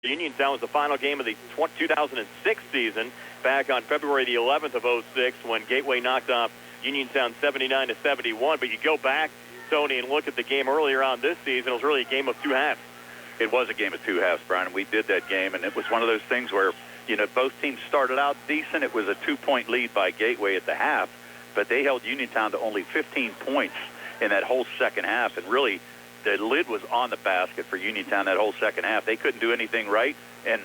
Uniontown was the final game of the 2006 season back on February the 11th of 06 when Gateway knocked off Uniontown 79-71. But you go back, Tony, and look at the game earlier on this season. It was really a game of two halves. It was a game of two halves, Brian. We did that game, and it was one of those things where, both teams started out decent. It was a 2-point lead by Gateway at the half, but they held Uniontown to only 15 points in that whole second half, and really the lid was on the basket for Uniontown that whole second half. They couldn't do anything right, and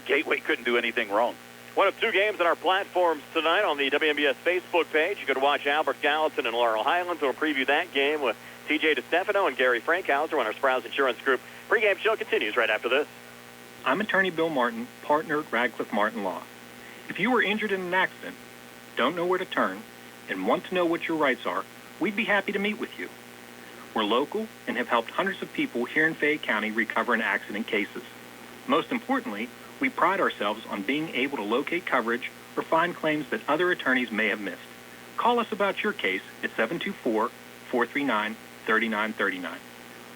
Gateway couldn't do anything wrong. One of two games on our platforms tonight on the WMBS Facebook page. You can watch Albert Gallatin and Laurel Highlands. We'll preview that game with TJ DeStefano and Gary Frankhauser when our Sprouse Insurance Group pregame show continues right after this. I'm attorney Bill Martin, partner at Radcliffe Martin Law. If you were injured in an accident, don't know where to turn, and want to know what your rights are, we'd be happy to meet with you. We're local and have helped hundreds of people here in Fayette County recover in accident cases. Most importantly, we pride ourselves on being able to locate coverage or find claims that other attorneys may have missed. Call us about your case at 724-439-3939.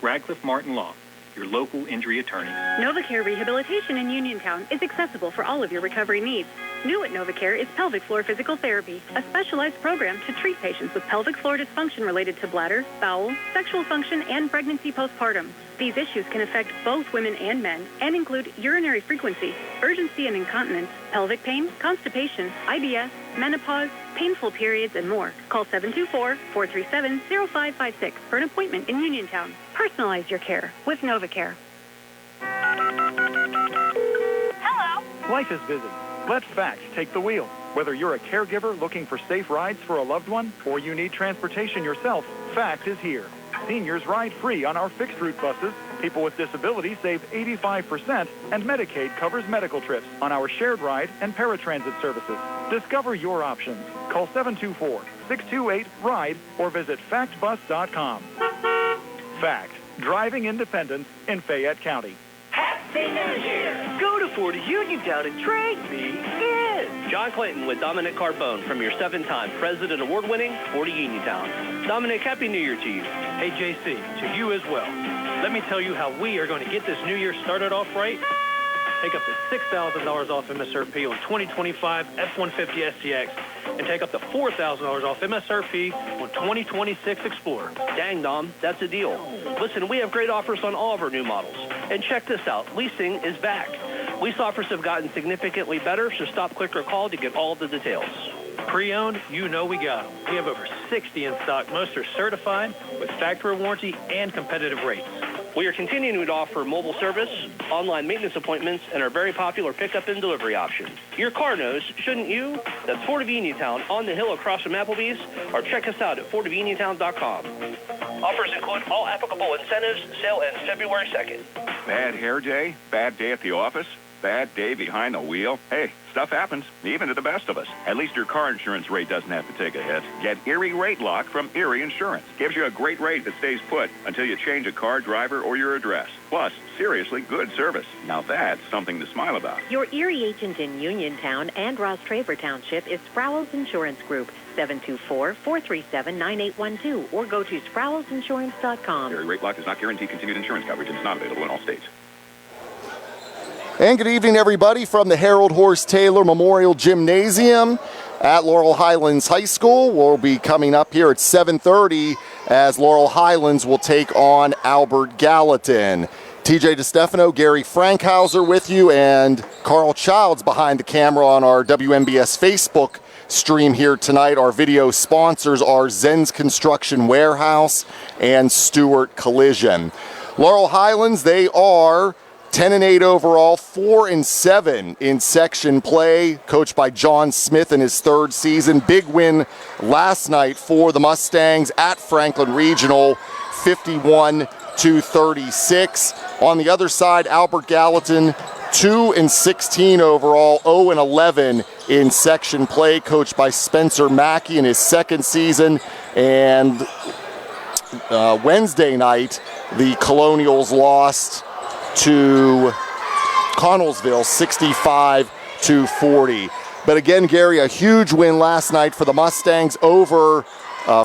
Radcliffe Martin Law, your local injury attorney. NovaCare Rehabilitation in Uniontown is accessible for all of your recovery needs. New at NovaCare is pelvic floor physical therapy, a specialized program to treat patients with pelvic floor dysfunction related to bladder, bowel, sexual function, and pregnancy postpartum. These issues can affect both women and men and include urinary frequency, urgency and incontinence, pelvic pain, constipation, IBS, menopause, painful periods, and more. Call 724-437-0556 for an appointment in Uniontown. Personalize your care with NovaCare. Hello. Life is busy. Let facts take the wheel. Whether you're a caregiver looking for safe rides for a loved one or you need transportation yourself, Fact is here. Seniors ride free on our fixed-route buses. People with disabilities save 85%, and Medicaid covers medical trips on our shared ride and paratransit services. Discover your options. Call 724-628-RIDE or visit factbus.com. Fact, driving independence in Fayette County. Happy New Year! Go to Ford of Uniontown and trade me in. John Clayton with Dominic Carbone from your 7-time President Award-winning Ford of Uniontown. Dominic, Happy New Year to you. Hey, JC, to you as well. Let me tell you how we are going to get this new year started off right. Take up to $6,000 off MSRP on 2025 F-150 SCX and take up to $4,000 off MSRP on 2026 Explorer. Dang, Dom, that's a deal. Listen, we have great offers on all of our new models. And check this out, leasing is back. Lease offers have gotten significantly better, so stop, click, or call to get all of the details. Pre-owned, you know we got them. We have over 60 in stock. Most are certified with factory warranty and competitive rates. We are continuing to offer mobile service, online maintenance appointments, and our very popular pickup and delivery option. Your car knows, shouldn't you? That's Ford of Uniontown on the hill across from Applebee's, or check us out at FordofUniontown.com. Offers include all applicable incentives. Sale ends February 2nd. Bad hair day? Bad day at the office? Bad day behind the wheel? Hey, stuff happens, even to the best of us. At least your car insurance rate doesn't have to take a hit. Get Erie Rate Lock from Erie Insurance. Gives you a great rate that stays put until you change a car, driver, or your address. Plus, seriously good service. Now that's something to smile about. Your Erie agent in Uniontown and Ross Traver Township is Sprouse Insurance Group, 724-437-9812, or go to Sprouseinsurance.com. Erie Rate Lock does not guarantee continued insurance coverage and is not available in all states. And good evening, everybody, from the Harold Horse Taylor Memorial Gymnasium at Laurel Highlands High School. We'll be coming up here at 7:30 as Laurel Highlands will take on Albert Gallatin. TJ DeStefano, Gary Frankhauser with you, and Carl Childs behind the camera on our WMBS Facebook stream here tonight. Our video sponsors are Zen's Construction Warehouse and Stewart Collision. Laurel Highlands, they are 10-8 overall, 4-7 in section play, coached by John Smith in his third season. Big win last night for the Mustangs at Franklin Regional, 51-36. On the other side, Albert Gallatin, 2-16 overall, 0-11 in section play, coached by Spencer Mackey in his second season. And Wednesday night, the Colonials lost to Connellsville, 65-40. But again, Gary, a huge win last night for the Mustangs over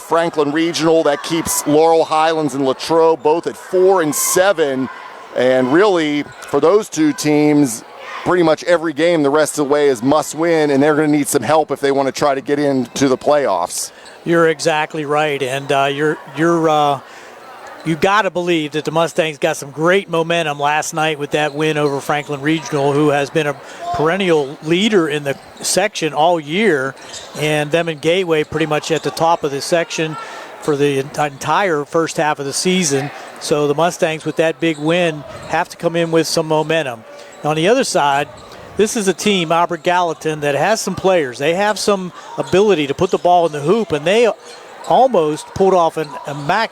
Franklin Regional. That keeps Laurel Highlands and Latrobe both at 4-7 And really, for those two teams, pretty much every game the rest of the way is must win, and they're going to need some help if they want to try to get into the playoffs. You're exactly right, and you got to believe that the Mustangs got some great momentum last night with that win over Franklin Regional, who has been a perennial leader in the section all year, and them and Gateway pretty much at the top of the section for the entire first half of the season. So the Mustangs with that big win have to come in with some momentum. On the other side, this is a team, Albert Gallatin, that has some players. They have some ability to put the ball in the hoop, and they almost pulled off an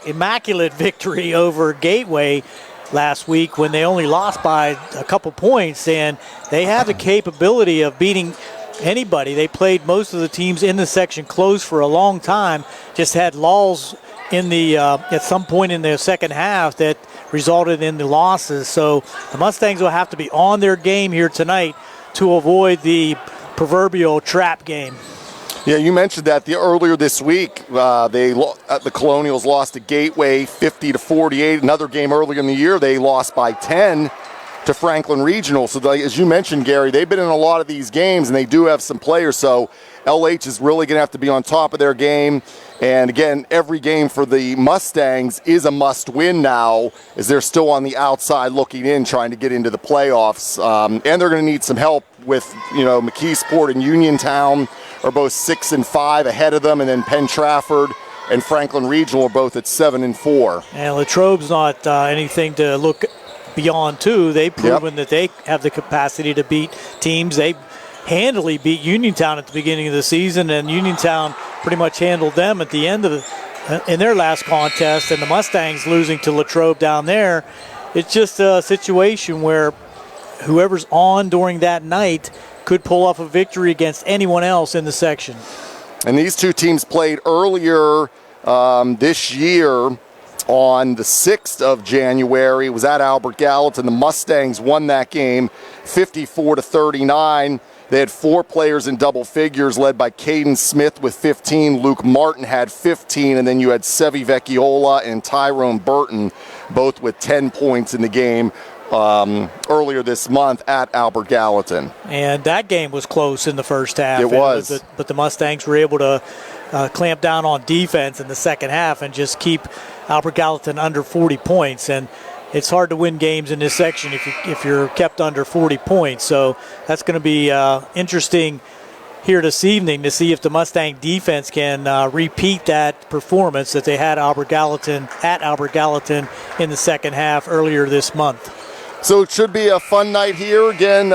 immaculate victory over Gateway last week when they only lost by a couple points, and they have the capability of beating anybody. They played most of the teams in the section close for a long time, just had lulls in the at some point in the second half that resulted in the losses. So the Mustangs will have to be on their game here tonight to avoid the proverbial trap game. Yeah, you mentioned that earlier this week. The Colonials lost to Gateway 50-48. Another game earlier in the year, they lost by 10 to Franklin Regional. So as you mentioned, Gary, they've been in a lot of these games, and they do have some players. So LH is really going to have to be on top of their game. And again, every game for the Mustangs is a must-win now, as they're still on the outside looking in, trying to get into the playoffs. And they're going to need some help with, McKeesport and Uniontown are both 6 and 5 ahead of them, and then Penn Trafford and Franklin Regional are both at 7 and 4. And Latrobe's not anything to look beyond too. They've proven that they have the capacity to beat teams. They handily beat Uniontown at the beginning of the season, and Uniontown pretty much handled them at the end of in their last contest, and the Mustangs losing to Latrobe down there. It's just a situation where whoever's on during that night could pull off a victory against anyone else in the section. And these two teams played earlier this year on the 6th of January. It was at Albert Gallatin. The Mustangs won that game 54-39. They had 4 players in double figures, led by Caden Smith with 15. Luke Martin had 15, and then you had Sevi Vecchiola and Tyrone Burton, both with 10 points in the game earlier this month at Albert Gallatin. And that game was close in the first half. It was. But the Mustangs were able to clamp down on defense in the second half and just keep Albert Gallatin under 40 points. And it's hard to win games in this section if you're kept under 40 points. So that's going to be interesting here this evening to see if the Mustang defense can repeat that performance that they had at Albert Gallatin in the second half earlier this month. So it should be a fun night here. Again,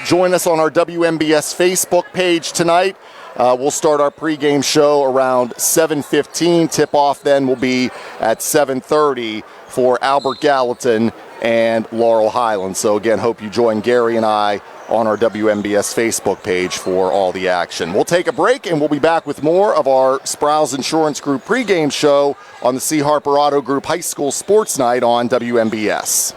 join us on our WMBS Facebook page tonight. We'll start our pregame show around 7:15. Tip-off then will be at 7:30 for Albert Gallatin and Laurel Highlands. So again, hope you join Gary and I on our WMBS Facebook page for all the action. We'll take a break, and we'll be back with more of our Sprouse Insurance Group pregame show on the C. Harper Auto Group High School Sports Night on WMBS.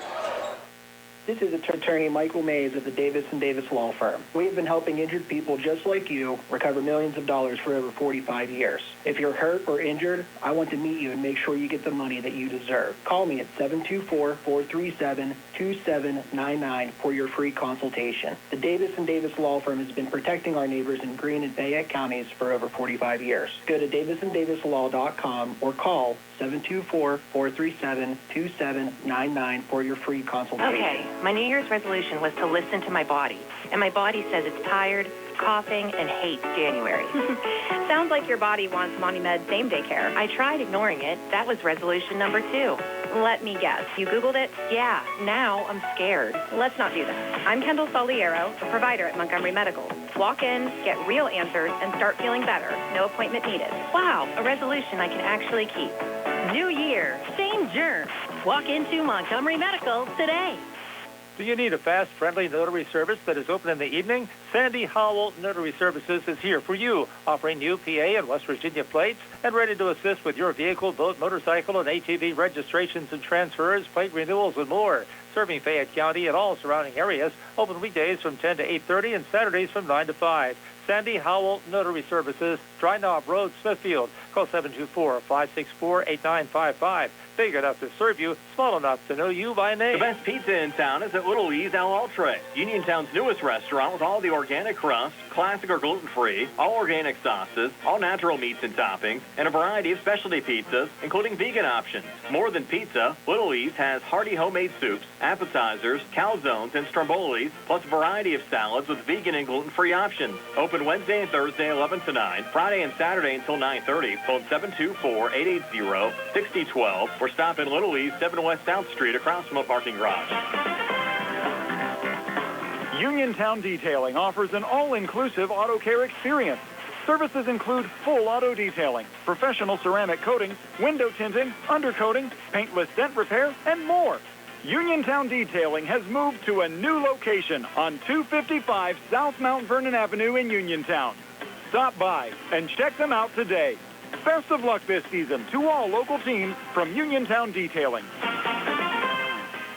This is attorney Michael Mays of the Davis & Davis Law Firm. We have been helping injured people just like you recover millions of dollars for over 45 years. If you're hurt or injured, I want to meet you and make sure you get the money that you deserve. Call me at 724-437-2799 for your free consultation. The Davis & Davis Law Firm has been protecting our neighbors in Greene and Fayette counties for over 45 years. Go to davisanddavislaw.com or call 724-437-2799 for your free consultation. Okay, my New Year's resolution was to listen to my body, and my body says it's tired, coughing, and hates January. Sounds like your body wants MomyMed same-day care. I tried ignoring it. That was resolution number 2. Let me guess. You Googled it? Yeah, now I'm scared. Let's not do that. I'm Kendall Soliero, a provider at Montgomery Medical. Walk in, get real answers, and start feeling better. No appointment needed. Wow, a resolution I can actually keep. New year, same germ. Walk into Montgomery Medical today. Do you need a fast, friendly notary service that is open in the evening? Sandy Howell Notary Services is here for you, offering new PA and West Virginia plates and ready to assist with your vehicle, boat, motorcycle, and ATV registrations and transfers, plate renewals, and more. serving Fayette County and all surrounding areas. Open weekdays from 10 to 8:30 and Saturdays from 9 to 5. Sandy Howell Notary Services, Dry Knob Road, Smithfield. Call 724-564-8955. Big enough to serve you, small enough to know you by name. The best pizza in town is at Little E's Al Altre, Uniontown's newest restaurant with all the organic crust, classic or gluten-free, all organic sauces, all natural meats and toppings, and a variety of specialty pizzas, including vegan options. More than pizza, Little E's has hearty homemade soups, appetizers, calzones, and strombolis, plus a variety of salads with vegan and gluten-free options. Open Wednesday and Thursday 11 to 9, Friday and Saturday until 9:30. Phone 724-880-6012 or stop in Little E's 7 West South Street across from a parking garage. Uniontown Detailing offers an all-inclusive auto care experience. Services include full auto detailing, professional ceramic coatings, window tinting, undercoating, paintless dent repair, and more. Uniontown Detailing has moved to a new location on 255 South Mount Vernon Avenue in Uniontown. Stop by and check them out today. Best of luck this season to all local teams from Uniontown Detailing.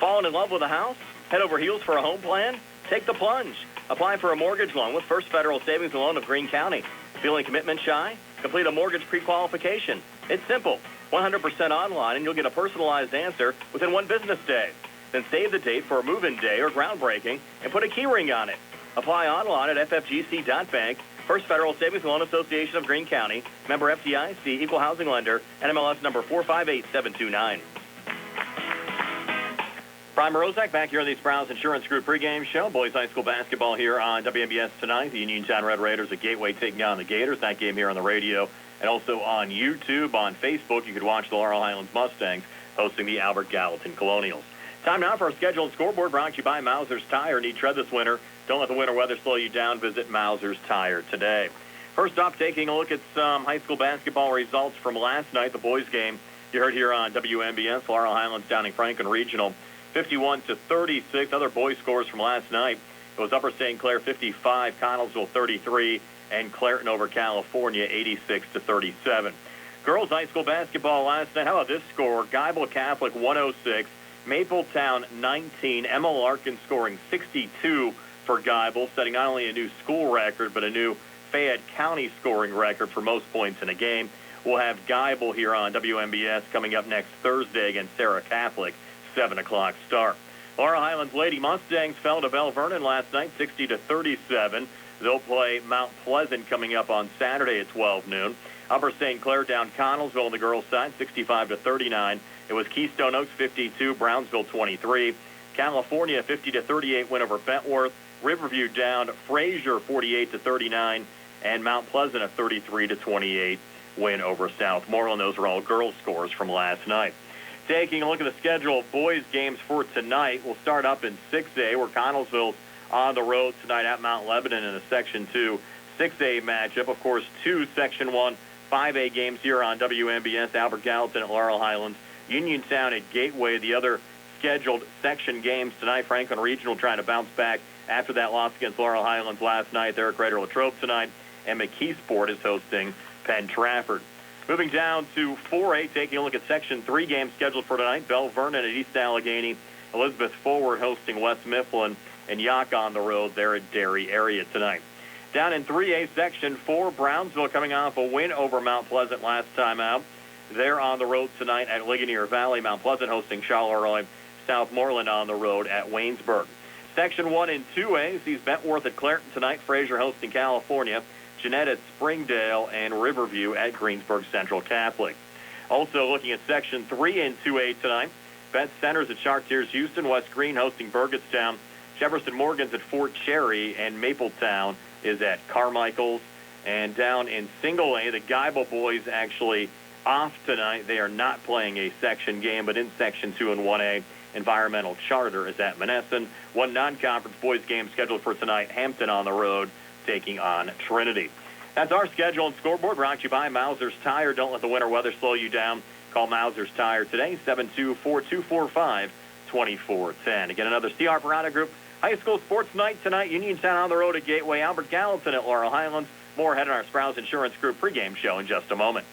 Falling in love with a house? Head over heels for a home plan? Take the plunge. Apply for a mortgage loan with First Federal Savings and Loan of Greene County. Feeling commitment shy? Complete a mortgage pre-qualification. It's simple. 100% online, and you'll get a personalized answer within 1 business day. Then save the date for a move-in day or groundbreaking and put a key ring on it. Apply online at ffgc.bank. First Federal Savings and Loan Association of Greene County, member FDIC, equal housing lender, NMLS number 458729. Brian Morozak back here on the Sprouse Insurance Group pregame show. Boys High School basketball here on WMBS tonight. The Uniontown Red Raiders at Gateway taking on the Gators. That game here on the radio and also on YouTube. On Facebook, you could watch the Laurel Highlands Mustangs hosting the Albert Gallatin Colonials. Time now for our scheduled scoreboard brought to you by Mauser's Tire. Need tread this winter? Don't let the winter weather slow you down. Visit Mauser's Tire today. First up, taking a look at some high school basketball results from last night, the boys game. You heard here on WMBS, Laurel Highlands downing Franklin Regional 51-36. Other boys scores from last night. It was Upper St. Clair 55, Connellsville 33, and Clareton over California 86-37. Girls high school basketball last night. How about this score? Geibel Catholic 106, Mapletown 19. Emma Larkin scoring 62 for Geibel, setting not only a new school record, but a new Fayette County scoring record for most points in a game. We'll have Geibel here on WMBS coming up next Thursday against Sarah Catholic, 7 o'clock start. Laurel Highlands Lady Mustangs fell to Bell Vernon last night, 60-37. They'll play Mount Pleasant coming up on Saturday at 12 noon. Upper St. Clair down Connellsville on the girls' side, 65-39. It was Keystone Oaks 52, Brownsville 23. California 50-38 win over Bentworth. Riverview down Fraser 48-39, and Mount Pleasant a 33-28 win over Southmoreland. Those are all girls' scores from last night. Taking a look at the schedule of boys' games for tonight, we'll start up in 6A, where Connellsville's on the road tonight at Mount Lebanon in a Section 2 6A matchup. Of course, 2 Section 1 5A games here on WMBS, Albert Gallatin at Laurel Highlands, Uniontown at Gateway. The other scheduled section games tonight, Franklin Regional trying to bounce back after that loss against Laurel Highlands last night. They're at Greater Latrobe tonight, and McKeesport is hosting Penn Trafford. Moving down to 4A, taking a look at Section 3 games scheduled for tonight. Bell Vernon at East Allegheny, Elizabeth Forward hosting West Mifflin, and Yock on the road there at Derry area tonight. Down in 3A Section 4, Brownsville coming off a win over Mount Pleasant last time out. They're on the road tonight at Ligonier Valley. Mount Pleasant hosting Charleroi, Southmoreland on the road at Waynesburg. Section 1 and 2A sees Bentworth at Clareton tonight, Fraser hosting California, Jeanette at Springdale, and Riverview at Greensburg Central Catholic. Also looking at Section 3 and 2A tonight, Beth Centers at Chartiers Houston, West Green hosting Burgettstown, Jefferson Morgan's at Fort Cherry, and Mapletown is at Carmichael's. And down in Single A, the Geibel boys actually off tonight. They are not playing a section game, but in Section 2 and 1A, Environmental Charter is at Monessen. One non-conference boys game scheduled for tonight, Hampton on the road taking on Trinity. That's our schedule and scoreboard brought to you by Mauser's Tire. Don't let the winter weather slow you down. Call Mauser's Tire today, 724-245-2410. Again, another C.R. Parada Group high school sports night tonight. Uniontown on the road at Gateway, Albert Gallatin at Laurel Highlands. More ahead on our Sprouse Insurance Group pregame show in just a moment.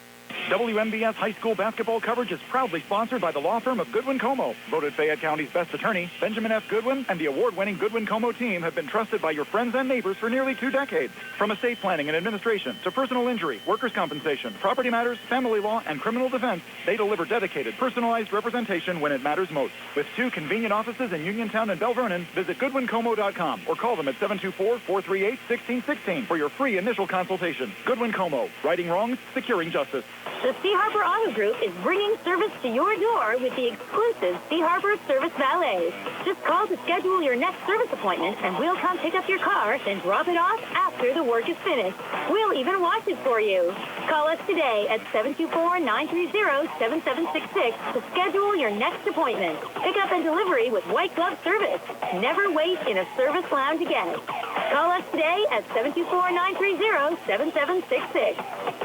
WMBS high school basketball coverage is proudly sponsored by the law firm of Goodwin Como. Voted Fayette County's best attorney, Benjamin F. Goodwin and the award-winning Goodwin Como team have been trusted by your friends and neighbors for nearly 2 decades. From estate planning and administration to personal injury, workers' compensation, property matters, family law, and criminal defense, they deliver dedicated, personalized representation when it matters most. With 2 convenient offices in Uniontown and Bell Vernon, visit GoodwinComo.com or call them at 724-438-1616 for your free initial consultation. Goodwin Como, righting wrongs, securing justice. The Sea Harbor Auto Group is bringing service to your door with the exclusive Sea Harbor Service Valet. Just call to schedule your next service appointment, and we'll come pick up your car and drop it off after the work is finished. We'll even wash it for you. Call us today at 724-930-7766 to schedule your next appointment. Pickup and delivery with white glove service. Never wait in a service lounge again. Call us today at 724-930-7766.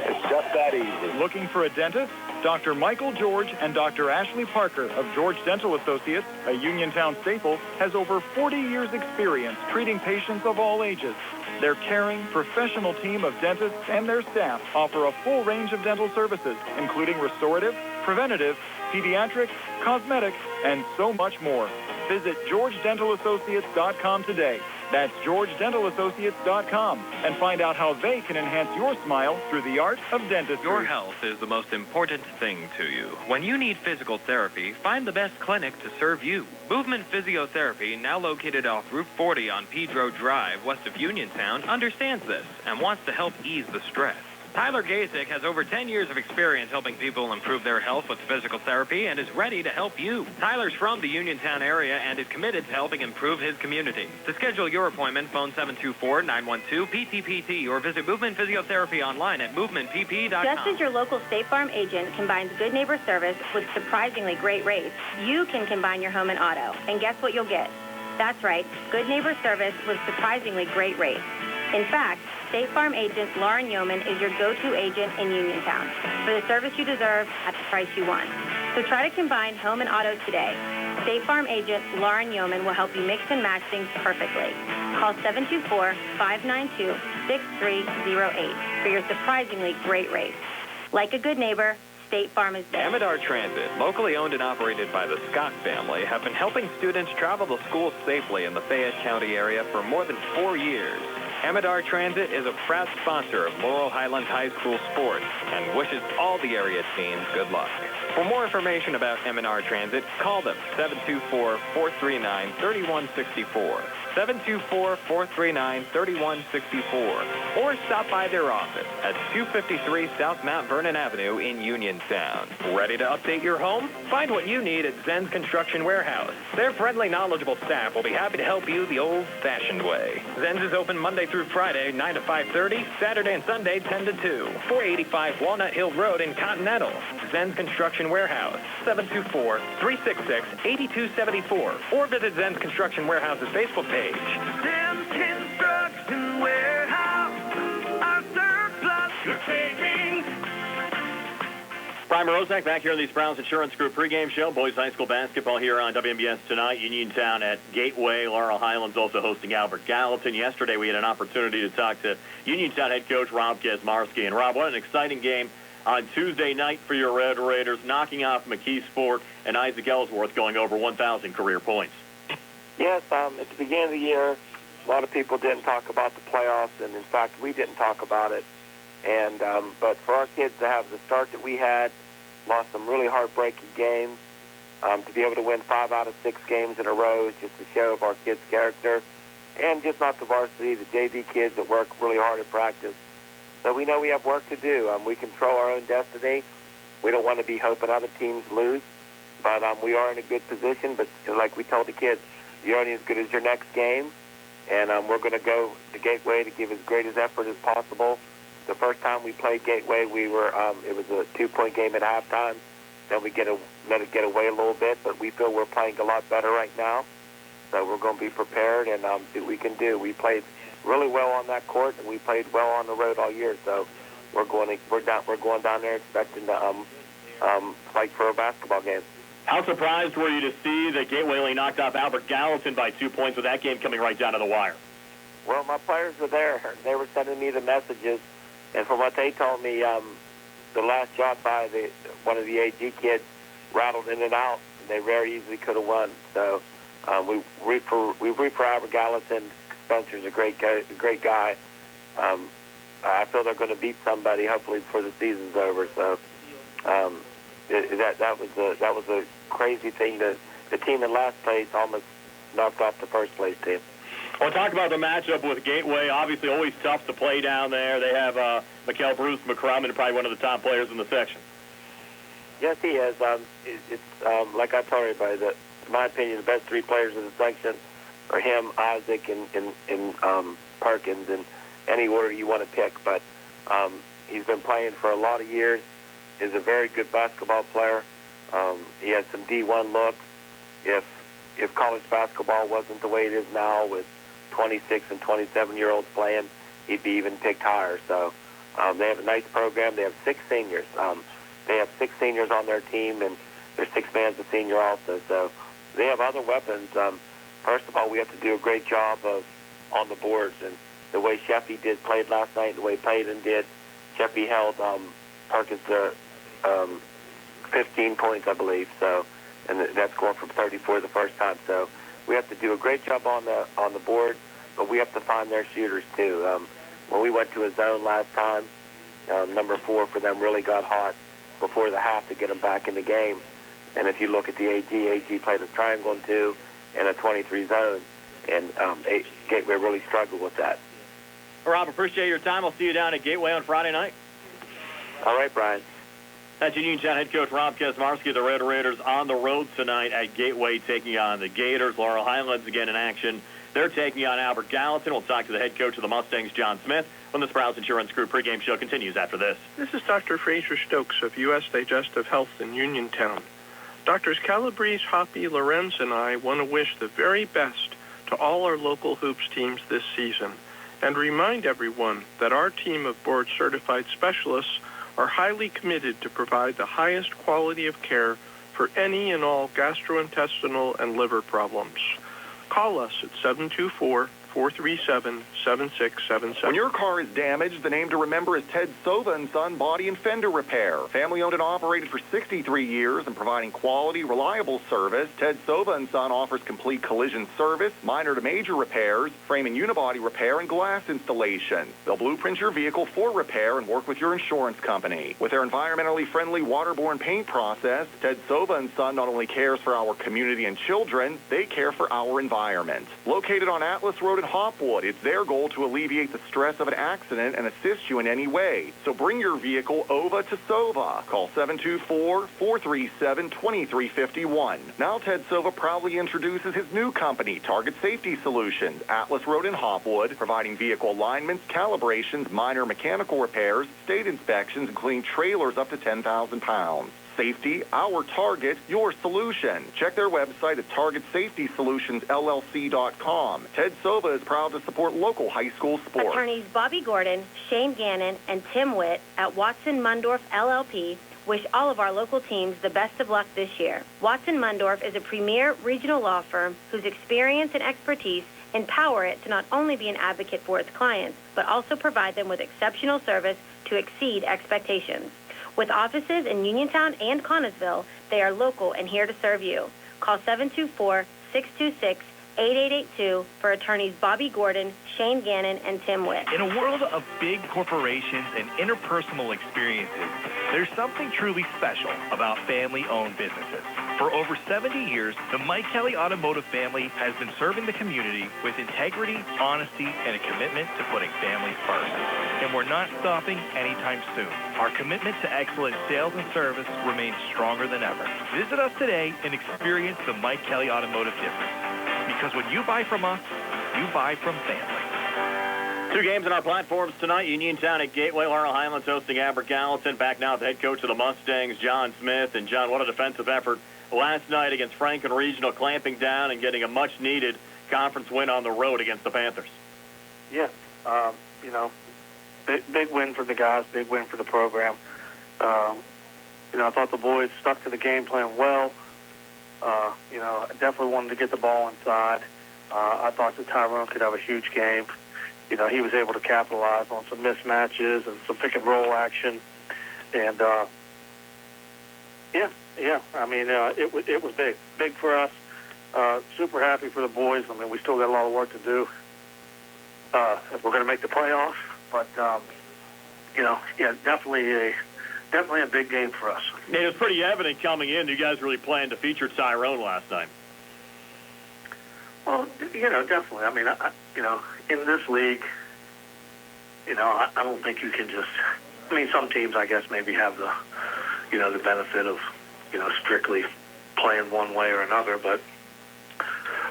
It's just that easy. Looking for a dentist? Dr. Michael George and Dr. Ashley Parker of George Dental Associates, a Uniontown staple, has over 40 years' experience treating patients of all ages. Their caring, professional team of dentists and their staff offer a full range of dental services, including restorative, preventative, pediatric, cosmetic, and so much more. Visit GeorgeDentalAssociates.com today. That's GeorgeDentalAssociates.com and find out how they can enhance your smile through the art of dentistry. Your health is the most important thing to you. When you need physical therapy, find the best clinic to serve you. Movement Physiotherapy, now located off Route 40 on Pedro Drive, west of Uniontown, understands this and wants to help ease the stress. Tyler Gasick has over 10 years of experience helping people improve their health with physical therapy and is ready to help you. Tyler's from the Uniontown area and is committed to helping improve his community. To schedule your appointment, phone 724-912-PTPT or visit Movement Physiotherapy online at movementpp.com. Just as your local State Farm agent combines good neighbor service with surprisingly great rates, you can combine your home and auto. And guess what you'll get? That's right, good neighbor service with surprisingly great rates. In fact, State Farm agent Lauren Yeoman is your go-to agent in Uniontown for the service you deserve at the price you want. So try to combine home and auto today. State Farm agent Lauren Yeoman will help you mix and match things perfectly. Call 724-592-6308 for your surprisingly great rates. Like a good neighbor, State Farm is there. Amador Transit, locally owned and operated by the Scott family, have been helping students travel to school safely in the Fayette County area for more than 4 years. Amador Transit is a proud sponsor of Laurel Highlands High School sports and wishes all the area teams good luck. For more information about Amador Transit, call them 724-439-3164. 724-439-3164. Or stop by their office at 253 South Mount Vernon Avenue in Uniontown. Ready to update your home? Find what you need at Zen's Construction Warehouse. Their friendly, knowledgeable staff will be happy to help you the old-fashioned way. Zen's is open Monday through Friday, 9 to 5:30, Saturday and Sunday, 10 to 2. 485 Walnut Hill Road in Continental. Zen's Construction Warehouse, 724-366-8274. Or visit Zen's Construction Warehouse's Facebook page. Zen's Construction Warehouse, our surplus you're taking. Brian Morozak back here on the Browns Insurance Group pregame show. Boys High School basketball here on WMBS tonight. Uniontown at Gateway. Laurel Highlands also hosting Albert Gallatin. Yesterday we had an opportunity to talk to Uniontown head coach Rob Kaczmarski. And Rob, what an exciting game on Tuesday night for your Red Raiders, knocking off McKeesport and Isaac Ellsworth going over 1,000 career points. Yes, at the beginning of the year, a lot of people didn't talk about the playoffs, and in fact, we didn't talk about it. And but for our kids to have the start that we had, lost some really heartbreaking games, to be able to win 5 out of 6 games in a row is just a show of our kids' character, and just not the varsity, the JV kids that work really hard at practice. So we know we have work to do. We control our own destiny. We don't want to be hoping other teams lose, but we are in a good position. But like we told the kids, you're only as good as your next game, and we're going to go to Gateway to give as great as effort as possible. The first time we played Gateway, we were it was a 2-point game at halftime. Then we let it get away a little bit, but we feel we're playing a lot better right now. So we're going to be prepared and see what we can do. We played really well on that court, and we played well on the road all year. So we're going down there expecting to fight for a basketball game. How surprised were you to see that Gateway only knocked off Albert Gallatin by 2 points with that game coming right down to the wire? Well, my players were there. They were sending me the messages, and from what they told me, the last shot by one of the AG kids rattled in and out. And they very easily could have won. So we root for Albert Gallatin. Spencer's a great guy. I feel they're going to beat somebody hopefully before the season's over. So that was a crazy thing. The team in last place almost knocked off the first place team. Well, talk about the matchup with Gateway. Obviously, always tough to play down there. They have Mikael Bruce McCrum, probably one of the top players in the section. Yes, he is. It's like I told everybody, that in my opinion, the best three players in the section are him, Isaac, and Perkins, in any order you want to pick. But he's been playing for a lot of years. He's a very good basketball player. He has some D1 looks. If college basketball wasn't the way it is now, with 26 and 27-year-olds playing, he'd be even picked higher. So they have a nice program. They have 6 seniors. They have 6 seniors on their team, and their 6th man's a senior also. So they have other weapons. First of all, we have to do a great job on the boards. And the way Sheffy played last night, the way Payton did, Sheffy held Perkins to 15 points, I believe. So, and that's going from 34 the first time. So we have to do a great job on the board, but we have to find their shooters too. When we went to a zone last time, number 4 for them really got hot before the half to get them back in the game. And if you look at the AG played a triangle and 2 and a 23 zone, and Gateway really struggled with that. Rob, appreciate your time. I'll see you down at Gateway on Friday night. All right, Brian. That's Uniontown head coach Rob Kesmarski. The Red Raiders on the road tonight at Gateway, taking on the Gators. Laurel Highlands again in action. They're taking on Albert Gallatin. We'll talk to the head coach of the Mustangs, John Smith, when the Sprouse Insurance Group pregame show continues after this. This is Dr. Fraser Stokes of U.S. Digestive Health in Uniontown. Doctors Calabrese, Hoppy, Lorenz, and I want to wish the very best to all our local hoops teams this season and remind everyone that our team of board-certified specialists are highly committed to provide the highest quality of care for any and all gastrointestinal and liver problems. Call us at 724-437-7677. When your car is damaged, the name to remember is Ted Sova & Son Body and Fender Repair. Family-owned and operated for 63 years and providing quality, reliable service, Ted Sova & Son offers complete collision service, minor to major repairs, frame and unibody repair, and glass installation. They'll blueprint your vehicle for repair and work with your insurance company. With their environmentally friendly waterborne paint process, Ted Sova & Son not only cares for our community and children, they care for our environment. Located on Atlas Road in Hopwood, it's their goal to alleviate the stress of an accident and assist you in any way. So bring your vehicle over to Sova. Call 724-437-2351. Now Ted Sova proudly introduces his new company, Target Safety Solutions, Atlas Road in Hopwood, providing vehicle alignments, calibrations, minor mechanical repairs, state inspections, including trailers up to 10,000 pounds. Safety, our target, your solution. Check their website at targetSafetySolutionsLLC.com. Ted Sova is proud to support local high school sports. Attorneys Bobby Gordon, Shane Gannon, and Tim Witt at Watson Mundorf LLP wish all of our local teams the best of luck this year. Watson Mundorf is a premier regional law firm whose experience and expertise empower it to not only be an advocate for its clients, but also provide them with exceptional service to exceed expectations. With offices in Uniontown and Connellsville, they are local and here to serve you. Call 724-626-8882 for attorneys Bobby Gordon, Shane Gannon, and Tim Witt. In a world of big corporations and interpersonal experiences, there's something truly special about family-owned businesses. For over 70 years, the Mike Kelly Automotive family has been serving the community with integrity, honesty, and a commitment to putting families first. And we're not stopping anytime soon. Our commitment to excellent sales and service remains stronger than ever. Visit us today and experience the Mike Kelly Automotive difference. Because when you buy from us, you buy from family. 2 games in our platforms tonight. Uniontown at Gateway. Laurel Highlands hosting Albert Gallatin. Back now, the head coach of the Mustangs, John Smith. And, John, what a defensive effort last night against Franklin Regional, clamping down and getting a much-needed conference win on the road against the Panthers. Yeah, big win for the guys, big win for the program. I thought the boys stuck to the game plan well. I definitely wanted to get the ball inside. I thought that Tyrone could have a huge game. He was able to capitalize on some mismatches and some pick-and-roll action. And yeah. I mean, it was big for us. Super happy for the boys. I mean, we still got a lot of work to do if we're going to make the playoffs. But definitely a big game for us. It was pretty evident coming in. You guys really planned to feature Tyrone last night. Well, definitely. I mean, in this league, I don't think you can just. I mean, some teams, I guess, maybe have the, the benefit of, strictly playing one way or another, but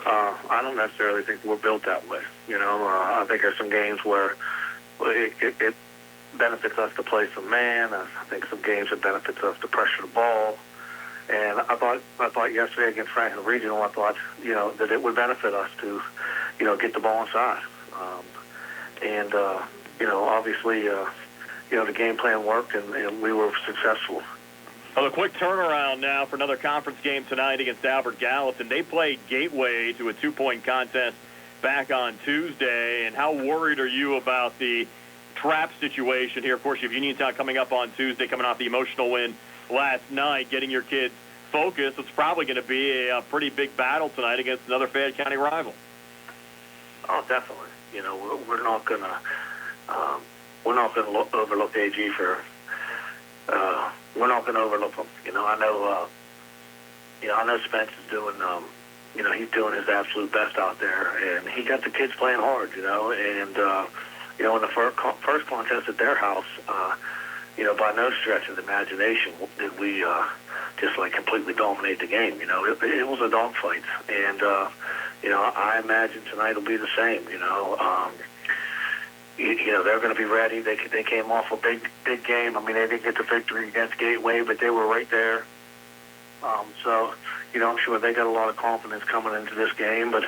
I don't necessarily think we're built that way. I think there's some games where it benefits us to play some man. I think some games it benefits us to pressure the ball. And I thought yesterday against Franklin Regional, I thought, that it would benefit us to, get the ball inside. Obviously, the game plan worked and we were successful. Well, a quick turnaround now for another conference game tonight against Albert Gallatin. They played Gateway to a 2-point contest back on Tuesday. And how worried are you about the trap situation here? Of course, you have Uniontown coming up on Tuesday, coming off the emotional win last night, getting your kids focused. It's probably going to be a pretty big battle tonight against another Fayette County rival. Oh, definitely. We're not going to overlook AG for. We're not going to overlook him. I know Spence is doing. He's doing his absolute best out there, and he got the kids playing hard. And in the first contest at their house, by no stretch of the imagination did we just completely dominate the game. It was a dogfight, and I imagine tonight will be the same. They're going to be ready. They came off a big game. I mean, they didn't get the victory against Gateway, but they were right there. So I'm sure they got a lot of confidence coming into this game. But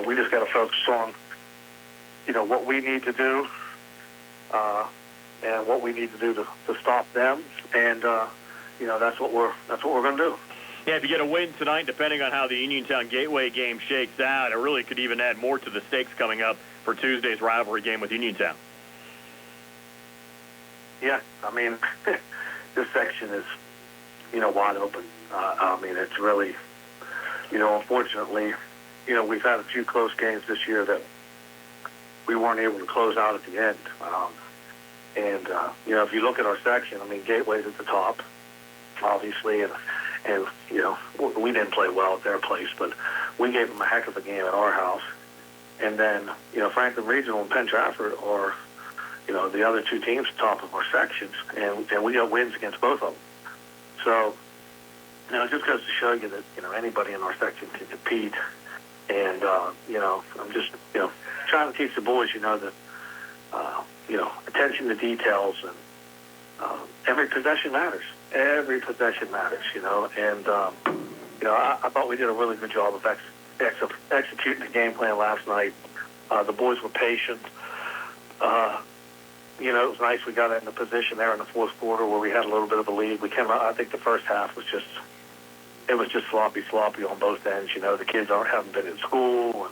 we just got to focus on what we need to do and what we need to do to stop them. And that's what we're going to do. Yeah, if you get a win tonight, depending on how the Uniontown Gateway game shakes out, it really could even add more to the stakes coming up for Tuesday's rivalry game with Uniontown. Yeah, I mean, this section is, wide open. I mean, it's really, unfortunately, we've had a few close games this year that we weren't able to close out at the end. If you look at our section, I mean, Gateway's at the top, obviously, and we didn't play well at their place, but we gave them a heck of a game at our house. And then, Franklin Regional and Penn Trafford are, the other two teams top of our sections, and we got wins against both of them. So, it just goes to show you that, anybody in our section can compete. And, I'm just, trying to teach the boys, that, attention to details and every possession matters. Every possession matters, And, I thought we did a really good job of executing the game plan last night. The boys were patient. It was nice we got in the position there in the fourth quarter where we had a little bit of a lead. We came out, I think the first half was just sloppy on both ends. The kids haven't been in school,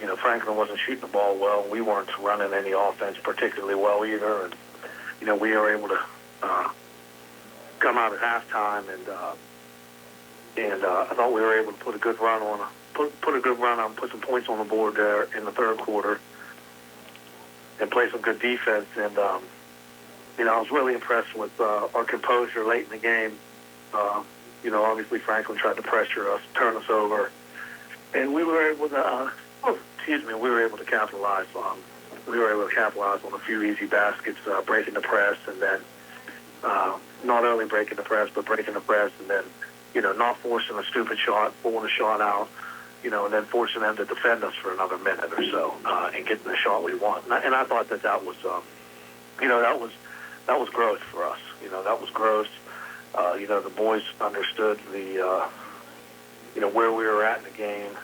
and Franklin wasn't shooting the ball well. We weren't running any offense particularly well either, and we were able to come out at halftime, and I thought we were able to put a good run on, put some points on the board there in the third quarter, and play some good defense. And I was really impressed with our composure late in the game. Obviously Franklin tried to pressure us, turn us over, and we were able to. We were able to capitalize on. We were able to capitalize on a few easy baskets, breaking the press, and then not only breaking the press, but breaking the press, and then not forcing a stupid shot, pulling a shot out, and then forcing them to defend us for another minute or so, and getting the shot we want. And I thought that was, that was growth for us. That was growth. The boys understood the, where we were at in the game,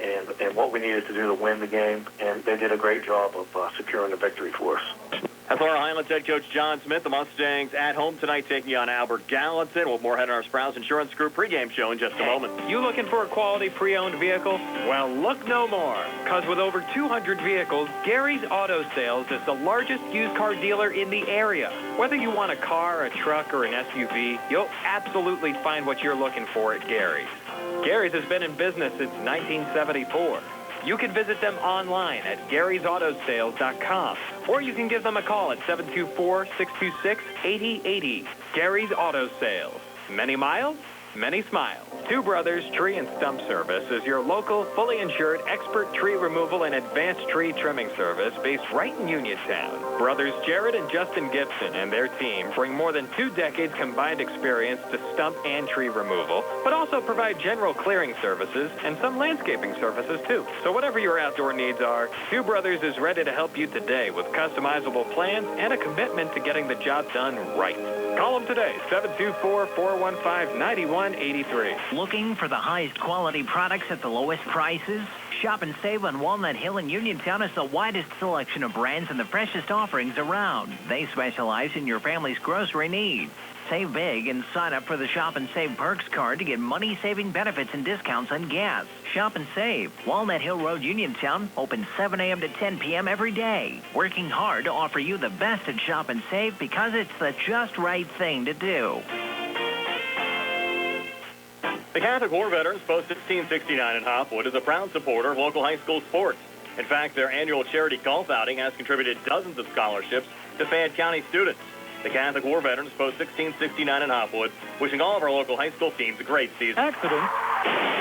and what we needed to do to win the game, and they did a great job of securing the victory for us. That's Laurel Highlands head coach John Smith. The Mustangs at home tonight taking on Albert Gallatin. We'll have more ahead on our Sprouse Insurance Group pregame show in just a moment. You looking for a quality pre-owned vehicle? Well, look no more. Because with over 200 vehicles, Gary's Auto Sales is the largest used car dealer in the area. Whether you want a car, a truck, or an SUV, you'll absolutely find what you're looking for at Gary's. Gary's has been in business since 1974. You can visit them online at Gary'sAutoSales.com, or you can give them a call at 724-626-8080. Gary's Auto Sales. Many miles, many smiles. Two Brothers Tree and Stump Service is your local, fully insured, expert tree removal and advanced tree trimming service based right in Uniontown. Brothers Jared and Justin Gibson and their team bring more than 2 decades combined experience to stump and tree removal, but also provide general clearing services and some landscaping services too. So whatever your outdoor needs are, Two Brothers is ready to help you today with customizable plans and a commitment to getting the job done right. Call them today, 724-415-9183. Looking for the highest quality products at the lowest prices? Shop and save on Walnut Hill in Uniontown has the widest selection of brands and the freshest offerings around. They specialize in your family's grocery needs. Save big and sign up for the Shop and Save Perks card to get money-saving benefits and discounts on gas. Shop and Save. Walnut Hill Road, Uniontown, open 7 a.m. to 10 p.m. every day. Working hard to offer you the best at Shop and Save because it's the just right thing to do. The Catholic War Veterans Post 1669 in Hopwood is a proud supporter of local high school sports. In fact, their annual charity golf outing has contributed dozens of scholarships to Fayette County students. The Catholic War Veterans Post 1669 in Hopwood, wishing all of our local high school teams a great season. Accidents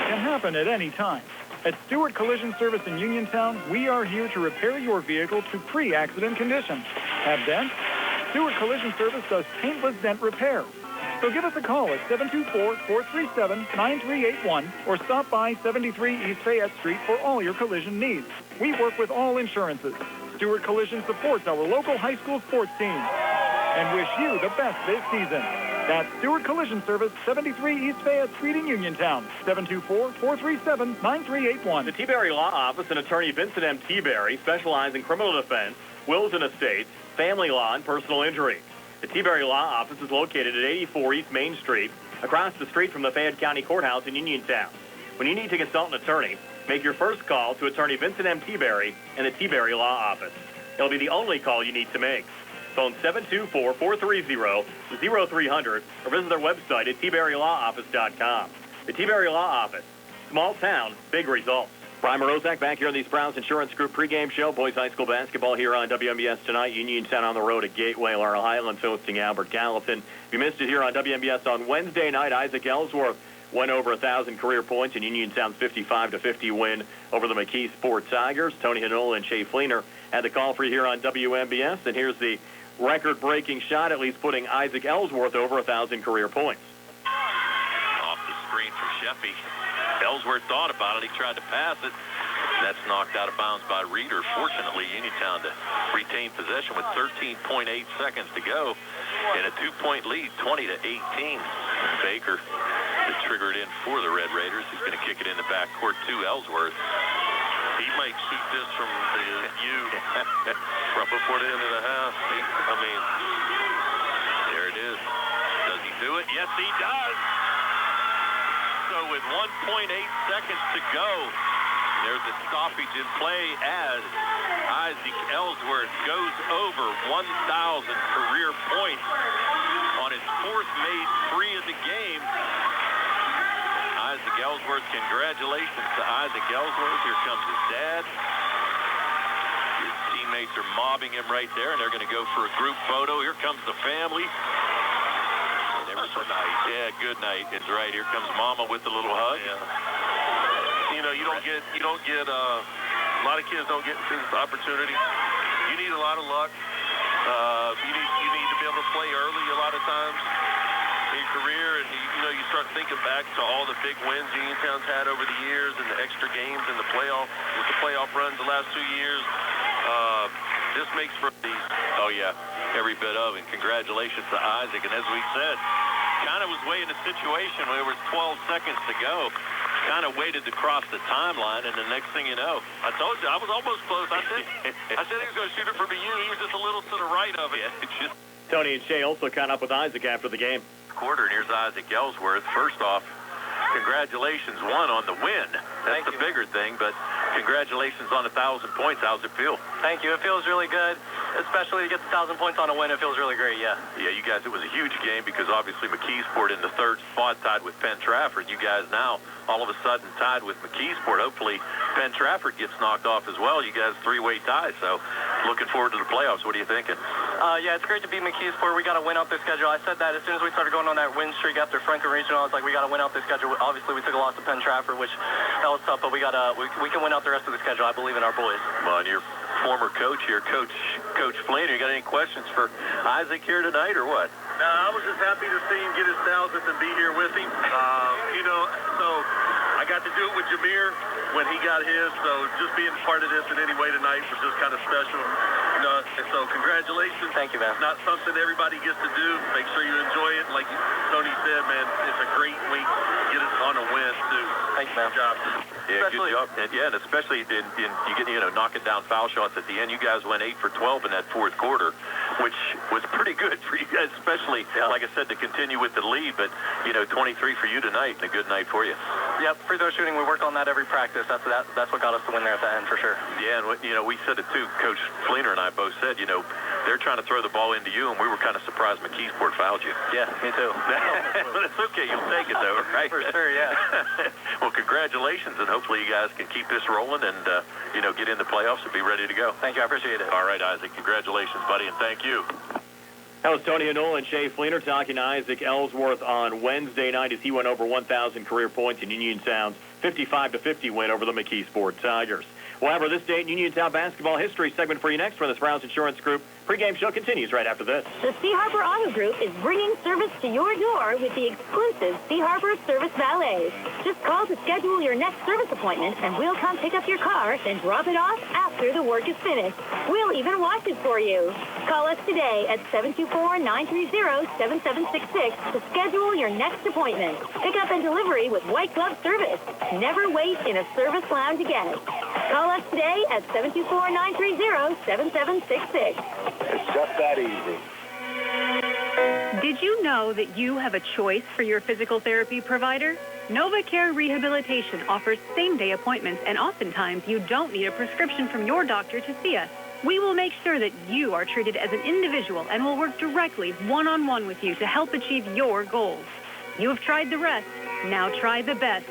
can happen at any time. At Stewart Collision Service in Uniontown, we are here to repair your vehicle to pre-accident condition. Have dents? Stewart Collision Service does paintless dent repair. So give us a call at 724-437-9381 or stop by 73 East Fayette Street for all your collision needs. We work with all insurances. Stewart Collision supports our local high school sports teams and wish you the best this season. That's Stewart Collision Service, 73 East Fayette Street in Uniontown, 724-437-9381. The T-Berry Law Office and attorney Vincent M. T-Berry specialize in criminal defense, wills and estates, family law, and personal injury. The T-Berry Law Office is located at 84 East Main Street, across the street from the Fayette County Courthouse in Uniontown. When you need to consult an attorney, make your first call to attorney Vincent M. T-Berry and the T-Berry Law Office. It'll be the only call you need to make. Phone 724-430-0300 or visit their website at tberrylawoffice.com. The T-Berry Law Office. Small town, big results. Brian Morozak back here on the Sprouse Insurance Group pregame show. Boys High School basketball here on WMBS tonight. Uniontown on the road at Gateway. Laurel Highlands hosting Albert Gallatin. If you missed it here on WMBS on Wednesday night, Isaac Ellsworth went over 1,000 career points in Uniontown's 55-50 win over the McKee Sport Tigers. Tony Hanola and Shea Fleener had the call for you here on WMBS. And here's the record-breaking shot, at least putting Isaac Ellsworth over 1,000 career points. Off the screen from Sheffy. Ellsworth thought about it. He tried to pass it. That's knocked out of bounds by Reeder. Fortunately, Uniontown to retain possession with 13.8 seconds to go and a 2-point lead, 20-18. Baker to trigger it in for the Red Raiders. He's going to kick it in the backcourt to Ellsworth. He might shoot this from the U right before the end of the half. There it is. Does he do it? Yes, he does. So with 1.8 seconds to go, there's a stoppage in play as Isaac Ellsworth goes over 1,000 career points on his fourth made three of the game. Isaac Ellsworth, congratulations to Isaac Ellsworth. Here comes his dad. His teammates are mobbing him right there, and they're going to go for a group photo. Here comes the family. Yeah, good night. It's right. Here comes Mama with the little hug. Yeah. You know, you don't get a lot of kids don't get this opportunity. You need a lot of luck. You need to be able to play early a lot of times in your career, and you start thinking back to all the big wins Uniontown's had over the years and the extra games and the playoff runs the last 2 years. This makes for the every bit of, and congratulations to Isaac. And as we said, kind of was way in a situation where there was 12 seconds to go. kind of waited to cross the timeline, and the next thing you know, I told you, I was almost close. I said he was going to shoot it from you. He was just a little to the right of it. Tony and Shay also caught up with Isaac after the game. Quarter, and here's Isaac Ellsworth. First off, congratulations, one, on the win. That's the bigger thing, but congratulations on 1,000 points. How's it feel? Thank you. It feels really good, especially to get the 1,000 points on a win. It feels really great, yeah. Yeah, you guys, it was a huge game because obviously McKeesport in the third spot tied with Penn Trafford. You guys now all of a sudden tied with McKeesport. Hopefully Penn Trafford gets knocked off as well. You guys three-way tie, so looking forward to the playoffs. What are you thinking? Yeah, it's great to beat McKeesport. We got to win out their schedule. I said that as soon as we started going on that win streak after Franklin Regional. I was like, we got to win out their schedule. Obviously, we took a loss to Penn Trafford, which that was tough, but we can win out the rest of the schedule. I believe in our boys. Well, and your former coach here, Coach Flynn, you got any questions for Isaac here tonight or what? No, I was just happy to see him get his 1,000th and be here with him. So I got to do it with Jameer when he got his, so just being part of this in any way tonight was just kind of special. And so congratulations. Thank you, man. It's not something everybody gets to do. Make sure you enjoy it. Like Tony said, man, it's a great week. Get it on a win, too. Thank you, man. Good job. Yeah, good job. And especially you get knocking down foul shots at the end. You guys went 8 for 12 in that fourth quarter, which was pretty good for you guys, especially, like I said, to continue with the lead. But, 23 for you tonight and a good night for you. Yep, free throw shooting, we worked on that every practice. That's what got us the win there at the end, for sure. Yeah, and, we said it, too. Coach Fleener and I both said, they're trying to throw the ball into you, and we were kind of surprised McKeesport fouled you. Yeah, me too. It's okay. You'll take it, though, right? For sure, yeah. Well, congratulations, and hopefully you guys can keep this rolling and, get in the playoffs and be ready to go. Thank you. I appreciate it. All right, Isaac. Congratulations, buddy, and thank you. That was Tony Hanola and Shay Fleener talking to Isaac Ellsworth on Wednesday night as he went over 1,000 career points in Uniontown's 55-50 win over the McKeesport Tigers. We'll have our This Day in Uniontown basketball history segment for you next from the Browns Insurance Group. Pre-game show continues right after this. The Sea Harbor Auto Group is bringing service to your door with the exclusive Sea Harbor Service Valets. Just call to schedule your next service appointment, and we'll come pick up your car and drop it off after the work is finished. We'll even wash it for you. Call us today at 724-930-7766 to schedule your next appointment. Pickup and delivery with white glove service. Never wait in a service lounge again. Call us today at 724-930-7766. It's just that easy. Did you know that you have a choice for your physical therapy provider? NovaCare Rehabilitation offers same-day appointments, and oftentimes you don't need a prescription from your doctor to see us. We will make sure that you are treated as an individual and will work directly one-on-one with you to help achieve your goals. You have tried the rest. Now try the best.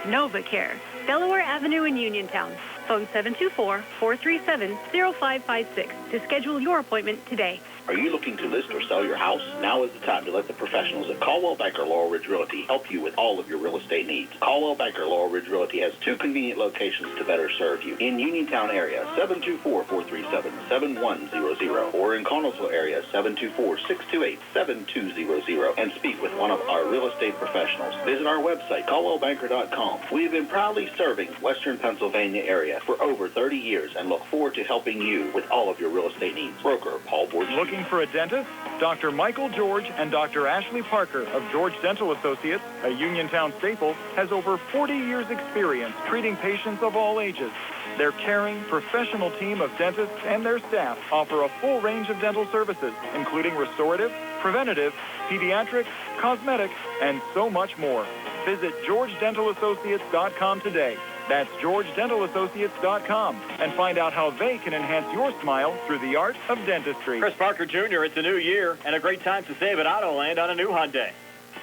NovaCare, Delaware Avenue in Uniontown. Phone 724-437-0556 to schedule your appointment today. Are you looking to list or sell your house? Now is the time to let the professionals at Caldwell Banker Laurel Ridge Realty help you with all of your real estate needs. Caldwell Banker Laurel Ridge Realty has 2 convenient locations to better serve you. In Uniontown area, 724-437-7100, or in Connellsville area, 724-628-7200, and speak with one of our real estate professionals. Visit our website, caldwellbanker.com. We have been proudly serving Western Pennsylvania area for over 30 years and look forward to helping you with all of your real estate needs. Broker Paul Borges. Looking for a dentist? Dr. Michael George and Dr. Ashley Parker of George Dental Associates, a Uniontown staple, has over 40 years experience treating patients of all ages. Their caring, professional team of dentists and their staff offer a full range of dental services, including restorative, preventative, pediatric, cosmetic, and so much more. Visit GeorgeDentalAssociates.com today. That's GeorgeDentalAssociates.com, and find out how they can enhance your smile through the art of dentistry. Chris Parker Jr., it's a new year and a great time to save at Autoland on a new Hyundai.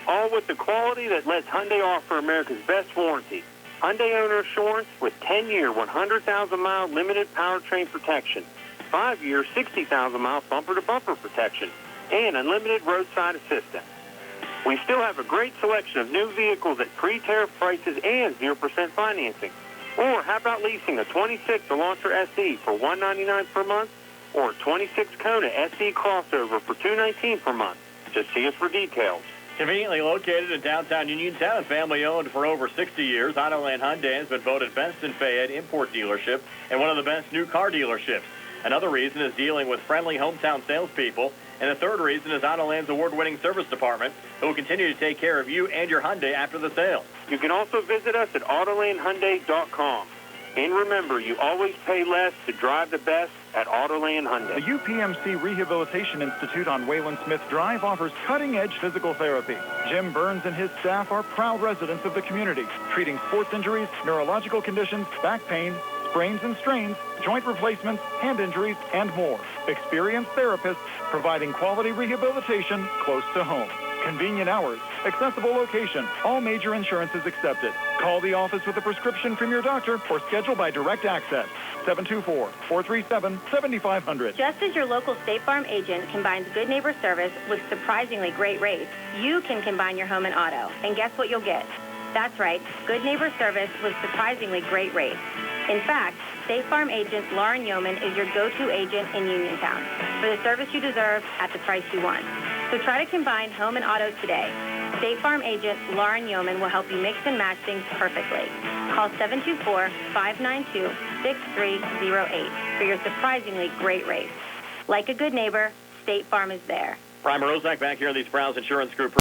All with the quality that lets Hyundai offer America's best warranty. Hyundai owner assurance with 10-year, 100,000-mile limited powertrain protection, 5-year, 60,000-mile bumper-to-bumper protection, and unlimited roadside assistance. We still have a great selection of new vehicles at pre-tariff prices and 0% financing. Or how about leasing a 26 Elantra SE for $199 per month, or a 26 Kona SE crossover for $219 per month? Just see us for details. Conveniently located in downtown Uniontown and family-owned for over 60 years, Autoland Hyundai has been voted best in Fayette import dealership and one of the best new car dealerships. Another reason is dealing with friendly hometown salespeople. And the third reason is Autoland's award-winning service department, who will continue to take care of you and your Hyundai after the sale. You can also visit us at AutolandHyundai.com. And remember, you always pay less to drive the best at Autoland Hyundai. The UPMC Rehabilitation Institute on Wayland Smith Drive offers cutting-edge physical therapy. Jim Burns and his staff are proud residents of the community, treating sports injuries, neurological conditions, back pain, sprains and strains, joint replacements, hand injuries, and more. Experienced therapists providing quality rehabilitation close to home. Convenient hours, accessible location, all major insurances accepted. Call the office with a prescription from your doctor or schedule by direct access. 724-437-7500. Just as your local State Farm agent combines good neighbor service with surprisingly great rates, you can combine your home and auto. And guess what you'll get? That's right, good neighbor service with surprisingly great rates. In fact, State Farm agent Lauren Yeoman is your go-to agent in Uniontown for the service you deserve at the price you want. So try to combine home and auto today. State Farm agent Lauren Yeoman will help you mix and match things perfectly. Call 724-592-6308 for your surprisingly great rates. Like a good neighbor, State Farm is there. Brian Morozak back here in the Sprouse Insurance Group.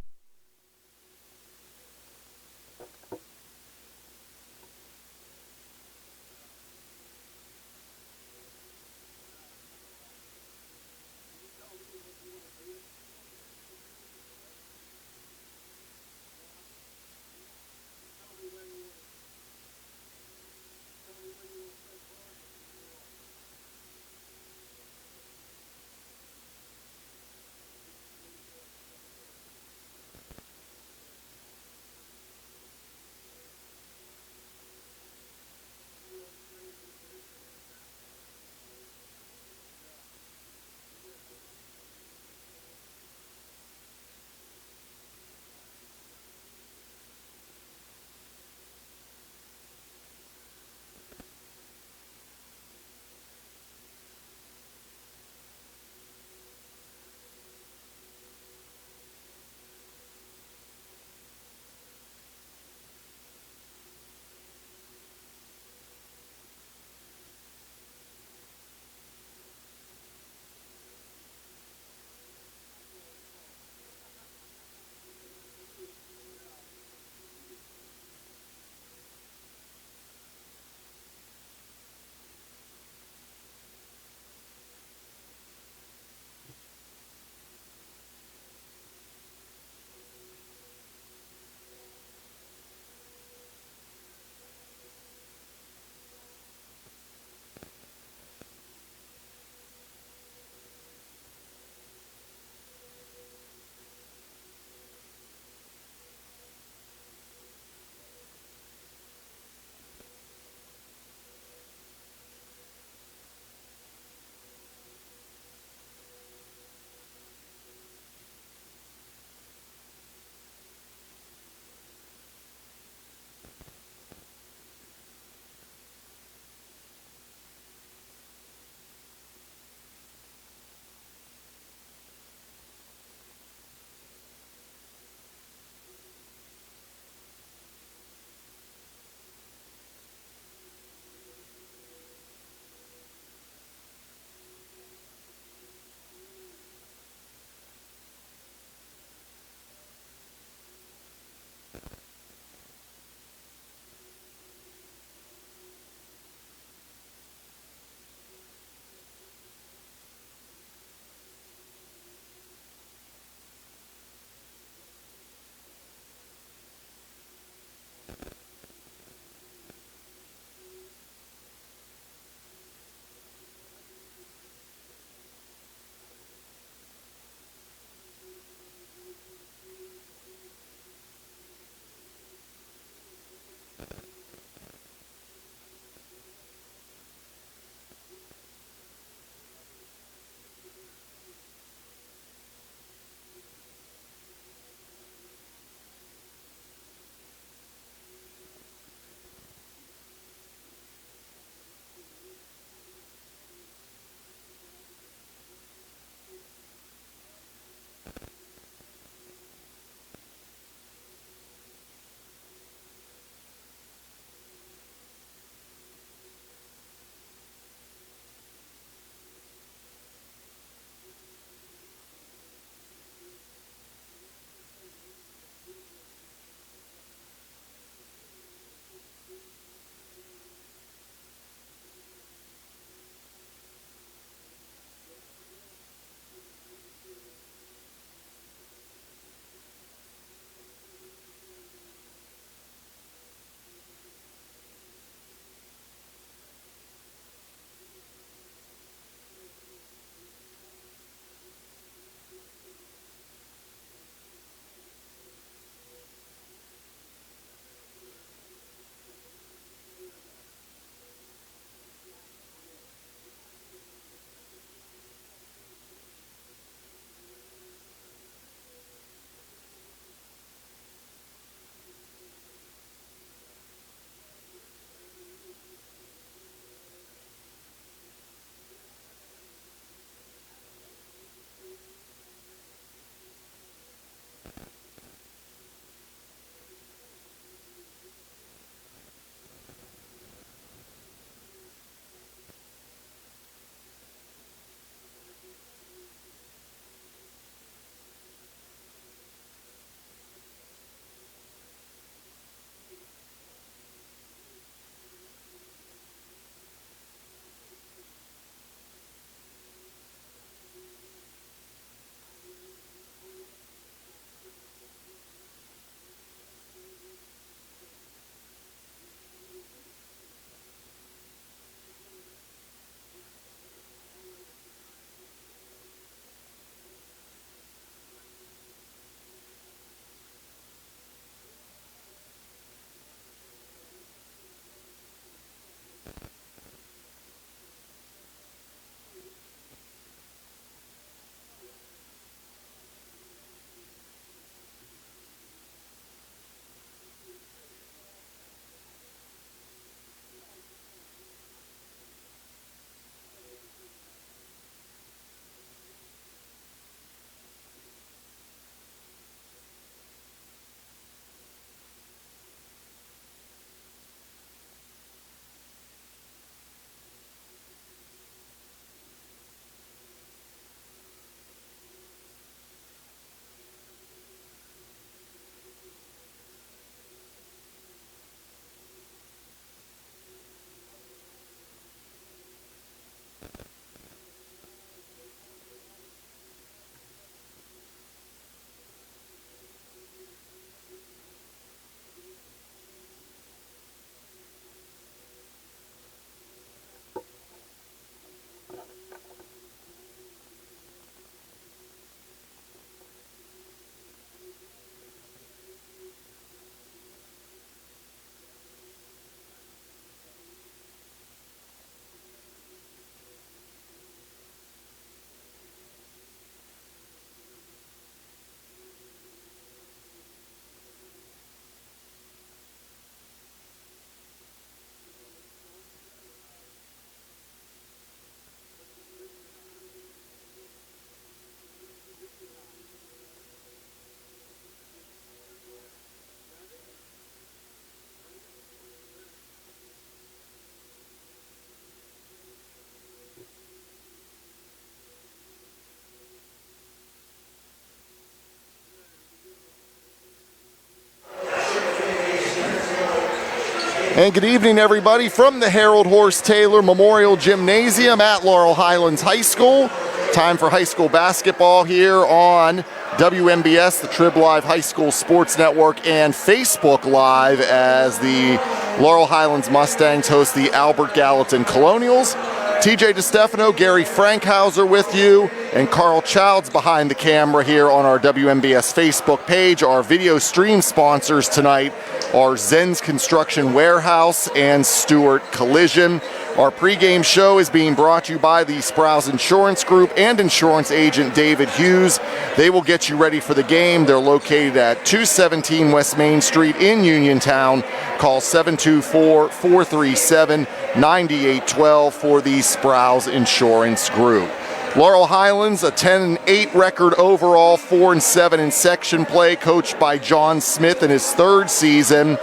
And good evening, everybody, from the Harold Horse Taylor Memorial Gymnasium at Laurel Highlands High School. Time for high school basketball here on WMBS, the Trib Live High School Sports Network, and Facebook Live as the Laurel Highlands Mustangs host the Albert Gallatin Colonials. TJ DeStefano, Gary Frankhauser with you, and Carl Childs behind the camera here on our WMBS Facebook page. Our video stream sponsors tonight are Zen's Construction Warehouse and Stewart Collision. Our pregame show is being brought to you by the Sprouse Insurance Group and insurance agent David Hughes. They will get you ready for the game. They're located at 217 West Main Street in Uniontown. Call 724-437-9812 for the Sprouse Insurance Group. Laurel Highlands, a 10-8 record overall, 4-7 in section play, coached by John Smith in his third season.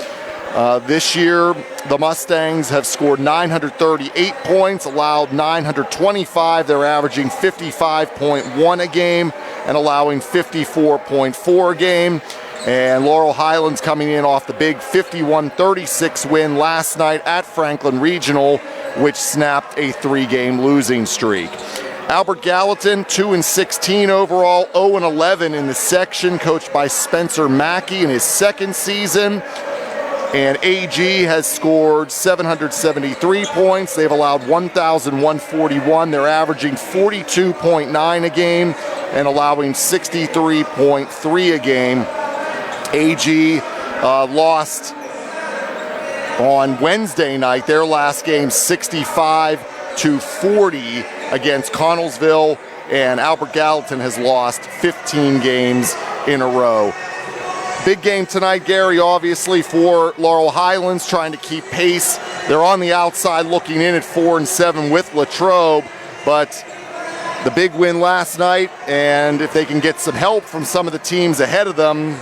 This year, the Mustangs have scored 938 points, allowed 925. They're averaging 55.1 a game and allowing 54.4 a game. And Laurel Highlands coming in off the big 51-36 win last night at Franklin Regional, which snapped a 3-game losing streak. Albert Gallatin, 2-16 overall, 0-11 in the section, coached by Spencer Mackey in his second season. And AG has scored 773 points. They've allowed 1,141. They're averaging 42.9 a game and allowing 63.3 a game. AG lost on Wednesday night, their last game, 65-40 against Connellsville, and Albert Gallatin has lost 15 games in a row. Big game tonight, Gary, obviously, for Laurel Highlands, trying to keep pace. They're on the outside looking in at 4-7 with Latrobe, but the big win last night, and if they can get some help from some of the teams ahead of them,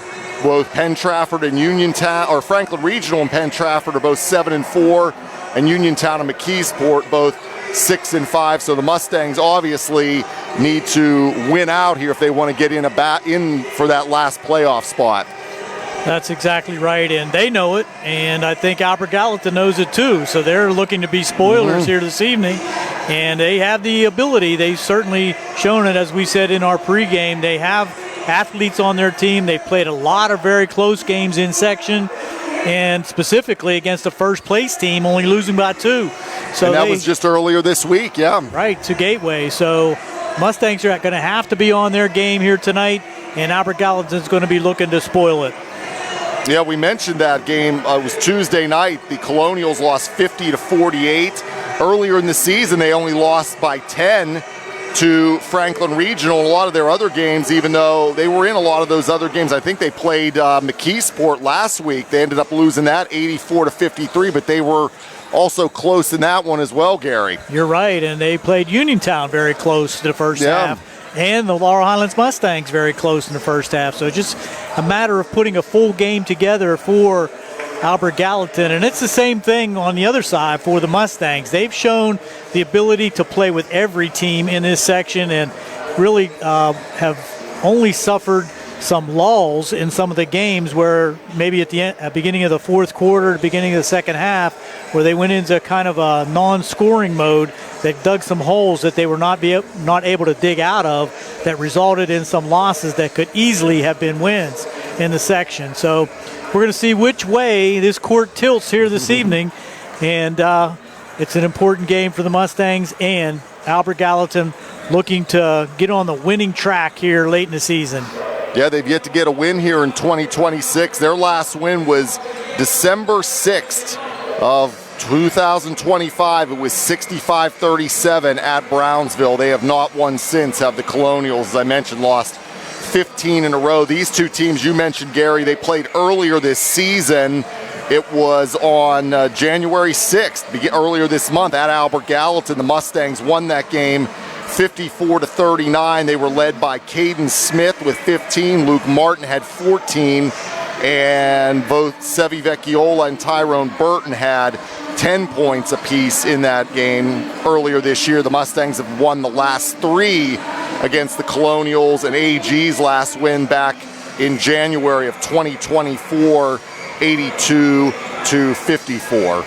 both Penn Trafford and Uniontown, or Franklin Regional and Penn Trafford are both 7-4, and Uniontown and McKeesport both 6-5. So the Mustangs obviously need to win out here if they want to get in for that last playoff spot. That's exactly right, and they know it, and I think Albert Gallatin knows it too. So they're looking to be spoilers here this evening, and they have the ability. They've certainly shown it, as we said in our pregame. They have athletes on their team. They've played a lot of very close games in section, and specifically against the first place team, only losing by 2. So and that was just earlier this week, yeah. Right, to Gateway. So Mustangs are going to have to be on their game here tonight, and Albert Gallatin's going to be looking to spoil it. Yeah, we mentioned that game. It was Tuesday night. The Colonials lost 50-48. Earlier in the season, they only lost by 10 to Franklin Regional. A lot of their other games, even though they were in a lot of those other games, I think they played McKeesport last week. They ended up losing that 84-53, but they were also close in that one as well, Gary. You're right, and they played Uniontown very close to the first half. And the Laurel Highlands Mustangs very close in the first half. So just a matter of putting a full game together for Albert Gallatin. And it's the same thing on the other side for the Mustangs. They've shown the ability to play with every team in this section and really have only suffered some lulls in some of the games where maybe at the beginning of the fourth quarter, beginning of the second half, where they went into kind of a non-scoring mode that dug some holes that they were not able to dig out of, that resulted in some losses that could easily have been wins in the section. So we're going to see which way this court tilts here this evening, and it's an important game for the Mustangs and Albert Gallatin looking to get on the winning track here late in the season. Yeah, they've yet to get a win here in 2026. Their last win was December 6th of 2025. It was 65-37 at Brownsville. They have not won since, have the Colonials, as I mentioned, lost 15 in a row. These two teams you mentioned, Gary, they played earlier this season. It was on January 6th, earlier this month at Albert Gallatin. The Mustangs won that game 54-39. They were led by Caden Smith with 15. Luke Martin had 14. And both Sevi Vecchiola and Tyrone Burton had 10 points apiece in that game earlier this year. The Mustangs have won the last 3 against the Colonials, and AG's last win back in January of 2024, 82 to 54.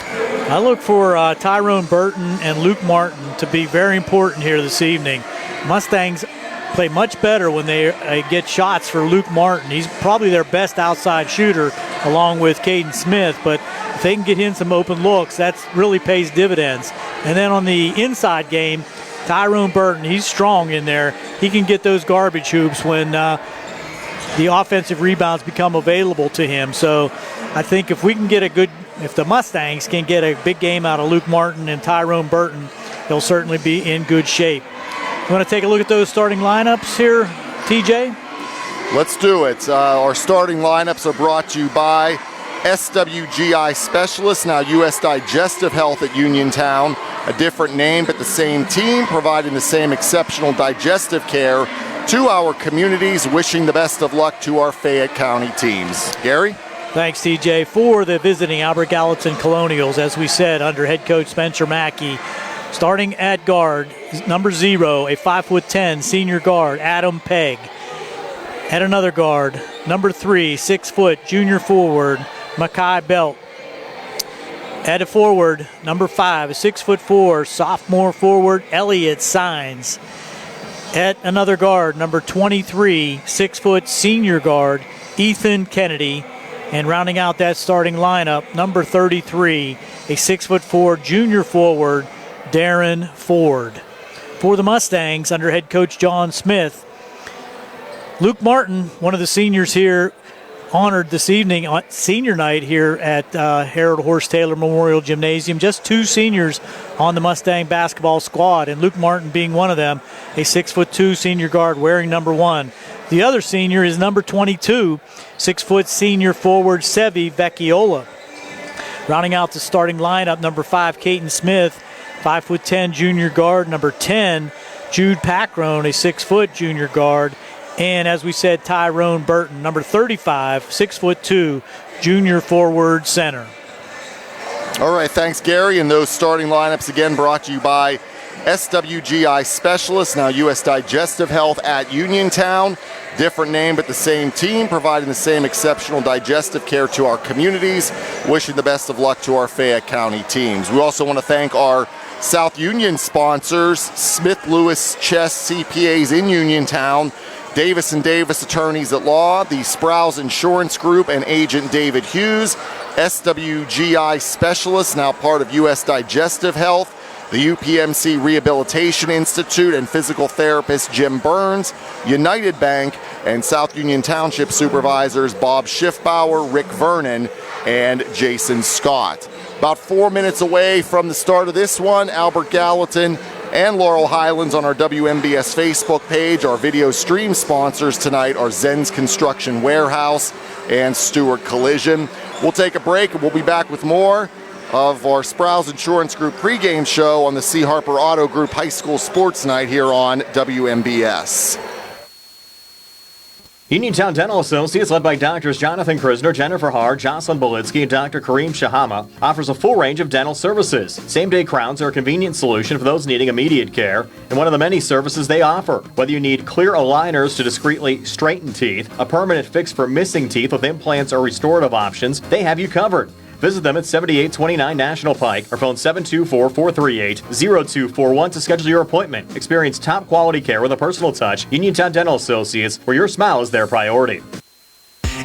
I look for Tyrone Burton and Luke Martin to be very important here this evening. Mustangs play much better when they get shots for Luke Martin. He's probably their best outside shooter along with Caden Smith, but if they can get him some open looks, that really pays dividends. And then on the inside game, Tyrone Burton, he's strong in there. He can get those garbage hoops when the offensive rebounds become available to him. So I think if the Mustangs can get a big game out of Luke Martin and Tyrone Burton, they'll certainly be in good shape. You want to take a look at those starting lineups here, TJ? Let's do it. Our starting lineups are brought to you by SWGI Specialists, now U.S. Digestive Health at Uniontown. A different name, but the same team, providing the same exceptional digestive care to our communities. Wishing the best of luck to our Fayette County teams. Gary? Thanks, TJ. For the visiting Albert Gallatin Colonials, as we said, under head coach Spencer Mackey. Starting at guard, number 0, a 5'10" senior guard, Adam Pegg. At another guard, number 3, 6' junior forward, Makai Belt. At a forward, number 5, a 6'4" sophomore forward, Elliot Sines. At another guard, number 23, 6' senior guard, Ethan Kennedy. And rounding out that starting lineup, number 33, a 6'4" junior forward, Darren Ford. For the Mustangs, under head coach John Smith, Luke Martin, one of the seniors here, honored this evening on senior night here at Harold Horse Taylor Memorial Gymnasium. Just 2 seniors on the Mustang basketball squad, and Luke Martin being one of them, a 6'2" senior guard wearing number 1. The other senior is number 22, 6' senior forward, Sevi Vecchiola. Rounding out the starting lineup, number 5, Caden Smith, 5'10" junior guard. Number 10, Jude Packrone, a 6' junior guard. And as we said, Tyrone Burton, number 35, 6'2", junior forward center. All right, thanks, Gary. And those starting lineups again brought to you by SWGI Specialists, now U.S. Digestive Health at Uniontown. Different name, but the same team, providing the same exceptional digestive care to our communities. Wishing the best of luck to our Fayette County teams. We also want to thank our South Union sponsors, Smith Lewis Chess CPAs in Uniontown, Davis & Davis Attorneys at Law, the Sprouse Insurance Group, and Agent David Hughes, SWGI Specialists, now part of U.S. Digestive Health, the UPMC Rehabilitation Institute, and physical therapist Jim Burns, United Bank, and South Union Township supervisors Bob Schiffbauer, Rick Vernon, and Jason Scott. About 4 minutes away from the start of this one, Albert Gallatin and Laurel Highlands on our WMBS Facebook page. Our video stream sponsors tonight are Zen's Construction Warehouse and Stewart Collision. We'll take a break and we'll be back with more of our Sprouse Insurance Group pregame show on the C. Harper Auto Group High School Sports Night here on WMBS. Uniontown Dental Associates, led by Doctors Jonathan Krisner, Jennifer Haar, Jocelyn Bolitsky, and Dr. Kareem Shahama, offers a full range of dental services. Same-day crowns are a convenient solution for those needing immediate care, and one of the many services they offer. Whether you need clear aligners to discreetly straighten teeth, a permanent fix for missing teeth with implants or restorative options, they have you covered. Visit them at 7829 National Pike or phone 724-438-0241 to schedule your appointment. Experience top quality care with a personal touch. Uniontown Dental Associates, where your smile is their priority.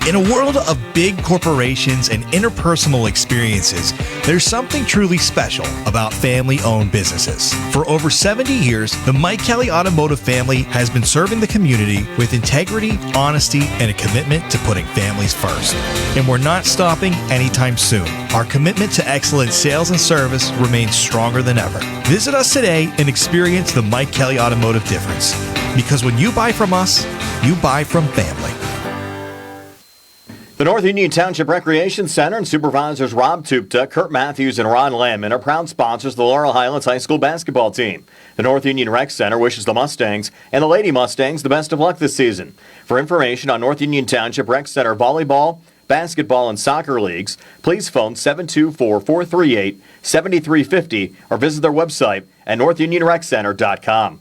In a world of big corporations and interpersonal experiences, there's something truly special about family-owned businesses. For over 70 years, the Mike Kelly Automotive family has been serving the community with integrity, honesty, and a commitment to putting families first. And we're not stopping anytime soon. Our commitment to excellent sales and service remains stronger than ever. Visit us today and experience the Mike Kelly Automotive difference. Because when you buy from us, you buy from family. The North Union Township Recreation Center and supervisors Rob Tupta, Kurt Matthews, and Ron Landman are proud sponsors of the Laurel Highlands High School basketball team. The North Union Rec Center wishes the Mustangs and the Lady Mustangs the best of luck this season. For information on North Union Township Rec Center volleyball, basketball, and soccer leagues, please phone 724-438-7350 or visit their website at northunionreccenter.com.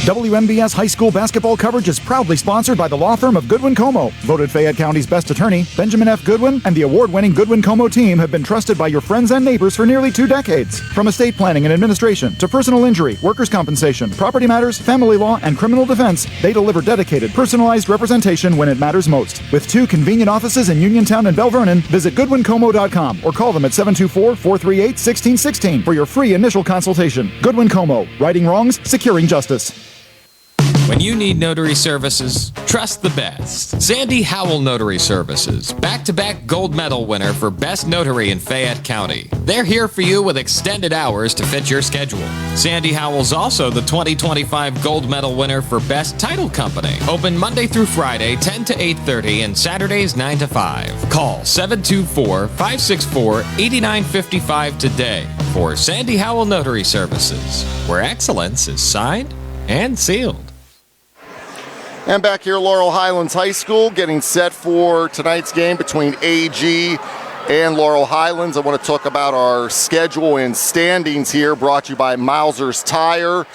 WMBS high school basketball coverage is proudly sponsored by the law firm of Goodwin Como. Voted Fayette County's best attorney, Benjamin F. Goodwin and the award-winning Goodwin Como team have been trusted by your friends and neighbors for nearly 2 decades. From estate planning and administration to personal injury, workers' compensation, property matters, family law, and criminal defense, they deliver dedicated, personalized representation when it matters most. With 2 convenient offices in Uniontown and Bell Vernon, visit GoodwinComo.com or call them at 724-438-1616 for your free initial consultation. Goodwin Como, righting wrongs, securing justice. When you need notary services, trust the best. Sandy Howell Notary Services, back-to-back gold medal winner for Best Notary in Fayette County. They're here for you with extended hours to fit your schedule. Sandy Howell's also the 2025 gold medal winner for Best Title Company. Open Monday through Friday, 10 to 8:30, and Saturdays, 9 to 5. Call 724-564-8955 today for Sandy Howell Notary Services, where excellence is signed and sealed. And back here at Laurel Highlands High School, getting set for tonight's game between AG and Laurel Highlands. I want to talk about our schedule and standings here, brought to you by Mauser's Tire.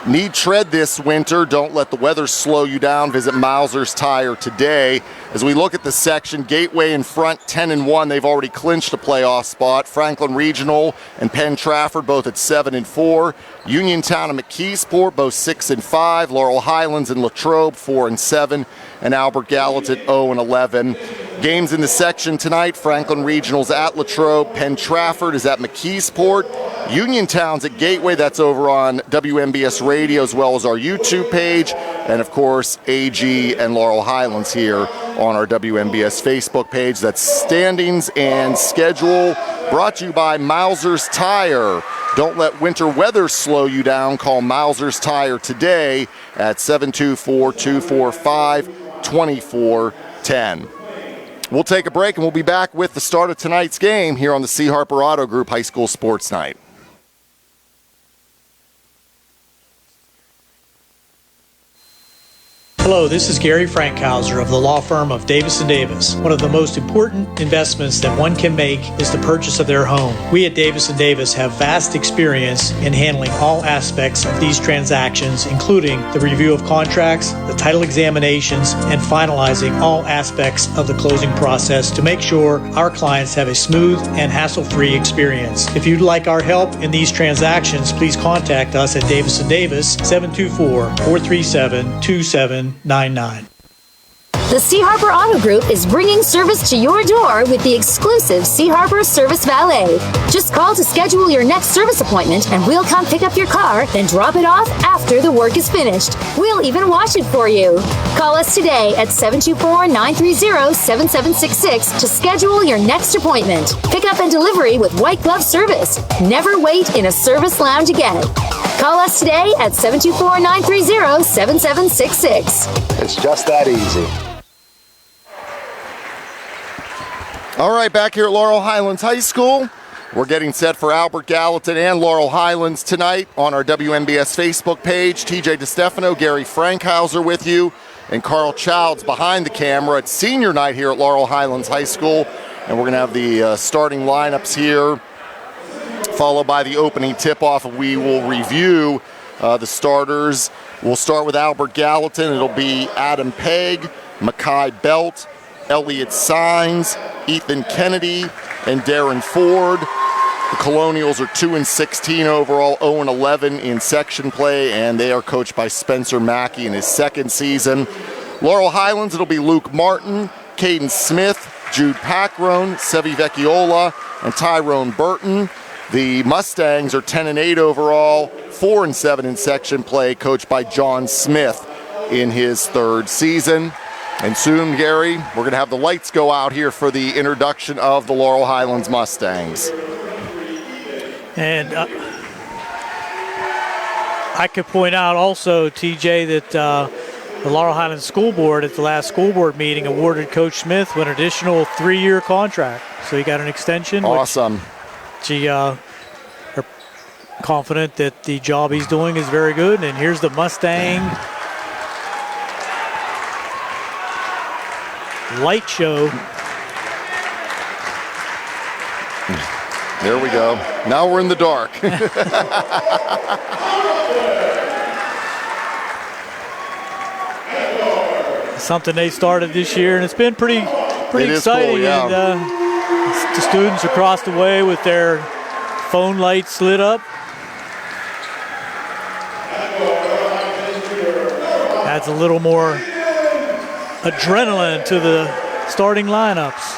Need tread this winter. Don't let the weather slow you down. Visit Mauser's Tire today. As we look at the section, Gateway in front, 10-1. They've already clinched a playoff spot. Franklin Regional and Penn Trafford both at 7-4. Uniontown and McKeesport both 6-5. Laurel Highlands and Latrobe 4-7. And Albert Gallatin 0-11. Games in the section tonight, Franklin Regional's at Latrobe. Penn Trafford is at McKeesport. Uniontown's at Gateway. That's over on WMBS Radio as well as our YouTube page. And, of course, AG and Laurel Highlands here on our WMBS Facebook page. That's standings and schedule brought to you by Mauser's Tire. Don't let winter weather slow you down. Call Mauser's Tire today at 724-245-2410. We'll take a break and we'll be back with the start of tonight's game here on the C. Harper Auto Group High School Sports Night. Hello, this is Gary Frankhauser of the law firm of Davis & Davis. One of the most important investments that one can make is the purchase of their home. We at Davis & Davis have vast experience in handling all aspects of these transactions, including the review of contracts, the title examinations, and finalizing all aspects of the closing process to make sure our clients have a smooth and hassle-free experience. If you'd like our help in these transactions, please contact us at Davis & Davis, 724-437-2799. The C. Harper Auto Group is bringing service to your door with the exclusive C. Harper Service Valet. Just call to schedule your next service appointment and we'll come pick up your car, then drop it off after the work is finished. We'll even wash it for you. Call us today at 724-930-7766 to schedule your next appointment. Pickup and delivery with white glove service. Never wait in a service lounge again. Call us today at 724-930-7766. It's just that easy. All right, back here at Laurel Highlands High School. We're getting set for Albert Gallatin and Laurel Highlands tonight on our WMBS Facebook page. TJ DeStefano, Gary Frankhauser with you, and Carl Childs behind the camera. It's senior night here at Laurel Highlands High School, and we're going to have the starting lineups here, followed by the opening tip-off. We will review the starters. We'll start with Albert Gallatin. It'll be Adam Pegg, Makai Belt, Elliot Sines, Ethan Kennedy, and Darren Ford. The Colonials are 2-16 overall, 0-11 in section play, and they are coached by Spencer Mackey in his second season. Laurel Highlands, it'll be Luke Martin, Caden Smith, Jude Packrone, Sevi Vecchiola, and Tyrone Burton. The Mustangs are 10-8 overall, 4-7 in section play, coached by John Smith in his third season. And soon, Gary, we're going to have the lights go out here for the introduction of the Laurel Highlands Mustangs. And I could point out also, TJ, that the Laurel Highlands School Board at the last school board meeting awarded Coach Smith with an additional 3-year contract. So he got an extension. Awesome. She are confident that the job he's doing is very good. And here's the Mustang light show. There we go. Now we're in the dark. Something they started this year, and it's been pretty exciting. Cool, yeah. And the students across the way with their phone lights lit up. Adds a little more adrenaline to the starting lineups.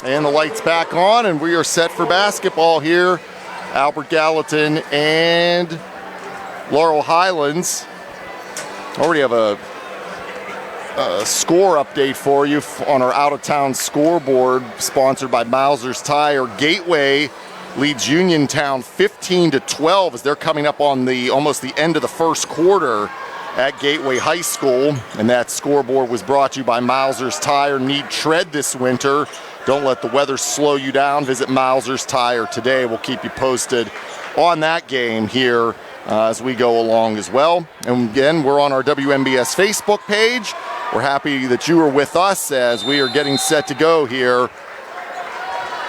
And the lights back on, and we are set for basketball here. Albert Gallatin and Laurel Highlands. Already have a score update for you on our out-of-town scoreboard, sponsored by Mauser's Tire. Gateway leads Uniontown 15-12 as they're coming up on almost the end of the first quarter at Gateway High School. And that scoreboard was brought to you by Mauser's Tire. Need tread this winter. Don't let the weather slow you down. Visit Mauser's Tire today. We'll keep you posted on that game here as we go along as well. And again, we're on our WMBS Facebook page. We're happy that you are with us as we are getting set to go here.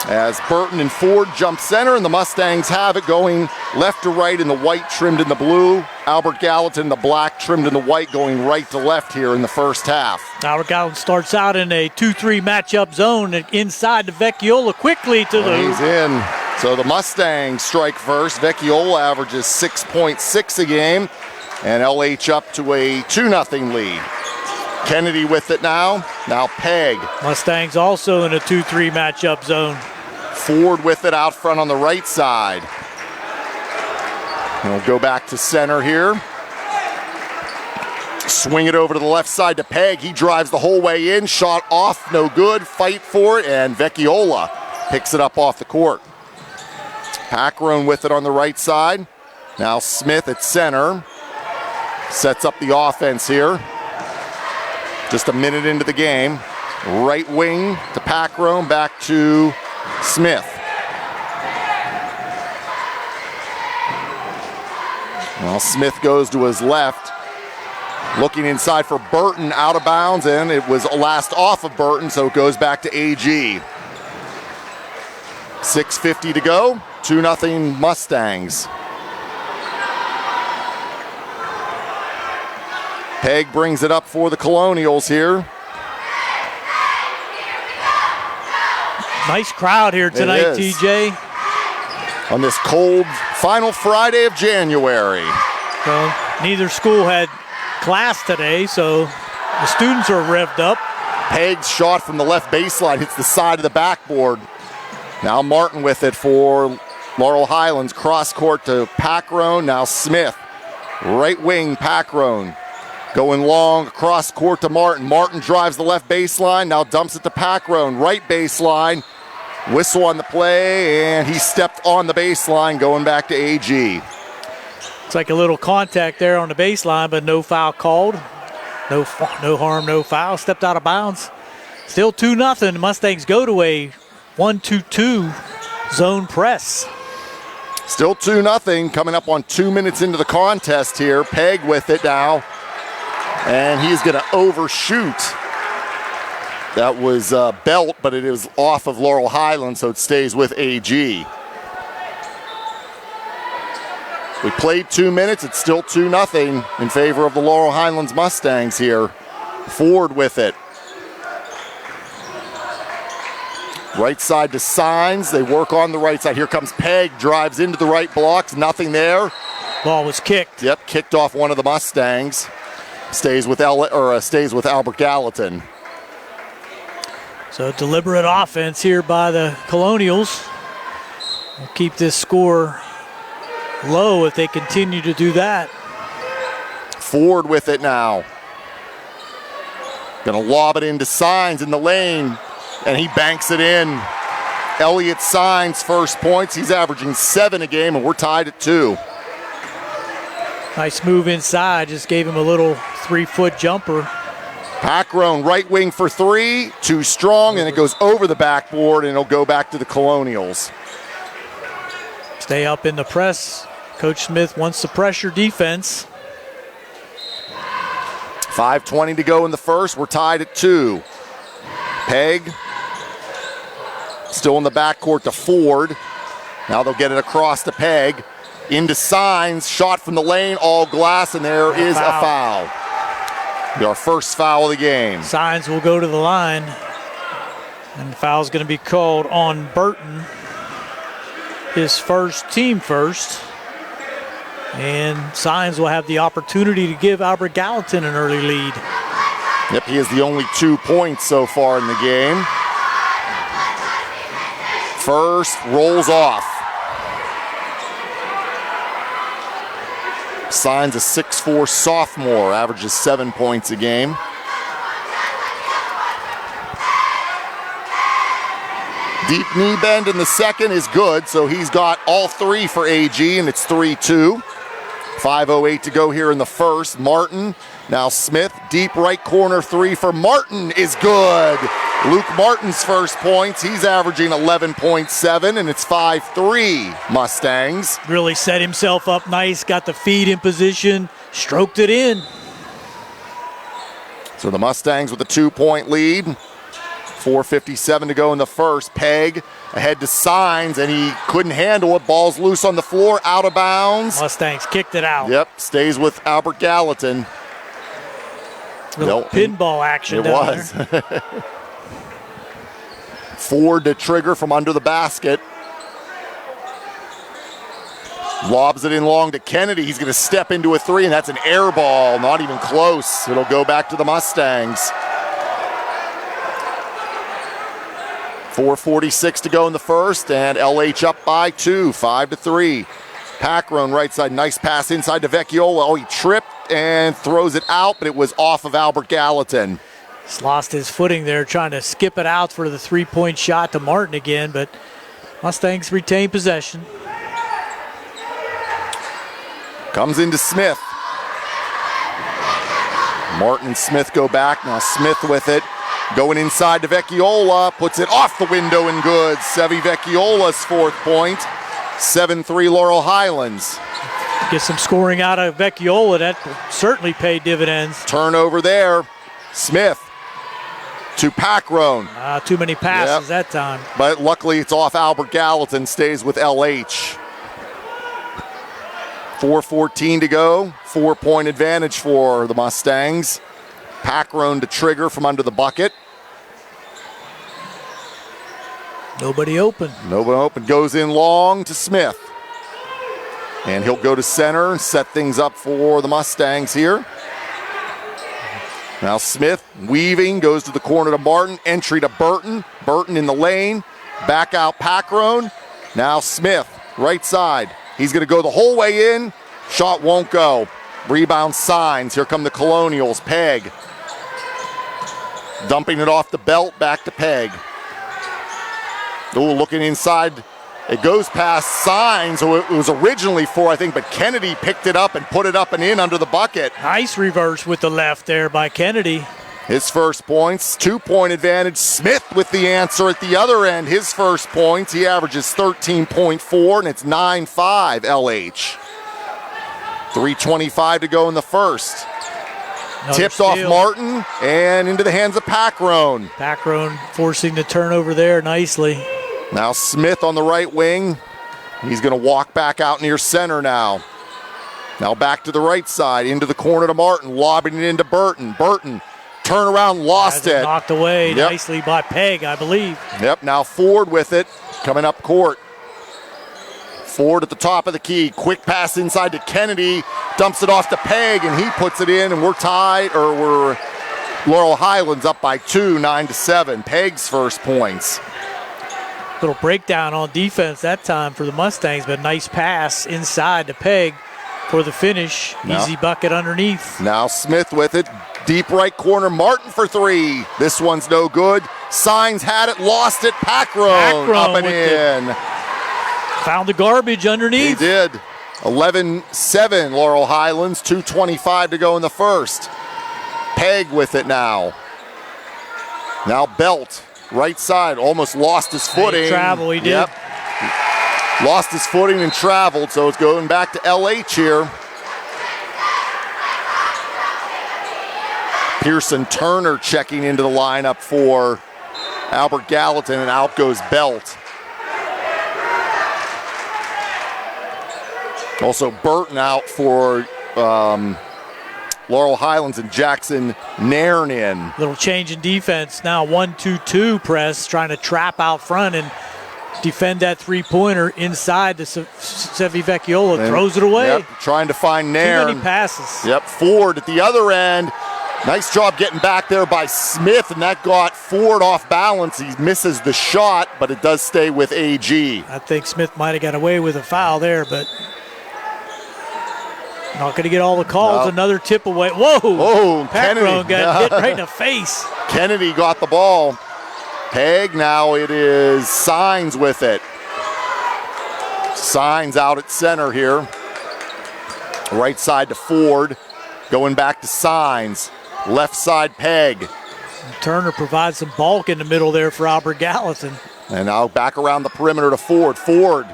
As Burton and Ford jump center, and the Mustangs have it going left to right in the white trimmed in the blue. Albert Gallatin, the black trimmed in the white, going right to left here in the first half. Albert Gallatin starts out in a 2-3 matchup zone inside to Vecchiola quickly to the... He's in. So the Mustangs strike first. Vecchiola averages 6.6 a game, and LH up to a 2-0 lead. Kennedy with it now. Now Pegg. Mustangs also in a 2-3 matchup zone. Ford with it out front on the right side. And we'll go back to center here. Swing it over to the left side to Pegg. He drives the whole way in. Shot off, no good. Fight for it, and Vecchiola picks it up off the court. Packroan with it on the right side. Now Smith at center. Sets up the offense here. Just a minute into the game. Right wing to Packroan, back to Smith. Well, Smith goes to his left. Looking inside for Burton, out of bounds, and it was a last off of Burton, so it goes back to AG. 6:50 to go, 2-0 Mustangs. Pegg brings it up for the Colonials here. Nice crowd here tonight, TJ. On this cold final Friday of January. Well, neither school had class today, so the students are revved up. Pegg's shot from the left baseline hits the side of the backboard. Now Martin with it for Laurel Highlands. Cross court to Packroan. Now Smith. Right wing Packroan. Going long, across court to Martin. Martin drives the left baseline, now dumps it to Packroan. Right baseline, whistle on the play, and he stepped on the baseline, going back to AG. It's like a little contact there on the baseline, but no foul called. No harm, no foul. Stepped out of bounds. Still 2-0. Mustangs go to a 1-2-2 zone press. Still 2-0, coming up on 2 minutes into the contest here. Pegg with it now. And he's going to overshoot. That was Belt, but it is off of Laurel Highlands, so it stays with AG. We played 2 minutes. It's still 2-0 in favor of the Laurel Highlands Mustangs here. Ford with it. Right side to Signs. They work on the right side. Here comes Pegg. Drives into the right blocks. Nothing there. Ball was kicked. Yep, kicked off one of the Mustangs. Stays with Albert Gallatin. So deliberate offense here by the Colonials. We'll keep this score low if they continue to do that. Ford with it now. Gonna lob it into Signs in the lane, and he banks it in. Elliott Signs first points. He's averaging 7 a game, and we're tied at 2. Nice move inside. Just gave him a little 3-foot jumper. Packroan right wing for 3. Too strong, and it goes over the backboard, and it'll go back to the Colonials. Stay up in the press. Coach Smith wants the pressure defense. 5:20 to go in the first. We're tied at 2. Peg still in the backcourt to Ford. Now they'll get it across to Peg. Into Signs. Shot from the lane. All glass, and there is a foul. Our first foul of the game. Signs will go to the line. And the foul's going to be called on Burton. His first, team first. And Signs will have the opportunity to give Albert Gallatin an early lead. Yep, he has the only 2 points so far in the game. First rolls off. Signs a 6'4" sophomore, averages 7 points a game. Deep knee bend in the second is good, so he's got all 3 for AG, and it's 3-2. 5:08 to go here in the first. Martin, now Smith, deep right corner 3 for Martin is good. Luke Martin's first points. He's averaging 11.7, and it's 5-3 Mustangs. Really set himself up nice, got the feet in position, stroked it in. So the Mustangs with a 2-point lead. 4:57 to go in the first. Peg ahead to Signs, and he couldn't handle it. Ball's loose on the floor, out of bounds. Mustangs kicked it out. Yep, stays with Albert Gallatin. Little pinball action it down was. there. Ford to trigger from under the basket. Lobs it in long to Kennedy. He's going to step into a 3, and that's an air ball. Not even close. It'll go back to the Mustangs. 4:46 to go in the first, and LH up by 2, 5-3. Packroan right side, nice pass inside to Vecchiola. Oh, he tripped and throws it out, but it was off of Albert Gallatin. He's lost his footing there, trying to skip it out for the 3-point shot to Martin again, but Mustangs retain possession. Comes into Smith. Martin and Smith go back. Now Smith with it. Going inside to Vecchiola. Puts it off the window and good. Sevi Vecchiola's 4th point. 7-3 Laurel Highlands. Get some scoring out of Vecchiola. That certainly paid dividends. Turnover there. Smith to Packroan. Too many passes that time. But luckily it's off Albert Gallatin. Stays with LH. 4:14 to go. 4-point advantage for the Mustangs. Packroan to trigger from under the bucket. Nobody open. Nobody open. Goes in long to Smith. And he'll go to center and set things up for the Mustangs here. Now Smith weaving, goes to the corner to Martin. Entry to Burton. Burton in the lane. Back out Packroan. Now Smith, right side. He's going to go the whole way in. Shot won't go. Rebound Signs. Here come the Colonials. Peg. Dumping it off the belt, back to Peg. Looking inside. It goes past Signs, who it was originally for, I think, but Kennedy picked it up and put it up and in under the bucket. Nice reverse with the left there by Kennedy. His first points, 2-point advantage. Smith with the answer at the other end. His first points, he averages 13.4, and it's 9-5 LH. 3:25 to go in the first. Another tipped steal. off Martin and into the hands of Packroan. Packroan forcing the turnover there nicely. Now Smith on the right wing. He's going to walk back out near center now. Now back to the right side, into the corner to Martin, lobbing it into Burton. Burton, turn around, lost it. Knocked away nicely by Peg, I believe. Yep, now Ford with it, coming up court. Ford at the top of the key, quick pass inside to Kennedy, dumps it off to Peg, and he puts it in, and we're tied, or we're Laurel Highlands up by 2, 9-7. Peg's first points. Little breakdown on defense that time for the Mustangs, but nice pass inside to Peg for the finish. Now, easy bucket underneath. Now Smith with it, deep right corner, Martin for 3. This one's no good. Signs had it, lost it. Packroan up and in. Found the garbage underneath. He did. 11-7 Laurel Highlands, 2:25 to go in the first. Peg with it now. Now Belt, right side, almost lost his footing. He did. Yep. Lost his footing and traveled, so it's going back to LH here. Pearson Turner checking into the lineup for Albert Gallatin, and out goes Belt. Also Burton out for Laurel Highlands, and Jackson Nairn in. Little change in defense now, 1-2-2 press, trying to trap out front and defend that three-pointer inside the Sevi Vecchiola. Throws it away. Yep, trying to find Nairn. Too many passes. Yep, Ford at the other end. Nice job getting back there by Smith, and that got Ford off balance. He misses the shot, but it does stay with AG. I think Smith might have got away with a foul there, but not going to get all the calls. No. Another tip away. Whoa! Oh, Kennedy got hit right in the face. Kennedy got the ball. Peg, now it is Signs with it. Signs out at center here. Right side to Ford. Going back to Signs. Left side Peg. Turner provides some bulk in the middle there for Albert Gallatin. And now back around the perimeter to Ford. Ford,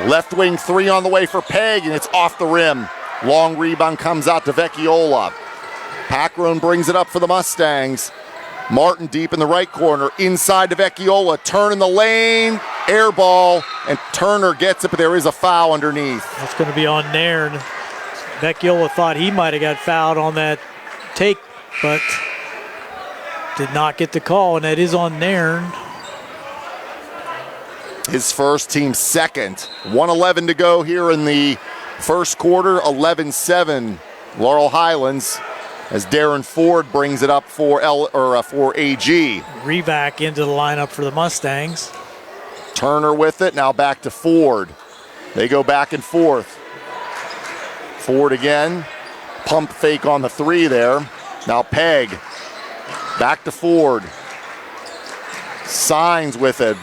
left wing three on the way for Peg, and it's off the rim. Long rebound comes out to Vecchiola. Packroan brings it up for the Mustangs. Martin deep in the right corner, inside to Vecchiola. Turn in the lane, air ball, and Turner gets it, but there is a foul underneath. That's going to be on Nairn. Vecchiola thought he might have got fouled on that take, but did not get the call, and that is on Nairn. His first, team second. 1:11 to go here in the first quarter. 11-7 Laurel Highlands as Darren Ford brings it up for AG. Revac into the lineup for the Mustangs. Turner with it, now back to Ford. They go back and forth. Ford again, pump fake on the three there. Now Peg, back to Ford. Signs with it.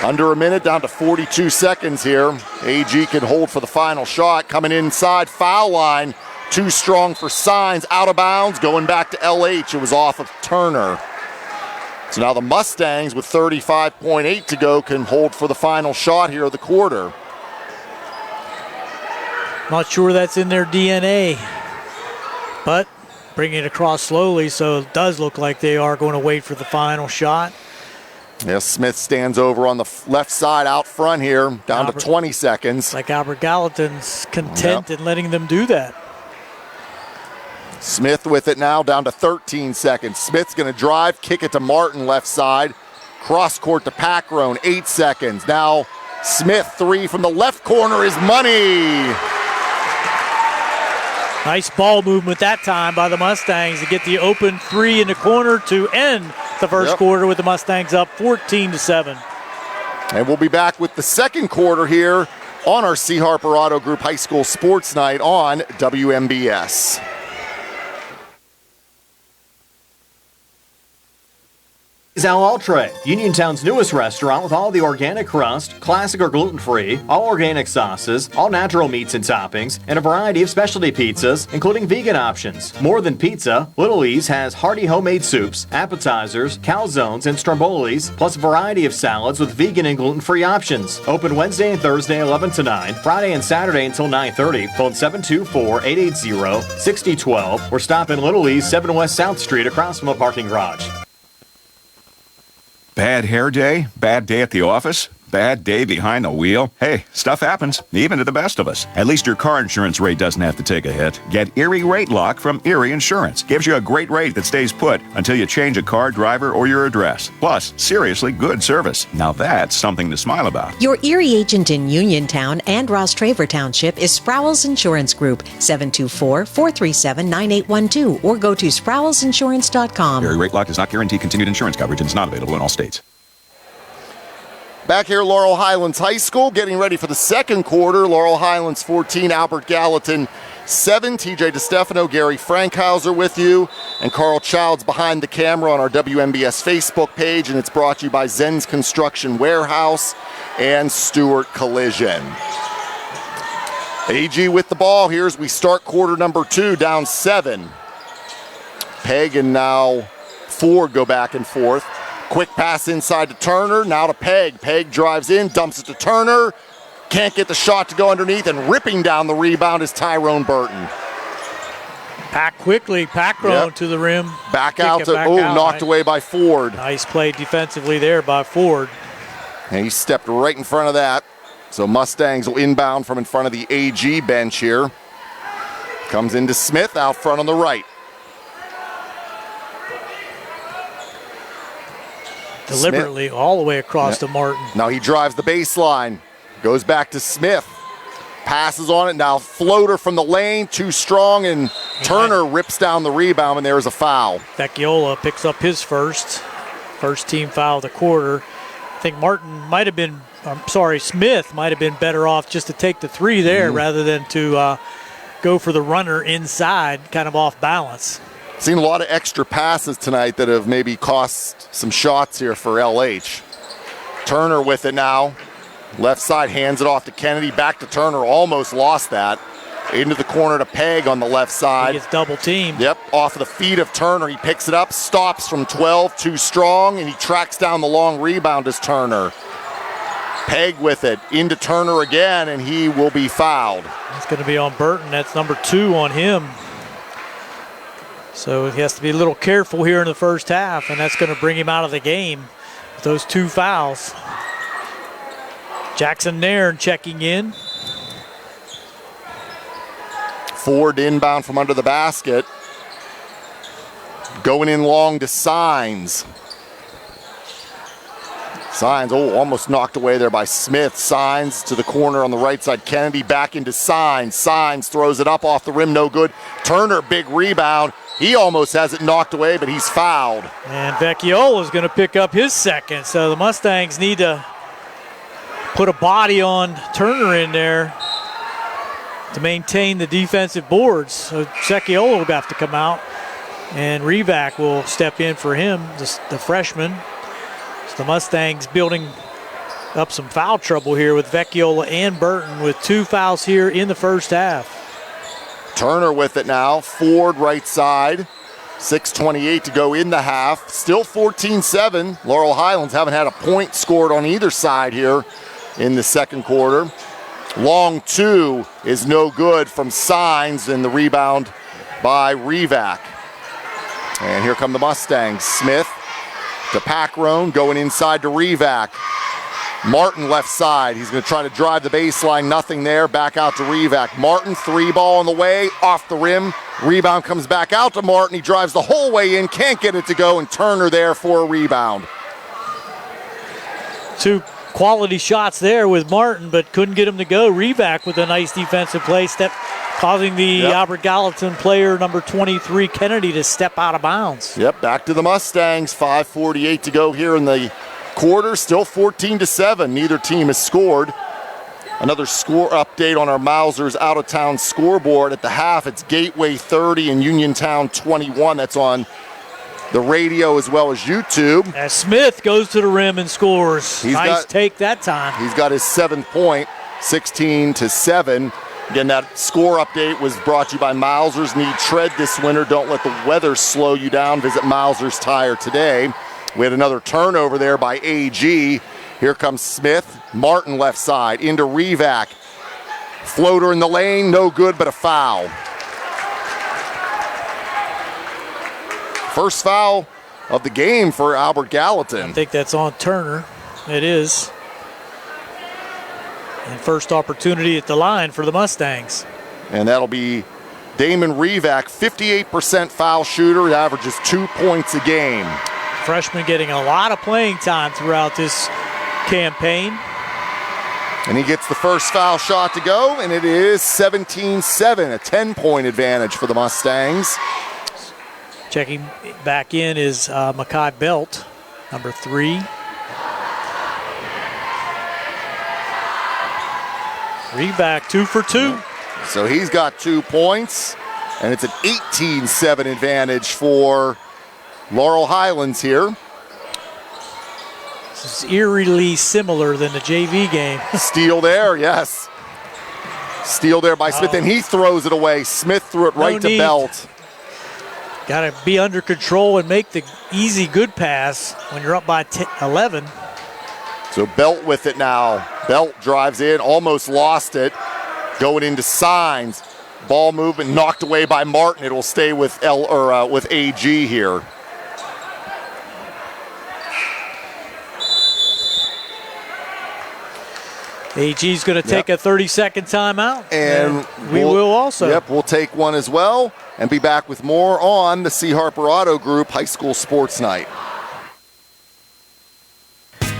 Under a minute, down to 42 seconds here. AG can hold for the final shot. Coming inside, foul line. Too strong for Signs, out of bounds. Going back to LH, it was off of Turner. So now the Mustangs with 35.8 to go can hold for the final shot here of the quarter. Not sure that's in their DNA, but bringing it across slowly, so it does look like they are going to wait for the final shot. Yeah, Smith stands over on the left side out front here, down to 20 seconds. Like Albert Gallatin's content in letting them do that. Smith with it now, down to 13 seconds. Smith's going to drive, kick it to Martin left side. Cross court to Packroan, 8 seconds. Now Smith, three from the left corner is money. Nice ball movement that time by the Mustangs to get the open three in the corner to end the first quarter with the Mustangs up 14-7. And we'll be back with the second quarter here on our C. Harper Auto Group High School Sports Night on WMBS. Is Al Ultra, Uniontown's newest restaurant with all the organic crust, classic or gluten-free, all organic sauces, all natural meats and toppings, and a variety of specialty pizzas, including vegan options. More than pizza, Little E's has hearty homemade soups, appetizers, calzones, and strombolis, plus a variety of salads with vegan and gluten-free options. Open Wednesday and Thursday 11 to 9, Friday and Saturday until 9:30. Phone 724-880-6012 or stop in Little E's 7 West South Street across from a parking garage. Bad hair day? Bad day at the office? Bad day behind the wheel? Hey, stuff happens, even to the best of us. At least your car insurance rate doesn't have to take a hit. Get Erie Rate Lock from Erie Insurance. Gives you a great rate that stays put until you change a car, driver, or your address. Plus, seriously good service. Now that's something to smile about. Your Erie agent in Uniontown and Ross Traver Township is Sprowell's Insurance Group, 724-437-9812, or go to sprowellsinsurance.com. Erie Rate Lock does not guarantee continued insurance coverage and is not available in all states. Back here at Laurel Highlands High School, getting ready for the second quarter. Laurel Highlands 14, Albert Gallatin 7. TJ DeStefano, Gary Frankhauser with you, and Carl Childs behind the camera on our WMBS Facebook page, and it's brought to you by Zen's Construction Warehouse and Stewart Collision. AG with the ball here as we start quarter number 2, down 7. Pegg and now Ford go back and forth. Quick pass inside to Turner, now to Pegg. Pegg drives in, dumps it to Turner. Can't get the shot to go underneath, and ripping down the rebound is Tyrone Burton. Pack quickly, Pack to the rim. Back out to, knocked away by Ford. Nice play defensively there by Ford. And he stepped right in front of that. So Mustangs will inbound from in front of the AG bench here. Comes into Smith out front on the right. Deliberately Smith. all the way across to Martin. Now he drives the baseline. Goes back to Smith. Passes on it. Now floater from the lane. Too strong, and Turner rips down the rebound, and there's a foul. Vecchiola picks up his first team foul of the quarter. I think Smith might have been better off just to take the 3 there rather than to go for the runner inside, kind of off balance. Seen a lot of extra passes tonight that have maybe cost some shots here for LH. Turner with it now. Left side, hands it off to Kennedy. Back to Turner, almost lost that. Into the corner to Pegg on the left side. He gets double teamed. Yep, off of the feet of Turner. He picks it up, stops from 12, too strong, and he tracks down the long rebound as Turner. Pegg with it, into Turner again, and he will be fouled. It's going to be on Burton. That's number 2 on him. So he has to be a little careful here in the first half, and that's going to bring him out of the game with those 2 fouls. Jackson Nairn checking in. Ford inbound from under the basket. Going in long to Signs. Signs, almost knocked away there by Smith. Signs to the corner on the right side. Kennedy back into Signs. Signs throws it up off the rim, no good. Turner, big rebound. He almost has it knocked away, but he's fouled. And Vecchiola is going to pick up his second. So the Mustangs need to put a body on Turner in there to maintain the defensive boards. So Vecchiola will have to come out, and Revac will step in for him, the freshman. So the Mustangs building up some foul trouble here with Vecchiola and Burton with 2 fouls here in the first half. Turner with it now. Ford right side. 6:28 to go in the half. Still 14-7. Laurel Highlands haven't had a point scored on either side here in the second quarter. Long 2 is no good from Signs, and the rebound by Revac. And here come the Mustangs. Smith to Packrone, going inside to Revac. Martin left side. He's going to try to drive the baseline. Nothing there. Back out to Revac. Martin, 3 ball on the way. Off the rim. Rebound comes back out to Martin. He drives the whole way in. Can't get it to go. And Turner there for a rebound. 2 quality shots there with Martin, but couldn't get him to go. Revac with a nice defensive play, causing the Albert Gallatin player, number 23, Kennedy, to step out of bounds. Yep, back to the Mustangs. 5:48 to go here in the quarter. Still 14-7. Neither team has scored. Another score update on our Mausers out-of-town scoreboard. At the half, it's Gateway 30 and Uniontown 21. That's on the radio as well as YouTube. As Smith goes to the rim and scores. Nice take that time. He's got his 7th point, 16-7. Again, that score update was brought to you by Mausers. Need tread this winter. Don't let the weather slow you down. Visit Mausers Tire today. We had another turnover there by AG. Here comes Smith. Martin left side into Revac. Floater in the lane, no good, but a foul. First foul of the game for Albert Gallatin. I think that's on Turner. It is. And first opportunity at the line for the Mustangs. And that'll be Damon Revac, 58% foul shooter. He averages 2 points a game. Freshman getting a lot of playing time throughout this campaign. And he gets the first foul shot to go, and it is 17-7, a 10-point advantage for the Mustangs. Checking back in is Makai Belt, number 3. Revac 2 for 2. So he's got 2 points, and it's an 18-7 advantage for Laurel Highlands here. This is eerily similar than the JV game. Steal there, yes. Steal there by Smith, and he throws it away. Smith threw it right to Belt. Got to be under control and make the easy good pass when you're up by 11. So Belt with it now. Belt drives in, almost lost it. Going into Signs. Ball movement knocked away by Martin. It will stay with with AG here. AG's going to take a 30-second timeout, and we will also. Yep, we'll take one as well and be back with more on the C. Harper Auto Group High School Sports Night.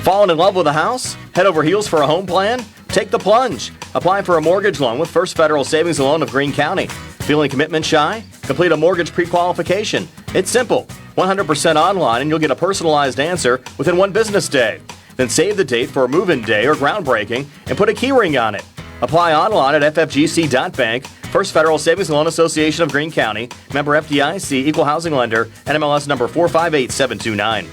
Fallen in love with a house? Head over heels for a home plan? Take the plunge. Apply for a mortgage loan with First Federal Savings and Loan of Greene County. Feeling commitment shy? Complete a mortgage pre-qualification. It's simple. 100% online, and you'll get a personalized answer within 1 business day. Then save the date for a move-in day or groundbreaking and put a key ring on it. Apply online at ffgc.bank. First Federal Savings and Loan Association of Greene County. Member FDIC, Equal Housing Lender, NMLS number 458729.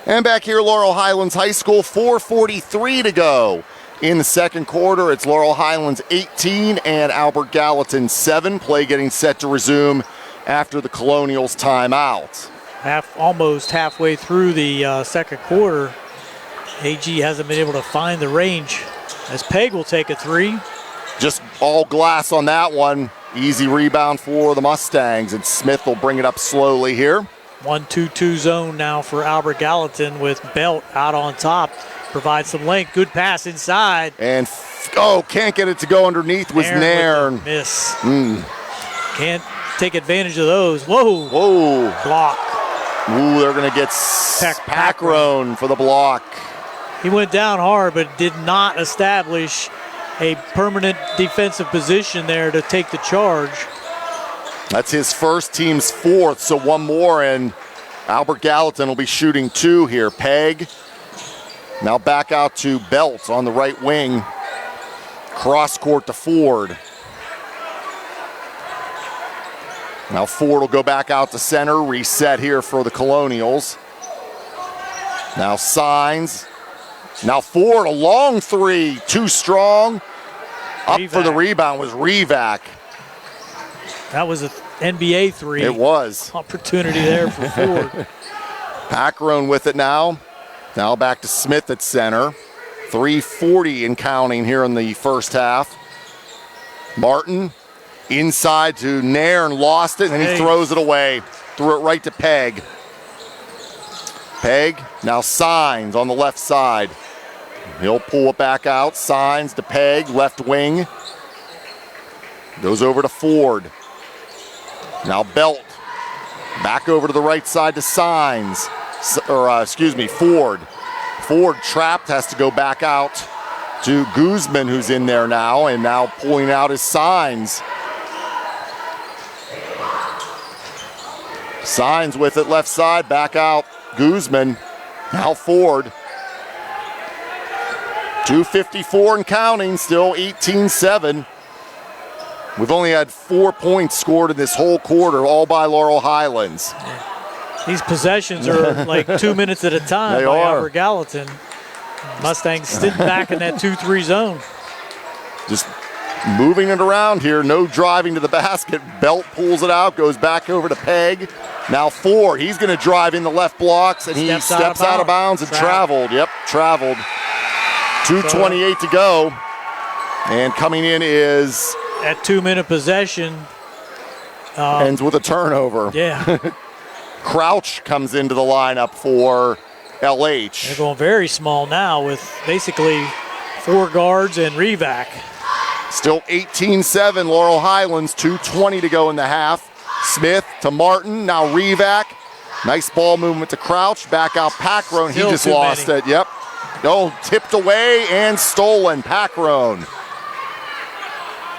And back here, Laurel Highlands High School, 4:43 to go. In the second quarter, it's Laurel Highlands 18 and Albert Gallatin 7. Play getting set to resume after the Colonials timeout. Almost halfway through the second quarter, AG hasn't been able to find the range as Peg will take a 3. Just all glass on that one. Easy rebound for the Mustangs, and Smith will bring it up slowly here. 1-2-2 zone now for Albert Gallatin with Belt out on top. Provides some length. Good pass inside. And can't get it to go underneath was Nairn. Miss. Can't take advantage of those. Whoa. Block. Ooh, they're going to get Packrone for the block. He went down hard, but did not establish a permanent defensive position there to take the charge. That's his first, team's 4th, so one more, and Albert Gallatin will be shooting 2 here. Peg now back out to Belt on the right wing. Cross court to Ford. Now Ford will go back out to center. Reset here for the Colonials. Now Signs. Now Ford, a long 3. Too strong. Up for the rebound was Revac. That was an NBA 3. It was. Opportunity there for Ford. Packrone with it now. Now back to Smith at center. 3:40 and counting here in the first half. Martin inside to Nairn, lost it, and he throws it away. Threw it right to Peg. Peg, now Signs on the left side. He'll pull it back out. Signs to Peg, left wing. Goes over to Ford. Now Belt. Back over to the right side to Signs. Ford. Ford trapped, has to go back out to Guzman, who's in there now, and now pulling out his Signs. Signs with it left side, back out Guzman. Now Ford. 2:54 and counting, still 18-7. We've only had 4 points scored in this whole quarter, all by Laurel Highlands. These possessions are like 2 minutes at a time by Albert Gallatin. Mustangs sitting back in that 2-3 zone. Just moving it around here, no driving to the basket. Belt pulls it out, goes back over to Peg. Now Ford, he's going to drive in the left blocks, and he steps out of bounds and traveled. Yep, traveled. 2:28 to go. And coming in is... At 2-minute possession. Ends with a turnover. Yeah. Crouch comes into the lineup for LH. They're going very small now with basically 4 guards and Revac. Still 18-7, Laurel Highlands, 2:20 to go in the half. Smith to Martin, now Revac. Nice ball movement to Crouch, back out Packrone. He just lost it, yep. No, tipped away and stolen, Packrone.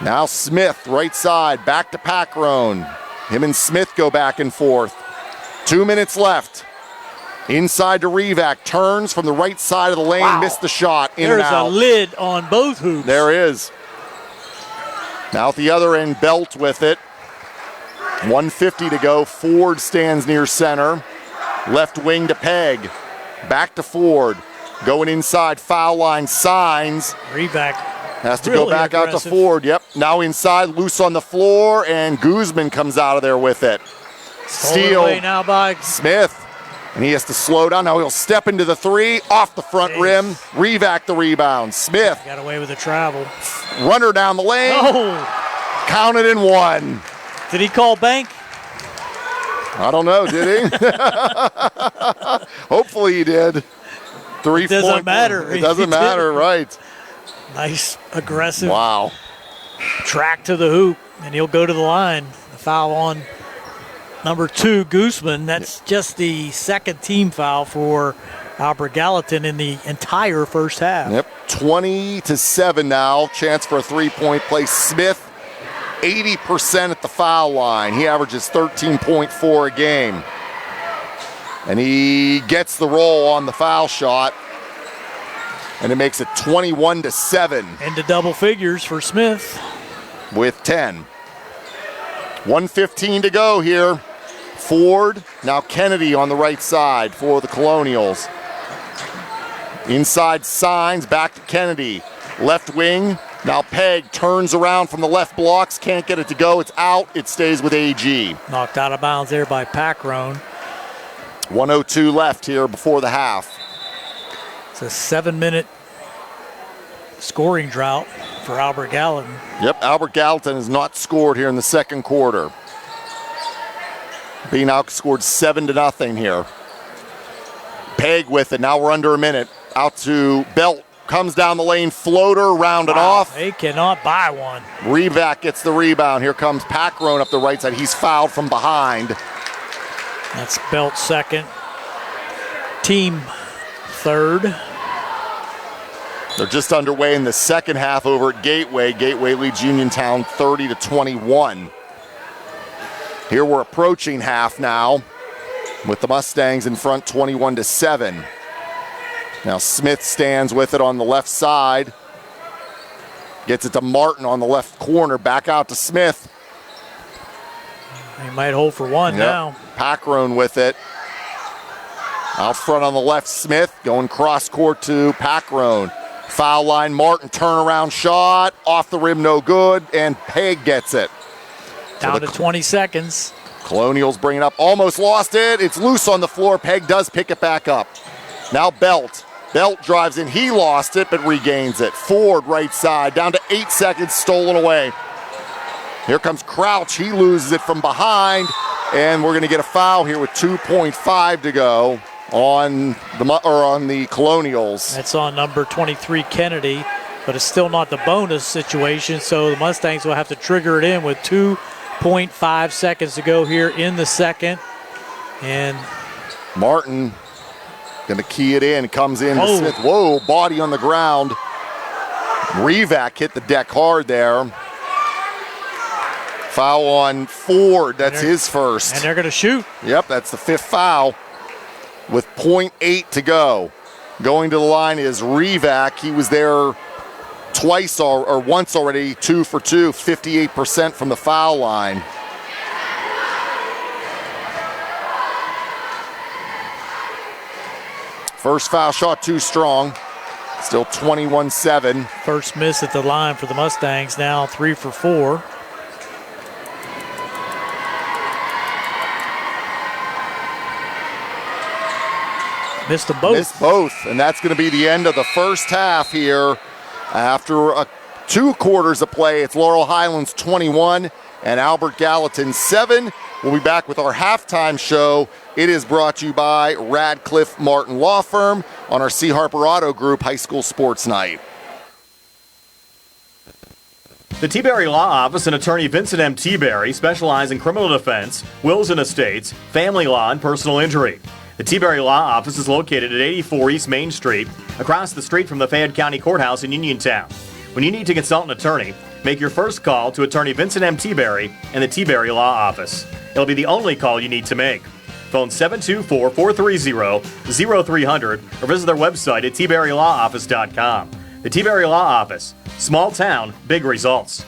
Now Smith, right side, back to Packrone. Him and Smith go back and forth. 2 minutes left. Inside to Revac, turns from the right side of the lane, missed the shot, in and out. There's a lid on both hoops. There is. Now at the other end, Belt with it. 1:50 to go. Ford stands near center. Left wing to Peg. Back to Ford. Going inside, foul line, Signs. Revac has to go back out to Ford. Yep. Now inside, loose on the floor, and Guzman comes out of there with it. Steal. Away now by Smith. And he has to slow down. Now he'll step into the three, off the front rim. Revac the rebound. Smith. Got away with the travel. Runner down the lane. Oh. Counted in one. Did he call bank? I don't know, did he? Hopefully he did. 3 It doesn't matter. It doesn't matter, right. Nice, aggressive. Wow. Track to the hoop, and he'll go to the line. The foul on number 2, Guzman. That's just the second team foul for Albert Gallatin in the entire first half. Yep, 20-7 now. Chance for a three-point play. Smith, 80% at the foul line. He averages 13.4 a game. And he gets the roll on the foul shot. And it makes it 21-7. Into double figures for Smith. With 10. 1:15 to go here. Ford, now Kennedy on the right side for the Colonials. Inside Signs, back to Kennedy. Left wing, now Peg turns around from the left blocks, can't get it to go, it's out, it stays with AG. Knocked out of bounds there by Packrone. 1:02 left here before the half. It's a 7-minute scoring drought for Albert Gallatin. Yep, Albert Gallatin has not scored here in the second quarter. Being outscored 7-0 here. Peg with it, now we're under a minute. Out to Belt, comes down the lane, floater, rounded off. They cannot buy one. Revac gets the rebound. Here comes Packrone up the right side. He's fouled from behind. That's Belt's second. Team third. They're just underway in the second half over at Gateway. Gateway leads Uniontown 30-21. Here we're approaching half now with the Mustangs in front 21-7. Now Smith stands with it on the left side. Gets it to Martin on the left corner. Back out to Smith. He might hold for one now. Packrone with it. Out front on the left, Smith going cross court to Packrone. Foul line, Martin, turnaround shot, off the rim, no good, and Peg gets it. Down to 20 seconds. Colonials bring it up, almost lost it. It's loose on the floor. Peg does pick it back up. Now Belt. Belt drives in. He lost it, but regains it. Ford right side, down to 8 seconds, stolen away. Here comes Crouch. He loses it from behind, and we're going to get a foul here with 2.5 to go on the Colonials. That's on number 23, Kennedy, but it's still not the bonus situation, so the Mustangs will have to trigger it in with 2.5 seconds to go here in the second. And Martin going to key it in. Comes in to Smith. Whoa, body on the ground. Revac hit the deck hard there. Foul on Ford. That's his first. And they're going to shoot. Yep, that's the fifth foul with 0.8 to go. Going to the line is Revac. He was there twice or once already, 2 for 2, 58% from the foul line. First foul shot too strong. Still 21-7. First miss at the line for the Mustangs, now 3 for 4. Missed them both. Missed both, and that's going to be the end of the first half here. After 2 quarters of play, it's Laurel Highlands 21 and Albert Gallatin 7. We'll be back with our halftime show. It is brought to you by Radcliffe Martin Law Firm on our C. Harper Auto Group High School Sports Night. The T-Berry Law Office and attorney Vincent M. T-Berry specialize in criminal defense, wills and estates, family law, and personal injury. The T-Berry Law Office is located at 84 East Main Street, across the street from the Fayette County Courthouse in Uniontown. When you need to consult an attorney, make your first call to attorney Vincent M. T-Berry and the T-Berry Law Office. It'll be the only call you need to make. Phone 724-430-0300 or visit their website at tbarrylawoffice.com. The T-Berry Law Office. Small town, big results.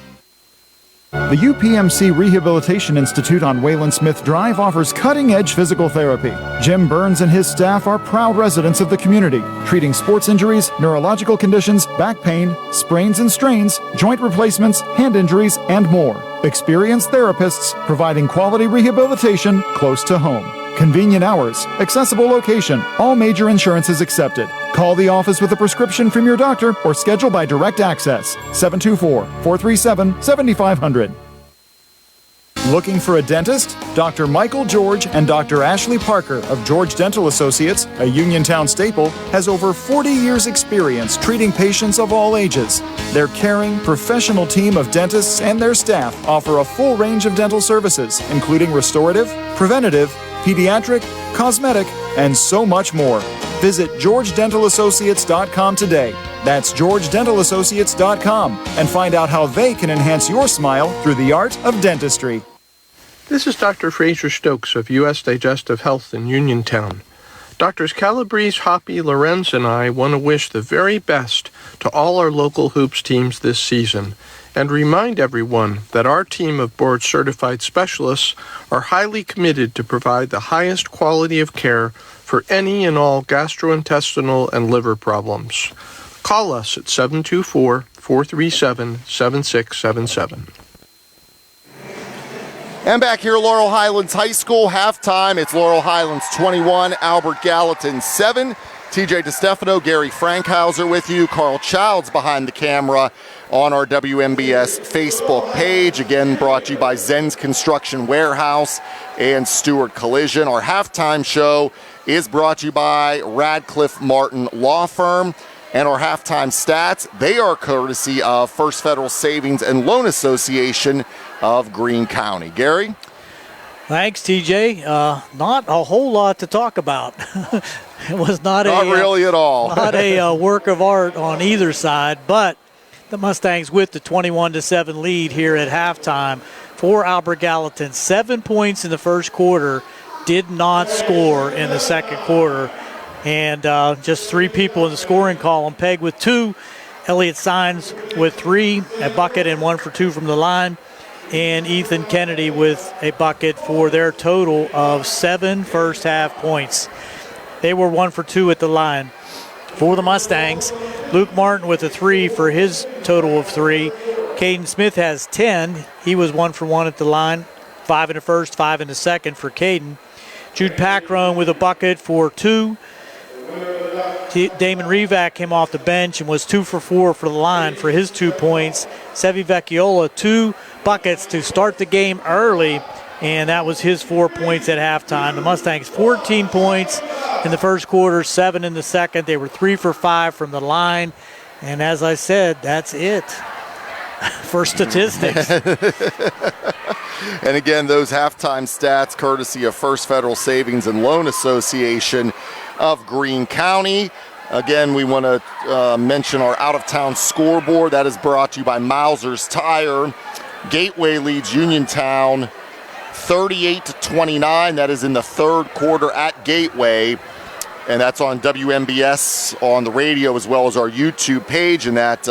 The UPMC Rehabilitation Institute on Wayland Smith Drive offers cutting-edge physical therapy. Jim Burns and his staff are proud residents of the community, treating sports injuries, neurological conditions, back pain, sprains and strains, joint replacements, hand injuries, and more. Experienced therapists providing quality rehabilitation close to home. Convenient hours, accessible location, all major insurances accepted. Call the office with a prescription from your doctor or schedule by direct access. 724-437-7500. Looking for a dentist? Dr. Michael George and Dr. Ashley Parker of George Dental Associates, a Uniontown staple, has over 40 years' experience treating patients of all ages. Their caring, professional team of dentists and their staff offer a full range of dental services, including restorative, preventative, pediatric, cosmetic, and so much more. Visit GeorgeDentalAssociates.com today. That's GeorgeDentalAssociates.com and find out how they can enhance your smile through the art of dentistry. This is Dr. Fraser Stokes of U.S. Digestive Health in Uniontown. Doctors Calabrese, Hoppy, Lorenz, and I want to wish the very best to all our local hoops teams this season and remind everyone that our team of board-certified specialists are highly committed to provide the highest quality of care for any and all gastrointestinal and liver problems. Call us at 724-437-7677. And back here at Laurel Highlands High School, halftime. It's Laurel Highlands 21, Albert Gallatin 7. TJ DeStefano, Gary Frankhauser with you. Carl Childs behind the camera on our WMBS Facebook page. Again, brought to you by Zen's Construction Warehouse and Stewart Collision. Our halftime show is brought to you by Radcliffe Martin Law Firm. And our halftime stats, they are courtesy of First Federal Savings and Loan Association of Greene County. Gary? Thanks, TJ. Not a whole lot to talk about. It was not really at all. Not a work of art on either side, but the Mustangs with the 21-7 lead here at halftime for Albert Gallatin. 7 points in the first quarter, did not score in the second quarter. And just 3 people in the scoring column. Peg with 2, Elliott Sines with 3, a bucket and 1 for 2 from the line, and Ethan Kennedy with a bucket for their total of 7 first half points. They were 1 for 2 at the line. For the Mustangs, Luke Martin with a 3 for his total of 3. Caden Smith has 10. He was 1 for 1 at the line. 5 in the first, 5 in the second for Caden. Jude Packrone with a bucket for 2. Damon Revac came off the bench and was 2 for 4 for the line for his 2 points. Sevi Vecchiola, 2 buckets to start the game early, and that was his 4 points at halftime. The Mustangs 14 points in the first quarter, 7 in the second. They were 3 for 5 from the line, and as I said, that's it for statistics. And again, those halftime stats courtesy of First Federal Savings and Loan Association of Greene County. Again, we want to mention our out-of-town scoreboard. That is brought to you by Mauser's Tire. Gateway leads Uniontown 38-29. That is in the third quarter at Gateway. And that's on WMBS on the radio as well as our YouTube page. And that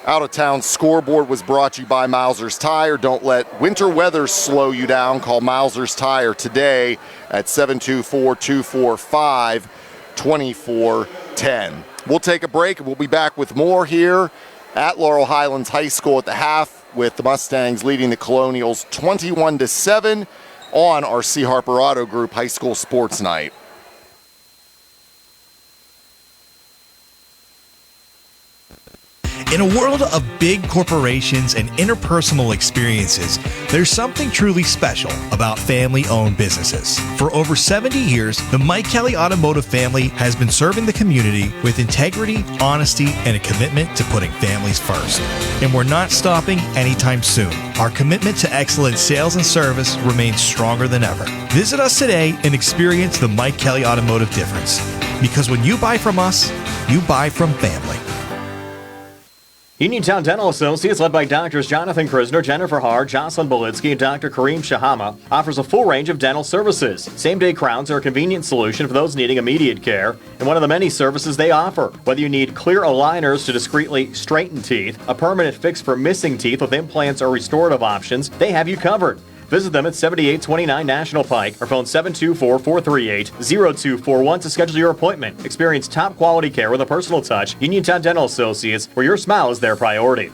out-of-town scoreboard was brought to you by Mauser's Tire. Don't let winter weather slow you down. Call Mauser's Tire today at 724-245-2410. We'll take a break and we'll be back with more here at Laurel Highlands High School at the half with the Mustangs leading the Colonials 21-7 on our C. Harper Auto Group High School Sports Night. In a world of big corporations and interpersonal experiences, there's something truly special about family-owned businesses. For over 70 years, the Mike Kelly Automotive family has been serving the community with integrity, honesty, and a commitment to putting families first. And we're not stopping anytime soon. Our commitment to excellent sales and service remains stronger than ever. Visit us today and experience the Mike Kelly Automotive difference. Because when you buy from us, you buy from family. Uniontown Dental Associates, led by Doctors Jonathan Krisner, Jennifer Haar, Jocelyn Bolitsky, and Dr. Kareem Shahama, offers a full range of dental services. Same-day crowns are a convenient solution for those needing immediate care, and one of the many services they offer. Whether you need clear aligners to discreetly straighten teeth, a permanent fix for missing teeth with implants or restorative options, they have you covered. Visit them at 7829 National Pike or phone 724-438-0241 to schedule your appointment. Experience top quality care with a personal touch. Uniontown Dental Associates, where your smile is their priority.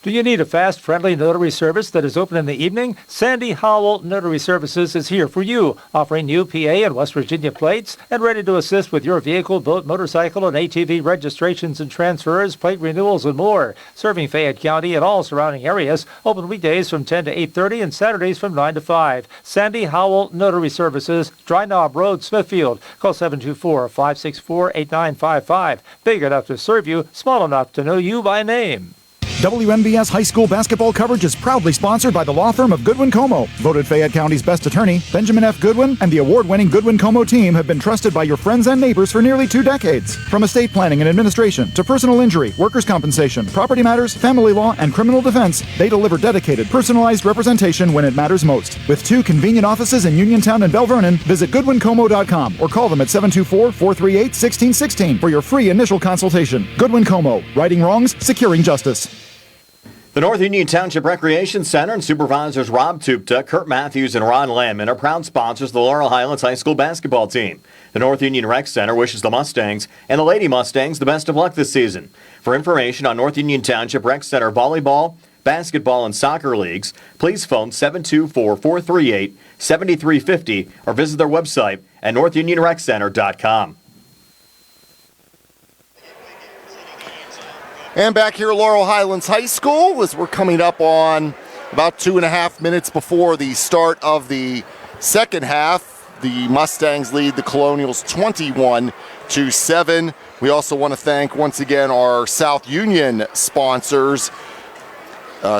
Do you need a fast, friendly notary service that is open in the evening? Sandy Howell Notary Services is here for you, offering UPA and West Virginia plates and ready to assist with your vehicle, boat, motorcycle, and ATV registrations and transfers, plate renewals, and more. Serving Fayette County and all surrounding areas. Open weekdays from 10 to 8:30 and Saturdays from 9 to 5. Sandy Howell Notary Services, Dry Knob Road, Smithfield. Call 724-564-8955. Big enough to serve you, small enough to know you by name. WMBS High School basketball coverage is proudly sponsored by the law firm of Goodwin Como. Voted Fayette County's best attorney, Benjamin F. Goodwin, and the award-winning Goodwin Como team have been trusted by your friends and neighbors for nearly 2 decades. From estate planning and administration to personal injury, workers' compensation, property matters, family law, and criminal defense, they deliver dedicated, personalized representation when it matters most. With 2 convenient offices in Uniontown and Bell Vernon, visit GoodwinComo.com or call them at 724-438-1616 for your free initial consultation. Goodwin Como, righting wrongs, securing justice. The North Union Township Recreation Center and supervisors Rob Tupta, Kurt Matthews, and Ron Landman are proud sponsors of the Laurel Highlands High School basketball team. The North Union Rec Center wishes the Mustangs and the Lady Mustangs the best of luck this season. For information on North Union Township Rec Center volleyball, basketball, and soccer leagues, please phone 724-438-7350 or visit their website at northunionreccenter.com. And back here at Laurel Highlands High School, as we're coming up on about 2.5 minutes before the start of the second half. The Mustangs lead the Colonials 21-7. We also want to thank once again our South Union sponsors,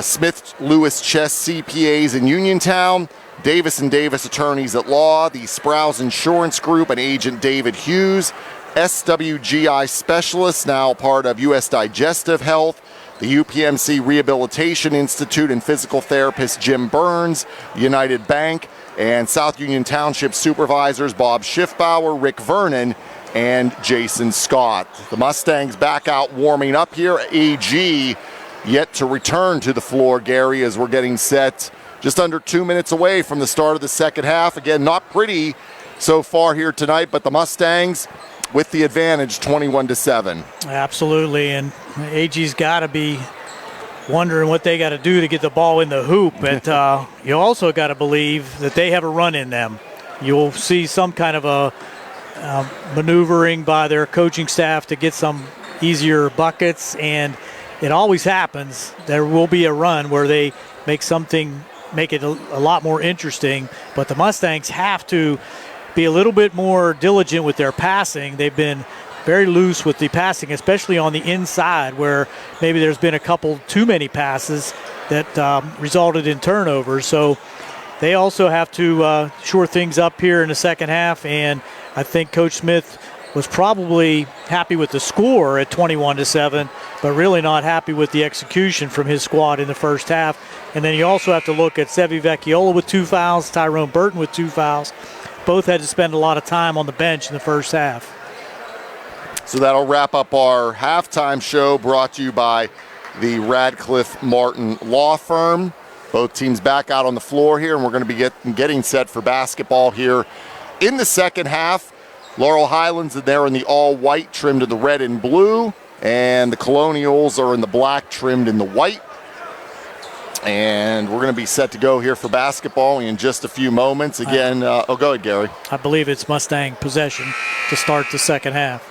Smith Lewis Chess CPAs in Uniontown, Davis & Davis Attorneys at Law, the Sprouse Insurance Group and Agent David Hughes, SWGI Specialists, now part of U.S. Digestive Health, the UPMC Rehabilitation Institute and physical therapist Jim Burns, United Bank, and South Union Township supervisors Bob Schiffbauer, Rick Vernon, and Jason Scott. The Mustangs back out warming up here. AG yet to return to the floor, Gary, as we're getting set just under 2 minutes away from the start of the second half. Again, not pretty so far here tonight, but the Mustangs with the advantage, 21-7. Absolutely, and AG's got to be wondering what they got to do to get the ball in the hoop. But you also got to believe that they have a run in them. You'll see some kind of a maneuvering by their coaching staff to get some easier buckets, and it always happens. There will be a run where they make it a lot more interesting, but the Mustangs have to be a little bit more diligent with their passing. They've been very loose with the passing, especially on the inside, where maybe there's been a couple too many passes that resulted in turnovers. So they also have to shore things up here in the second half, and I think Coach Smith was probably happy with the score at 21-7, but really not happy with the execution from his squad in the first half. And then you also have to look at Sevi Vecchiola with 2 fouls, Tyrone Burton with 2 fouls. Both had to spend a lot of time on the bench in the first half. So that'll wrap up our halftime show, brought to you by the Radcliffe Martin Law Firm. Both teams back out on the floor here, and we're going to be getting set for basketball here in the second half. Laurel Highlands, they're in the all-white trimmed in the red and blue, and the Colonials are in the black trimmed in the white. And we're going to be set to go here for basketball in just a few moments. Again, go ahead, Gary. I believe it's Mustang possession to start the second half.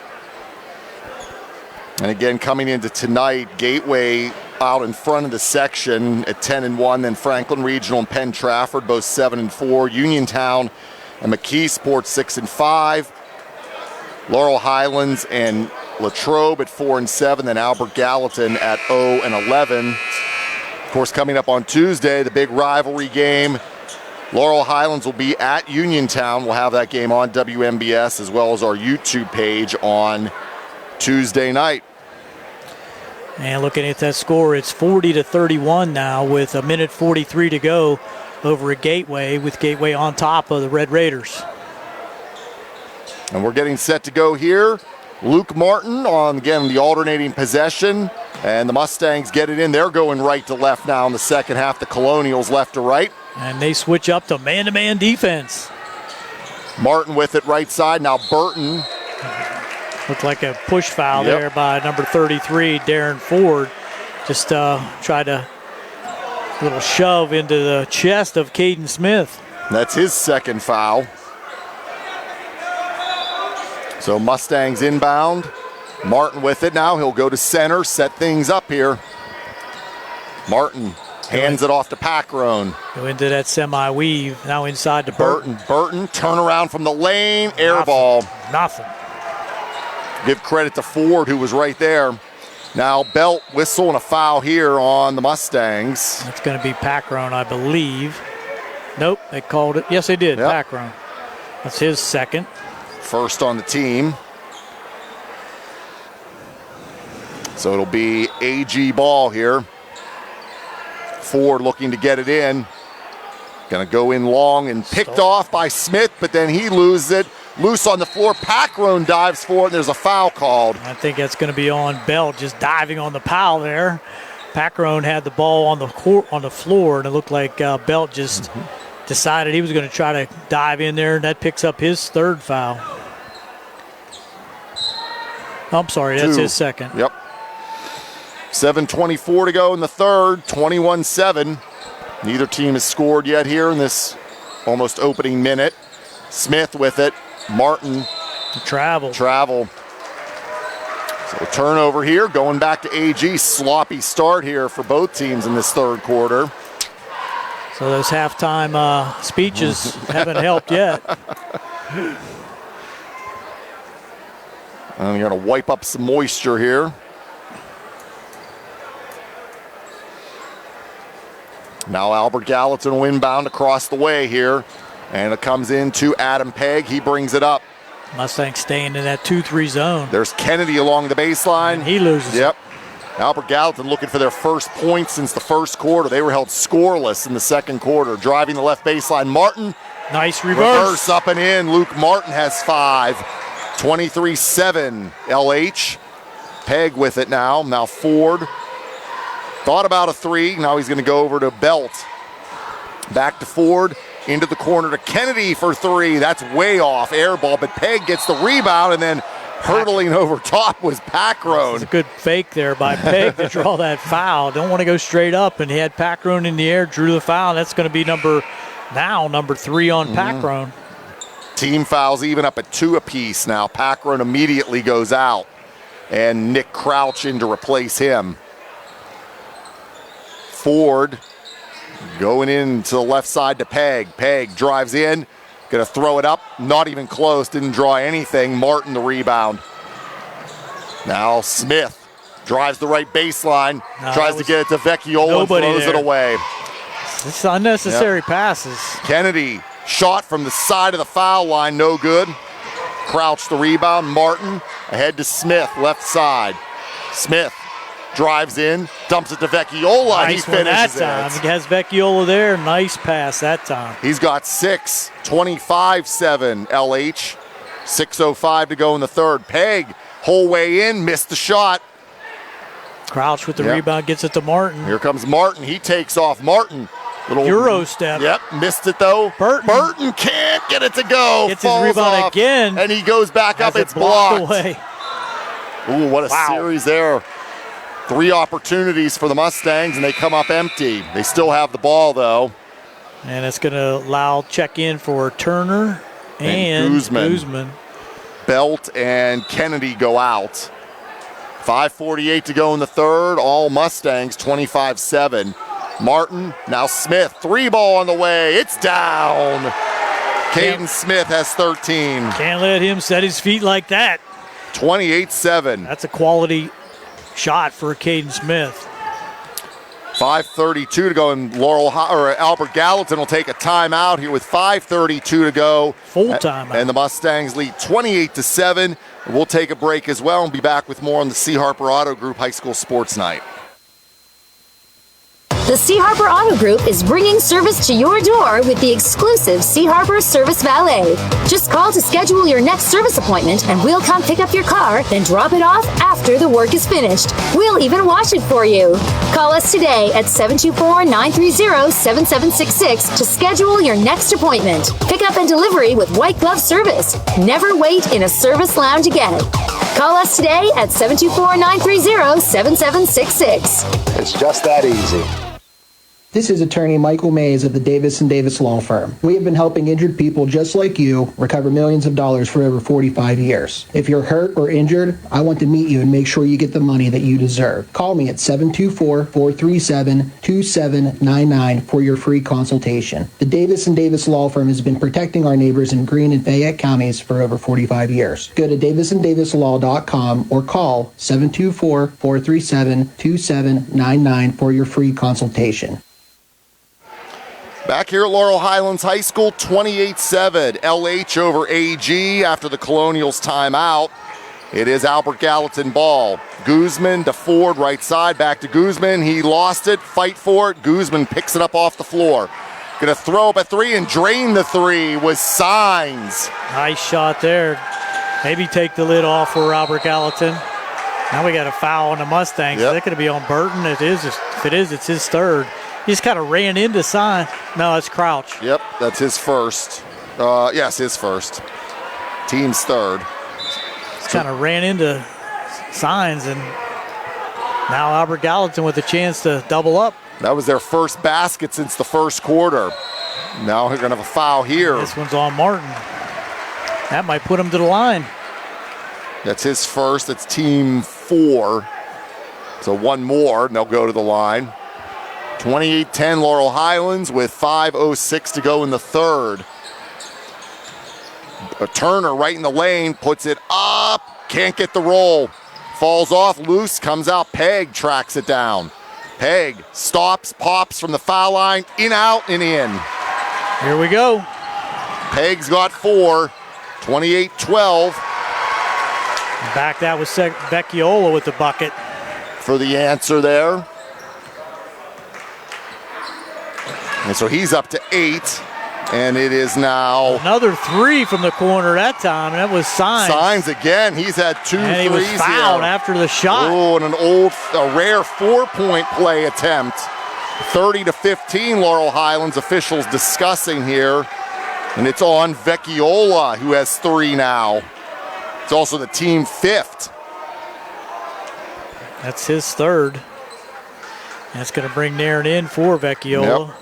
And again, coming into tonight, Gateway out in front of the section at 10-1, then Franklin Regional and Penn Trafford, both 7-4. Uniontown and McKeesport 6-5. Laurel Highlands and Latrobe at 4-7, then Albert Gallatin at 0-11. Of course, coming up on Tuesday, the big rivalry game. Laurel Highlands will be at Uniontown. We'll have that game on WMBS as well as our YouTube page on Tuesday night. And looking at that score, it's 40-31 now with 1:43 to go over at Gateway, with Gateway on top of the Red Raiders. And we're getting set to go here. Luke Martin on, again, the alternating possession. And the Mustangs get it in. They're going right to left now in the second half. The Colonials left to right. And they switch up to man-to-man defense. Martin with it right side. Now Burton. Looked like a push foul there by number 33, Darren Ford. Just tried a little shove into the chest of Caden Smith. That's his second foul. So Mustangs inbound. Martin with it now. He'll go to center, set things up here. Martin hands it off to Packrone. Go into that semi-weave, now inside to Burton. Burton, turn around from the lane, air ball. Nothing. Give credit to Ford, who was right there. Now Belt whistle and a foul here on the Mustangs. That's going to be Packrone, I believe. Nope, they called it. Yes, they did, Packrone. That's his second. First on the team. So it'll be AG ball here. Ford looking to get it in. Going to go in long and picked off by Smith, but then he loses it. Loose on the floor. Packrone dives for it, and there's a foul called. I think that's going to be on Belt, just diving on the pile there. Packrone had the ball on the court, on the floor, and it looked like Belt just decided he was going to try to dive in there, and that picks up his third foul. I'm sorry, that's his second. Yep. 7:24 to go in the third, 21-7. Neither team has scored yet here in this almost opening minute. Smith with it. Martin. Travel. So a turnover here, going back to AG. Sloppy start here for both teams in this third quarter. So those halftime speeches haven't helped yet. I'm going to wipe up some moisture here. Now Albert Gallatin will inbound across the way here. And it comes into Adam Pegg. He brings it up. Mustangs staying in that 2-3 zone. There's Kennedy along the baseline. And he loses. Yep. Albert Gallatin looking for their first point since the first quarter. They were held scoreless in the second quarter. Driving the left baseline. Martin. Nice reverse. Up and in. Luke Martin has 5. 23-7 LH. Pegg with it now. Now Ford. Thought about a 3. Now he's going to go over to Belt. Back to Ford. Into the corner to Kennedy for 3. That's way off. Air ball, but Pegg gets the rebound, and then hurtling over top was Packrone. It's a good fake there by Pegg to draw that foul. Don't want to go straight up, and he had Packrone in the air, drew the foul. That's going to be number 3 on Packrone. Team fouls even up at 2 apiece now. Packrone immediately goes out, and Nick Crouch in to replace him. Ford going in to the left side to Pegg. Pegg drives in, gonna throw it up, not even close, didn't draw anything. Martin the rebound. Now Smith drives the right baseline, tries to get it to Vecchiola and throws it away. It's unnecessary passes. Kennedy shot from the side of the foul line, no good. Crouch the rebound, Martin ahead to Smith, left side. Smith drives in, dumps it to Vecchiola. Nice he finishes that time. it. He has Vecchiola there. Nice pass that time. He's got 6. 25-7 LH. 6:05 to go in the third. Pegg, whole way in, missed the shot. Crouch with the rebound, gets it to Martin. Here comes Martin. He takes off. Martin. Little Euro step. Yep, missed it though. Burton can't get it to go. Gets his rebound again. And he goes back up. It's blocked. Ooh, what a series there. 3 opportunities for the Mustangs, and they come up empty. They still have the ball, though. And it's going to allow check-in for Turner and Guzman. Belt and Kennedy go out. 5:48 to go in the third. All Mustangs, 25-7. Martin, now Smith. 3 ball on the way. It's down. Caden Smith has 13. Can't let him set his feet like that. 28-7. That's a quality shot for Caden Smith. 5:32 to go, and Albert Gallatin will take a timeout here with 5:32 to go. Full timeout. And the Mustangs lead 28-7. We'll take a break as well and be back with more on the C. Harper Auto Group High School Sports Night. The C. Harper Auto Group is bringing service to your door with the exclusive C. Harper Service Valet. Just call to schedule your next service appointment and we'll come pick up your car, then drop it off after the work is finished. We'll even wash it for you. Call us today at 724-930-7766 to schedule your next appointment. Pickup and delivery with white glove service. Never wait in a service lounge again. Call us today at 724-930-7766. It's just that easy. This is attorney Michael Mays of the Davis & Davis Law Firm. We have been helping injured people just like you recover millions of dollars for over 45 years. If you're hurt or injured, I want to meet you and make sure you get the money that you deserve. Call me at 724-437-2799 for your free consultation. The Davis & Davis Law Firm has been protecting our neighbors in Greene and Fayette counties for over 45 years. Go to davisanddavislaw.com or call 724-437-2799 for your free consultation. Back here at Laurel Highlands High School, 28-7, LH over AG after the Colonials timeout. It is Albert Gallatin ball. Guzman to Ford, right side, back to Guzman. He lost it, fight for it. Guzman picks it up off the floor. Gonna throw up a three and drain the three with Signs. Nice shot there. Maybe take the lid off for Albert Gallatin. Now we got a foul on the Mustangs. Yep. That could be on Burton. If it is, it's his third. He just kind of ran into Sign. No, it's Crouch. Yep, that's his first. Yes, his first. Team's third. Just kind of ran into Signs, and now Albert Gallatin with a chance to double up. That was their first basket since the first quarter. Now they're going to have a foul here. This one's on Martin. That might put him to the line. That's his first. It's team 4. So one more, and they'll go to the line. 28-10 Laurel Highlands with 5:06 to go in the third. A Turner right in the lane, puts it up, can't get the roll. Falls off, loose, comes out, Pegg tracks it down. Pegg stops, pops from the foul line, in, out, and in. Here we go. Pegg's got 4, 28-12. Back that was Vecchiola with the bucket. For the answer there. And so he's up to 8, and it is now another 3 from the corner that time, and that was Signs. Signs again. He's had 2 and threes. He was fouled after the shot. Oh, and a rare 4-point play attempt. 30-15 Laurel Highlands officials discussing here, and it's on Vecchiola, who has 3 now. It's also the team 5th. That's his third. That's going to bring Nairn in for Vecchiola. Yep.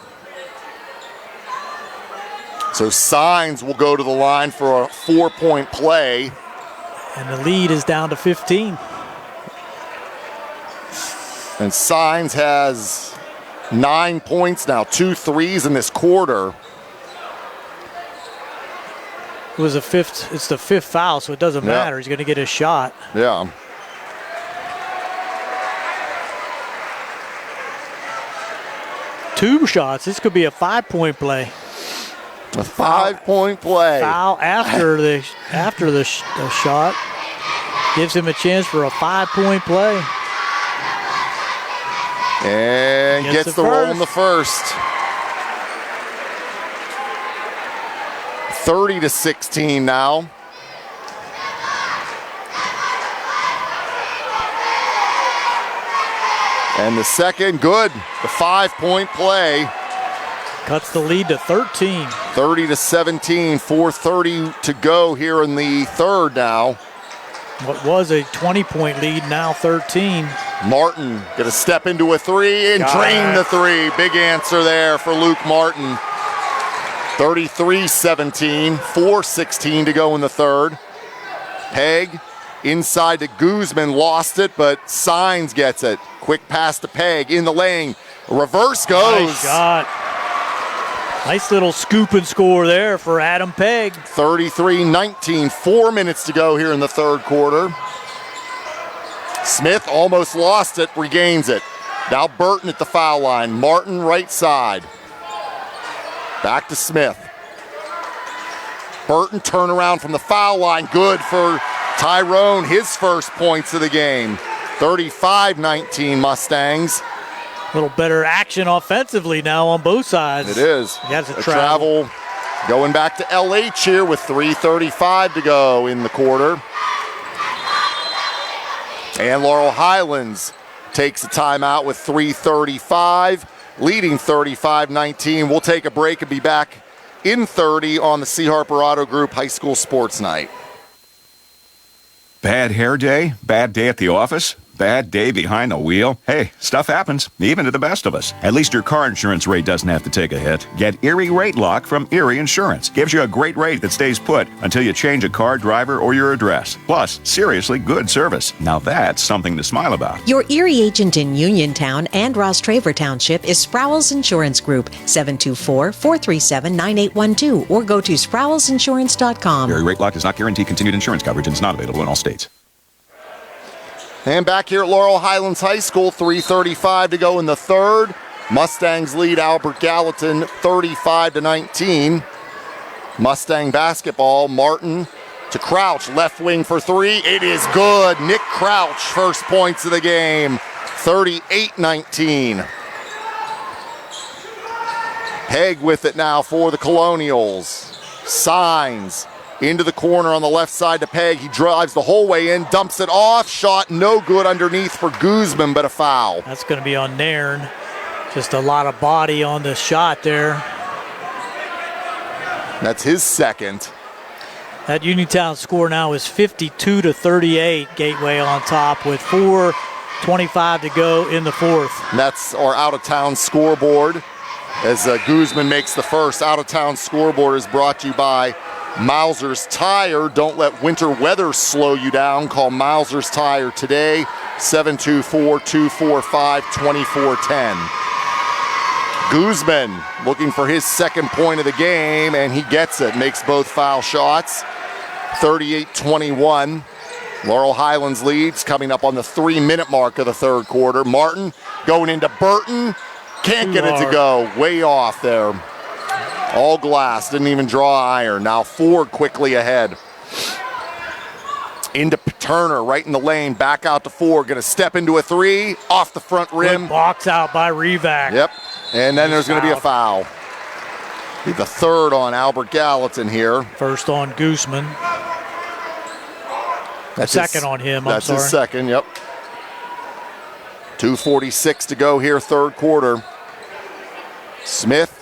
So Signs will go to the line for a 4-point play. And the lead is down to 15. And Signs has 9 points now, 2 threes in this quarter. It was it's the 5th foul, so it doesn't matter. He's going to get a shot. Yeah. Two shots. This could be a 5-point play. A 5-point play. Foul after the shot gives him a chance for a 5-point play. And gets the roll in the first. 30-16 now. And the second, good. The 5-point play. Cuts the lead to 13. 30-17, 4:30 to go here in the third now. What was a 20-point lead, now 13. Martin going to step into a 3 and drain the 3. Big answer there for Luke Martin. 33-17, 4:16 to go in the third. Pegg inside to Guzman, lost it, but Signs gets it. Quick pass to Pegg in the lane. Reverse goes. Nice shot. Nice little scoop and score there for Adam Pegg. 33-19, 4 minutes to go here in the third quarter. Smith almost lost it, regains it. Now Burton at the foul line. Martin right side. Back to Smith. Burton turnaround from the foul line. Good for Tyrone, his first points of the game. 35-19 Mustangs. A little better action offensively now on both sides. It is. You have to A travel. Going back to LH here with 3:35 to go in the quarter. And Laurel Highlands takes a timeout with 3:35, leading 35-19. We'll take a break and be back in 30 on the C. Harper Auto Group High School Sports Night. Bad hair day? Bad day at the office? Bad day behind the wheel? Hey, stuff happens, even to the best of us. At least your car insurance rate doesn't have to take a hit. Get Erie Rate Lock from Erie Insurance. Gives you a great rate that stays put until you change a car, driver, or your address. Plus, seriously good service. Now that's something to smile about. Your Erie agent in Uniontown and Ross Traver Township is Sprowls Insurance Group, 724-437-9812, or go to sprowlsinsurance.com. Erie Rate Lock does not guarantee continued insurance coverage and is not available in all states. And back here at Laurel Highlands High School, 3:35 to go in the third. Mustangs lead Albert Gallatin 35-19. Mustang basketball, Martin to Crouch, left wing for three. It is good. Nick Crouch, first points of the game, 38-19. Peg with it now for the Colonials. Signs. Into the corner on the left side to Peg. He drives the whole way in, dumps it off. Shot no good underneath for Guzman, but a foul. That's going to be on Nairn. Just a lot of body on the shot there. That's his second. That Uniontown score now is 52-38. Gateway on top with 4:25 to go in the fourth. And that's our out-of-town scoreboard. As Guzman makes the first out-of-town scoreboard is brought to you by Mauser's Tire. Don't let winter weather slow you down. Call Mauser's Tire today, 724-245-2410. Guzman looking for his second point of the game, and he gets it. Makes both foul shots. 38-21. Laurel Highlands leads, coming up on the 3-minute mark of the third quarter. Martin going into Burton. Can't get it to go. Way off there. All glass, didn't even draw iron. Now Ford quickly ahead. Into Turner, right in the lane, back out to Ford. Gonna step into a three, off the front rim. Good box out by Revac. Yep, and then there's gonna be a foul. Be the third on Albert Gallatin here. First on Guzman. That's second on him, I'm sorry. That's his second, yep. 2:46 to go here, third quarter. Smith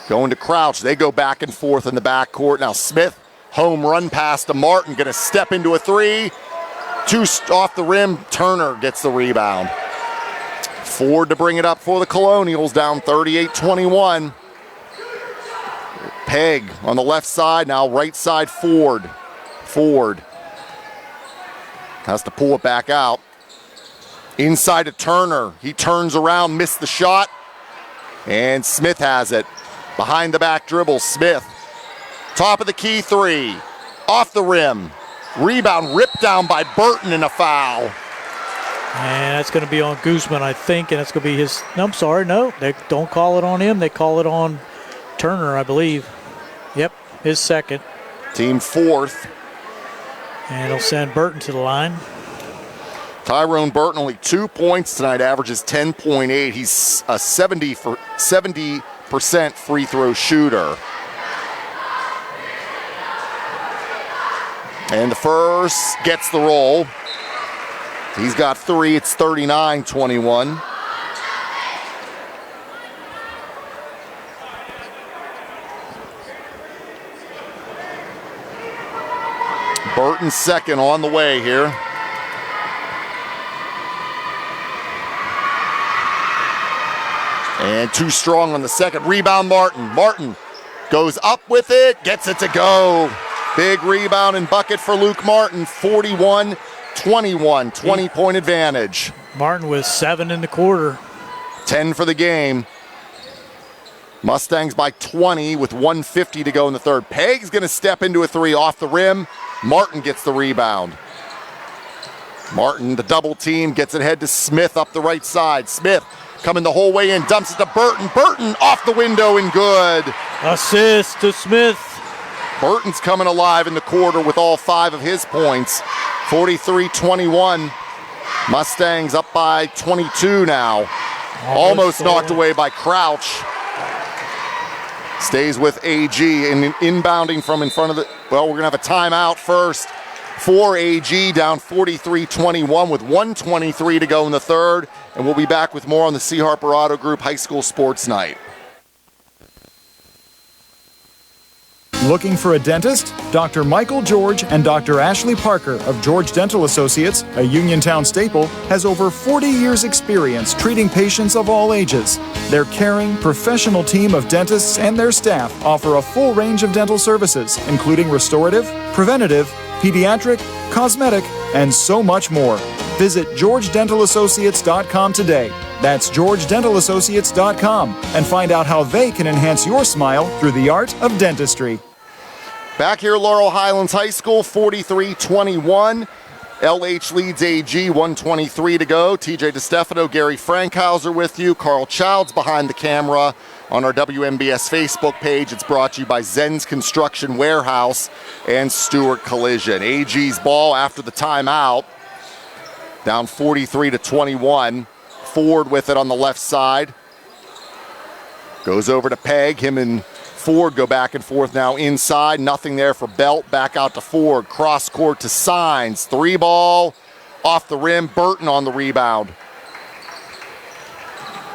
going to Crouch. They go back and forth in the backcourt. Now Smith, home run pass to Martin. Going to step into a three. Two off the rim. Turner gets the rebound. Ford to bring it up for the Colonials, down 38-21. Peg on the left side. Now right side Ford. Ford has to pull it back out. Inside to Turner. He turns around, missed the shot. And Smith has it. Behind the back dribble, Smith. Top of the key three. Off the rim. Rebound ripped down by Burton and a foul. And that's going to be on Guzman, I think, and it's going to be his. No, I'm sorry, no. They don't call it on him. They call it on Turner, I believe. Yep, his second. Team fourth. And he'll send Burton to the line. Tyrone Burton, only 2 points tonight, averages 10.8. He's a 70% free throw shooter. And the first gets the roll. He's got three. It's 39-21. Burton second on the way here. And too strong on the second. Rebound Martin. Martin goes up with it, gets it to go. Big rebound and bucket for Luke Martin. 41-21, 20-point advantage. Martin with 7 in the quarter. 10 for the game. Mustangs by 20 with 1:50 to go in the third. Peg's going to step into a three off the rim. Martin gets the rebound. Martin, the double team, gets it ahead to Smith up the right side. Smith coming the whole way in, dumps it to Burton. Burton off the window and good. Assist to Smith. Burton's coming alive in the quarter with all 5 of his points. 43-21. Mustangs up by 22 now. Almost knocked away by Crouch. Stays with AG and inbounding from in front of the, well, we're going to have a timeout first for AG, down 43-21 with 1:23 to go in the third. And we'll be back with more on the C. Harper Auto Group High School Sports Night. Looking for a dentist? Dr. Michael George and Dr. Ashley Parker of George Dental Associates, a Uniontown staple, has over 40 years' experience treating patients of all ages. Their caring, professional team of dentists and their staff offer a full range of dental services, including restorative, preventative, pediatric, cosmetic, and so much more. Visit GeorgeDentalAssociates.com today. That's GeorgeDentalAssociates.com and find out how they can enhance your smile through the art of dentistry. Back here at Laurel Highlands High School, 43-21. LH leads AG, 1:23 to go. TJ DeStefano, Gary Frankhauser with you. Carl Childs behind the camera on our WMBS Facebook page. It's brought to you by Zen's Construction Warehouse and Stewart Collision. AG's ball after the timeout. Down 43-21. Ford with it on the left side. Goes over to Pegg. Him and Ford go back and forth now inside. Nothing there for Belt. Back out to Ford. Cross court to Signs. 3 ball off the rim. Burton on the rebound.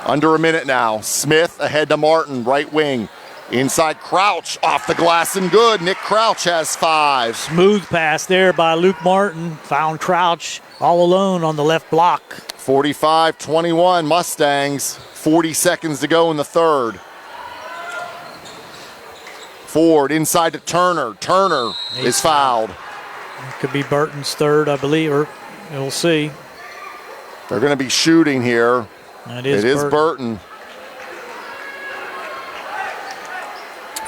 Under a minute now. Smith ahead to Martin. Right wing. Inside Crouch. Off the glass and good. Nick Crouch has 5. Smooth pass there by Luke Martin. Found Crouch all alone on the left block. 45-21 Mustangs. 40 seconds to go in the third. Ford inside to Turner. Turner is fouled. Could be Burton's third, I believe, or we'll see. They're going to be shooting here. It is Burton.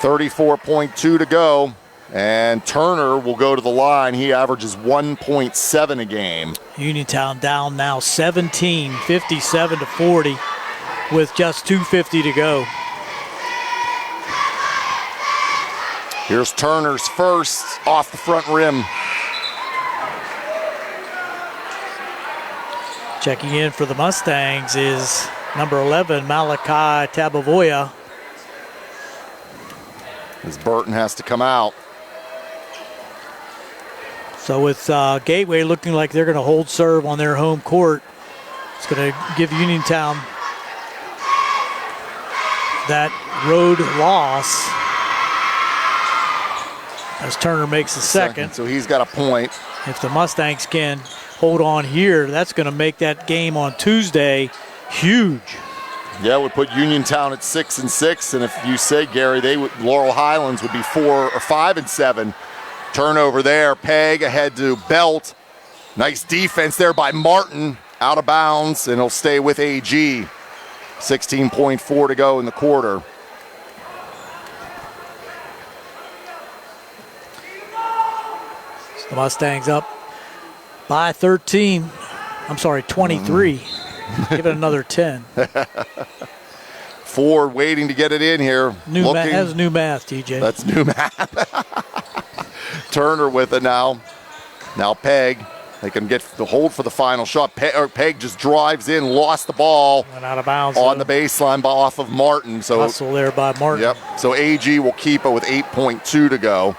34.2 to go. And Turner will go to the line. He averages 1.7 a game. Uniontown down now 17, 57-40 with just 2:50 to go. Here's Turner's first off the front rim. Checking in for the Mustangs is number 11, Malachi Tabovoya. As Burton has to come out. So with Gateway looking like they're going to hold serve on their home court, it's going to give Uniontown that road loss as Turner makes the second. So he's got a point. If the Mustangs can hold on here, that's going to make that game on Tuesday huge. Yeah, it would put Uniontown at 6-6, and if you say, Gary, Laurel Highlands would be 4 or 5-7. Turnover there. Pegg ahead to Belt. Nice defense there by Martin. Out of bounds, and he'll stay with AG. 16.4 to go in the quarter. The Mustangs up by 13. I'm sorry, 23. Give it another 10. Ford waiting to get it in here. That's new math, TJ. That's new math. Turner with it now. Now Pegg. They can get the hold for the final shot. Pegg just drives in, lost the ball. Went out of bounds. On the baseline off of Martin. So hustle there by Martin. Yep. So AG will keep it with 8.2 to go.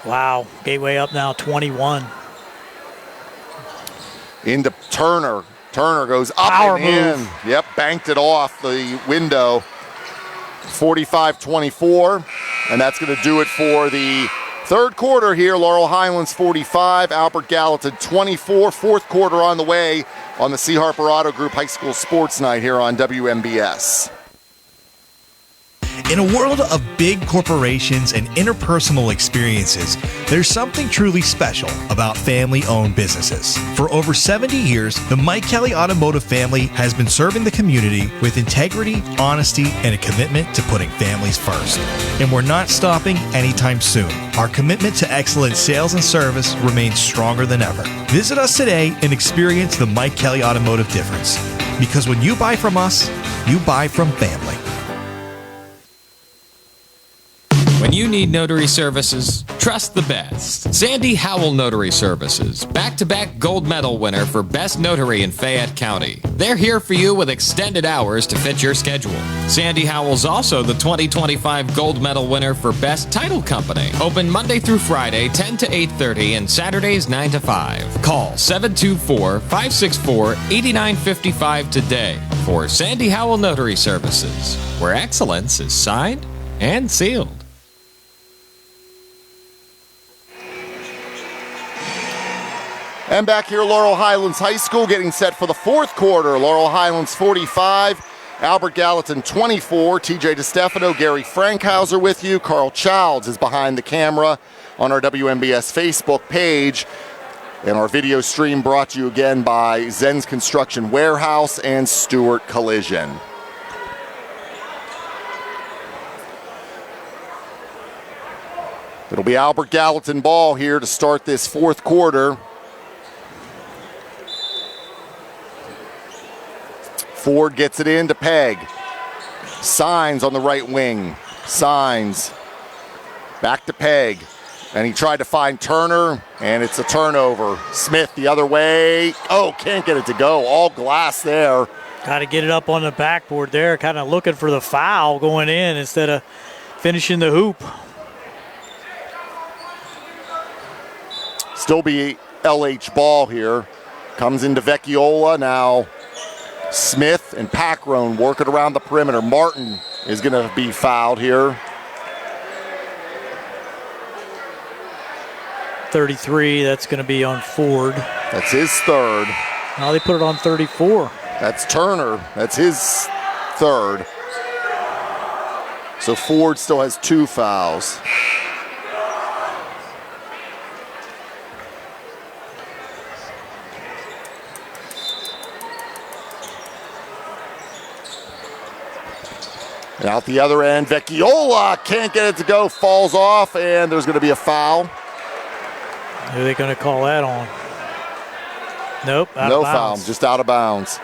Wow. Gateway up now 21. Into Turner. Turner goes up Power and move. in. Yep, banked it off the window. 45-24. And that's going to do it for the third quarter here. Laurel Highlands 45, Albert Gallatin 24. Fourth quarter on the way on the C. Harper Auto Group High School Sports Night here on WMBS. In a world of big corporations and interpersonal experiences, there's something truly special about family-owned businesses. For over 70 years, the Mike Kelly Automotive family has been serving the community with integrity, honesty, and a commitment to putting families first. And we're not stopping anytime soon. Our commitment to excellent sales and service remains stronger than ever. Visit us today and experience the Mike Kelly Automotive difference. Because when you buy from us, you buy from family. When you need notary services, trust the best. Sandy Howell Notary Services, back-to-back gold medal winner for Best Notary in Fayette County. They're here for you with extended hours to fit your schedule. Sandy Howell's also the 2025 gold medal winner for Best Title Company. Open Monday through Friday, 10 to 8:30, and Saturdays, 9 to 5. Call 724-564-8955 today for Sandy Howell Notary Services, where excellence is signed and sealed. And back here, Laurel Highlands High School getting set for the fourth quarter. Laurel Highlands 45, Albert Gallatin 24. TJ DeStefano, Gary Frankhauser with you. Carl Childs is behind the camera on our WMBS Facebook page. And our video stream brought to you again by Zen's Construction Warehouse and Stewart Collision. It'll be Albert Gallatin ball here to start this fourth quarter. Ford gets it in to Peg. Signs on the right wing. Signs. Back to Peg. And he tried to find Turner, and it's a turnover. Smith the other way. Oh, can't get it to go. All glass there. Got to get it up on the backboard there, kind of looking for the foul going in instead of finishing the hoop. Still be LH ball here. Comes into Vecchiola now. Smith and Packrone working around the perimeter. Martin is going to be fouled here. 33, that's going to be on Ford. That's his third. Now they put it on 34. That's Turner. That's his third. So Ford still has 2 fouls. And out the other end, Vecchiola can't get it to go, falls off, and there's going to be a foul. Who are they going to call that on? Nope, no foul, just out of bounds.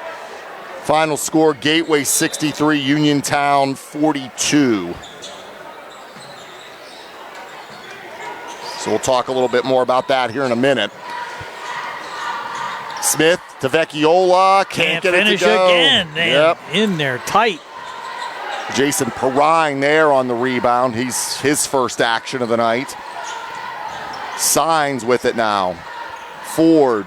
Final score, Gateway 63, Uniontown 42. So we'll talk a little bit more about that here in a minute. Smith to Vecchiola, can't get it to go. Again, man. Yep. In there, tight. Jason Perrine there on the rebound. He's his first action of the night. Signs with it now. Ford.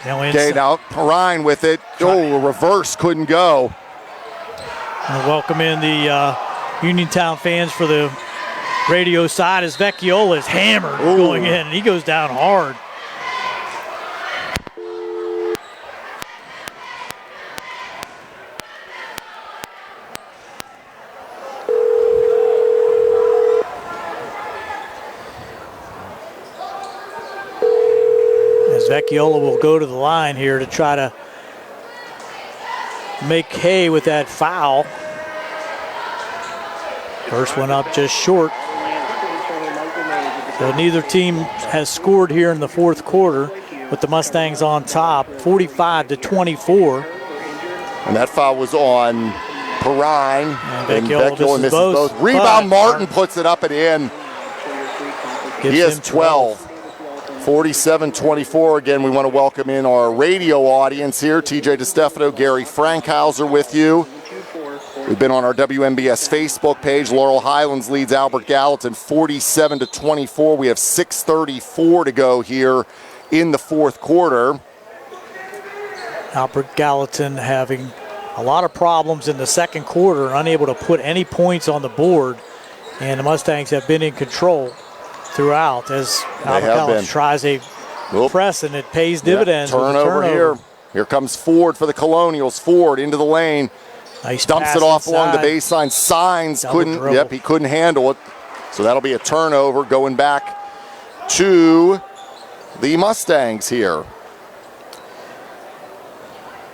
Okay, now Perrine with it. Oh, reverse couldn't go. And welcome in the Uniontown fans for the radio side as Vecchiola is hammered going in, and he goes down hard. As Vecchiola will go to the line here to try to make hay with that foul. First one up just short. So neither team has scored here in the fourth quarter, with the Mustangs on top, 45-24. And that foul was on Perrine. And Vecchiola misses both. Rebound, Martin puts it up and in. He has 12. 47-24. Again, we want to welcome in our radio audience here. TJ DeStefano, Gary Frankhauser with you. We've been on our WMBS Facebook page. Laurel Highlands leads Albert Gallatin 47-24. We have 6:34 to go here in the fourth quarter. Albert Gallatin having a lot of problems in the second quarter, unable to put any points on the board, and the Mustangs have been in control. throughout as Albert tries a press, and it pays dividends. Turnover here. Here comes Ford for the Colonials. Ford into the lane. Nice dumps it off along the baseline. Signs couldn't. He couldn't handle it. So that'll be a turnover going back to the Mustangs here.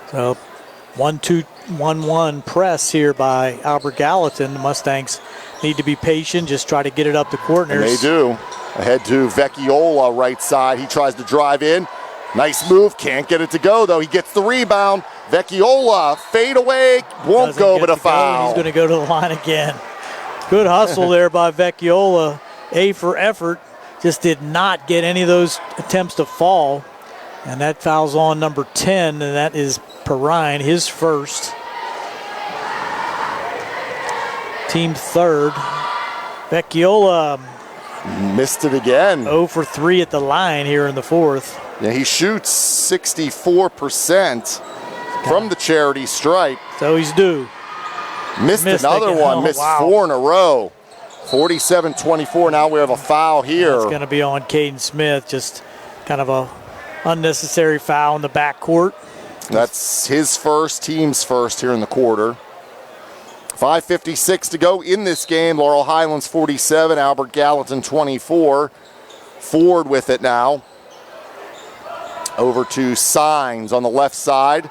So 1-2-1-1 press here by Albert Gallatin. The Mustangs need to be patient, just try to get it up the court. And they do. Ahead to Vecchiola, right side. He tries to drive in. Nice move. Can't get it to go, though. He gets the rebound. Vecchiola, fade away. Won't go, but a foul. He's going to go to the line again. Good hustle there by Vecchiola. A for effort. Just did not get any of those attempts to fall. And that fouls on number 10, and that is Perrine, his first. Team third. Vecchiola missed it again. 0 for 3 at the line here in the fourth. Yeah, he shoots 64% from the charity stripe. So he's due. Missed another one. Missed 4 in a row. 47-24. Now we have a foul here. It's going to be on Caden Smith. Just kind of a unnecessary foul in the backcourt. That's his first, team's first here in the quarter. 5:56 to go in this game. Laurel Highlands 47, Albert Gallatin 24. Ford with it now. Over to Signs on the left side.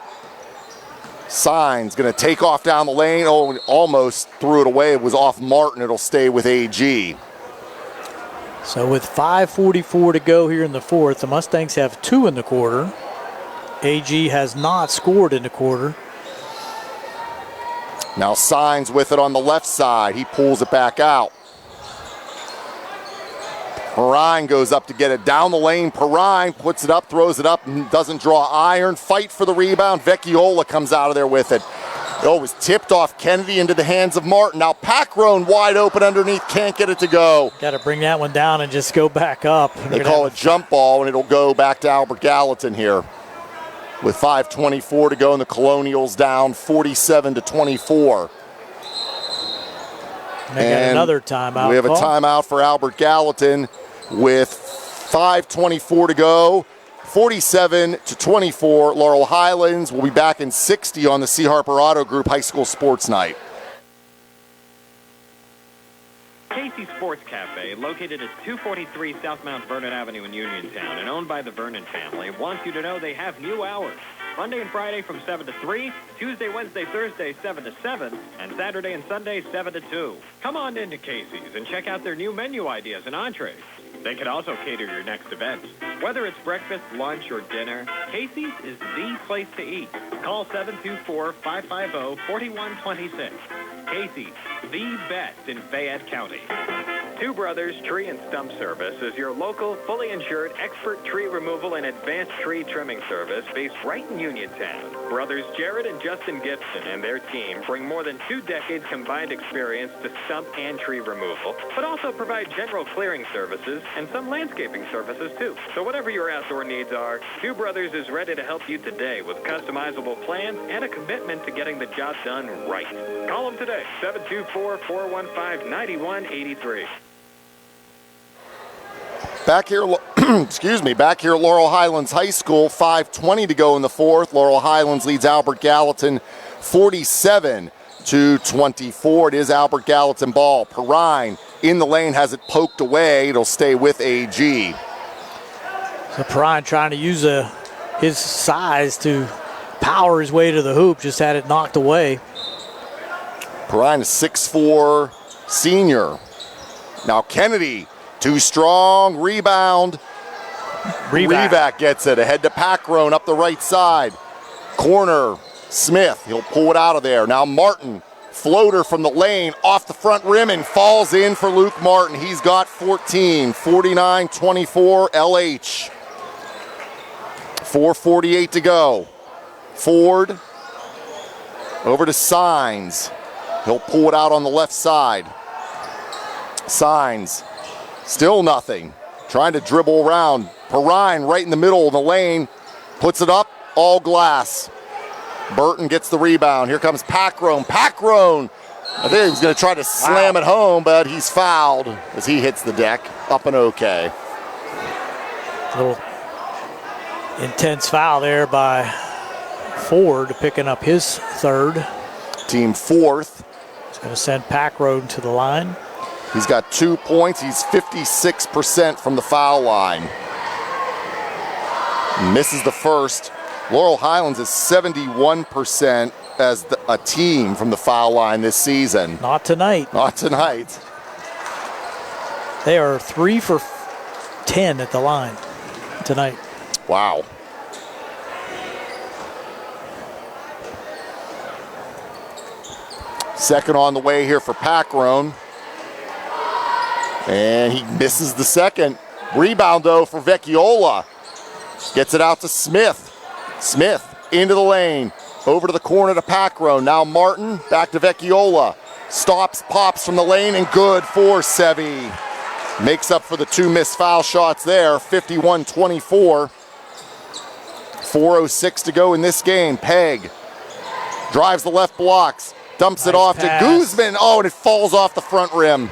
Signs going to take off down the lane. Oh, almost threw it away. It was off Martin. It'll stay with AG. So with 5:44 to go here in the fourth, the Mustangs have 2 in the quarter. AG has not scored in the quarter. Now Signs with it on the left side. He pulls it back out. Perrine goes up to get it down the lane. Perrine puts it up, throws it up, doesn't draw iron. Fight for the rebound. Vecchiola comes out of there with it. Oh, it was tipped off Kennedy into the hands of Martin. Now Packrone wide open underneath, can't get it to go. Got to bring that one down and just go back up. They call it jump ball, and it'll go back to Albert Gallatin here. With 5:24 to go, and the Colonials down 47-24. They got another timeout. We have a timeout for Albert Gallatin with 5:24 to go. 47-24, Laurel Highlands. We'll be back in 60 on the C. Harper Auto Group High School Sports Night. Casey's Sports Cafe, located at 243 South Mount Vernon Avenue in Uniontown and owned by the Vernon family, wants you to know they have new hours. Monday and Friday from 7 to 3, Tuesday, Wednesday, Thursday 7 to 7, and Saturday and Sunday 7 to 2. Come on into Casey's and check out their new menu ideas and entrees. They can also cater your next event. Whether it's breakfast, lunch, or dinner, Casey's is the place to eat. Call 724-550-4126. Casey's, the best in Fayette County. Two Brothers Tree and Stump Service is your local, fully insured, expert tree removal and advanced tree trimming service based right in Uniontown. Brothers Jared and Justin Gibson and their team bring more than 2 decades combined experience to stump and tree removal, but also provide general clearing services and some landscaping services too. So whatever your outdoor needs are, Two Brothers is ready to help you today with customizable plans and a commitment to getting the job done right. Call them today, 724-415-9183. Back here, back here at Laurel Highlands High School, 5:20 to go in the fourth. Laurel Highlands leads Albert Gallatin 47-24. It is Albert Gallatin ball. Perrine in the lane has it poked away. It'll stay with AG. So Perrine trying to use his size to power his way to the hoop, just had it knocked away. Perrine is 6'4", senior. Now Kennedy, too strong, rebound. Revac gets it, ahead to Packrone up the right side. Corner, Smith, he'll pull it out of there. Now Martin, floater from the lane, off the front rim and falls in for Luke Martin. He's got 14, 49-24 LH. 4:48 to go. Ford, over to Signs. He'll pull it out on the left side. Signs, still nothing. Trying to dribble around. Perrine right in the middle of the lane. Puts it up, all glass. Burton gets the rebound. Here comes Packrone. Packrone I think he was going to try to slam it home, but he's fouled as he hits the deck. Up and okay. A little intense foul there by Ford, picking up his third. Team fourth. He's going to send Packroad to the line. He's got 2 points. He's 56% from the foul line. Misses the first. Laurel Highlands is 71% as a team from the foul line this season. Not tonight. Not tonight. They are 3 for 10 at the line tonight. Wow. Second on the way here for Packroad. And he misses the second. Rebound, though, for Vecchiola. Gets it out to Smith. Smith into the lane. Over to the corner to Packroad. Now Martin back to Vecchiola. Stops, pops from the lane, and good for Sevi. Makes up for the 2 missed foul shots there. 51-24. 4:06 to go in this game. Peg drives the left blocks. Dumps it off to Guzman. Oh, and it falls off the front rim.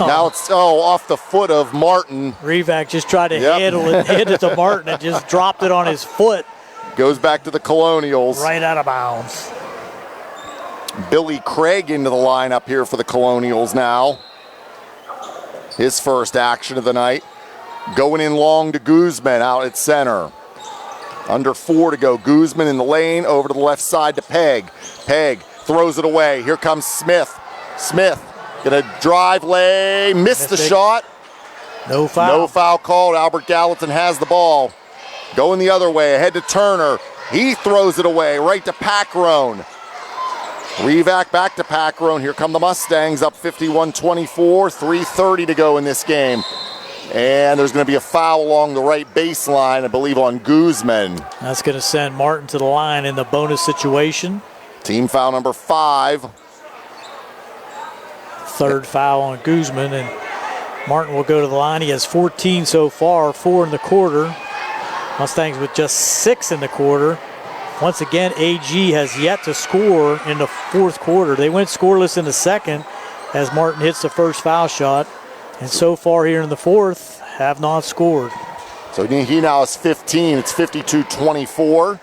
Oh. Now it's off the foot of Martin. Revac just tried to handle it, hit it to Martin, and just dropped it on his foot. Goes back to the Colonials. Right out of bounds. Billy Craig into the lineup here for the Colonials now. His first action of the night. Going in long to Guzman out at center. Under 4 to go. Guzman in the lane, over to the left side to Peg. Peg throws it away. Here comes Smith. Smith gonna drive, lay, missed the shot. No foul. No foul called. Albert Gallatin has the ball. Going the other way, ahead to Turner. He throws it away, right to Packroad. Revac back to Packroad. Here come the Mustangs up 51-24. 3:30 to go in this game. And there's going to be a foul along the right baseline, I believe, on Guzman. That's going to send Martin to the line in the bonus situation. Team foul number 5. Third foul on Guzman, and Martin will go to the line. He has 14 so far, 4 in the quarter. Mustangs with just 6 in the quarter. Once again, AG has yet to score in the fourth quarter. They went scoreless in the second as Martin hits the first foul shot. And so far here in the fourth, have not scored. So he now has 15. It's 52-24.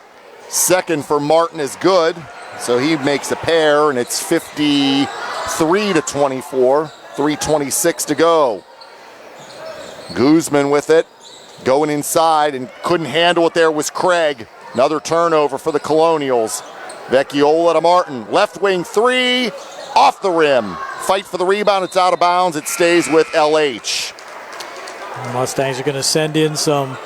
Second for Martin is good. So he makes a pair, and it's 53-24. 3:26 to go. Guzman with it. Going inside and couldn't handle it there was Craig. Another turnover for the Colonials. Vecchiola to Martin. Left wing 3. Off the rim. Fight for the rebound. It's out of bounds. It stays with LH. The Mustangs are going to send in some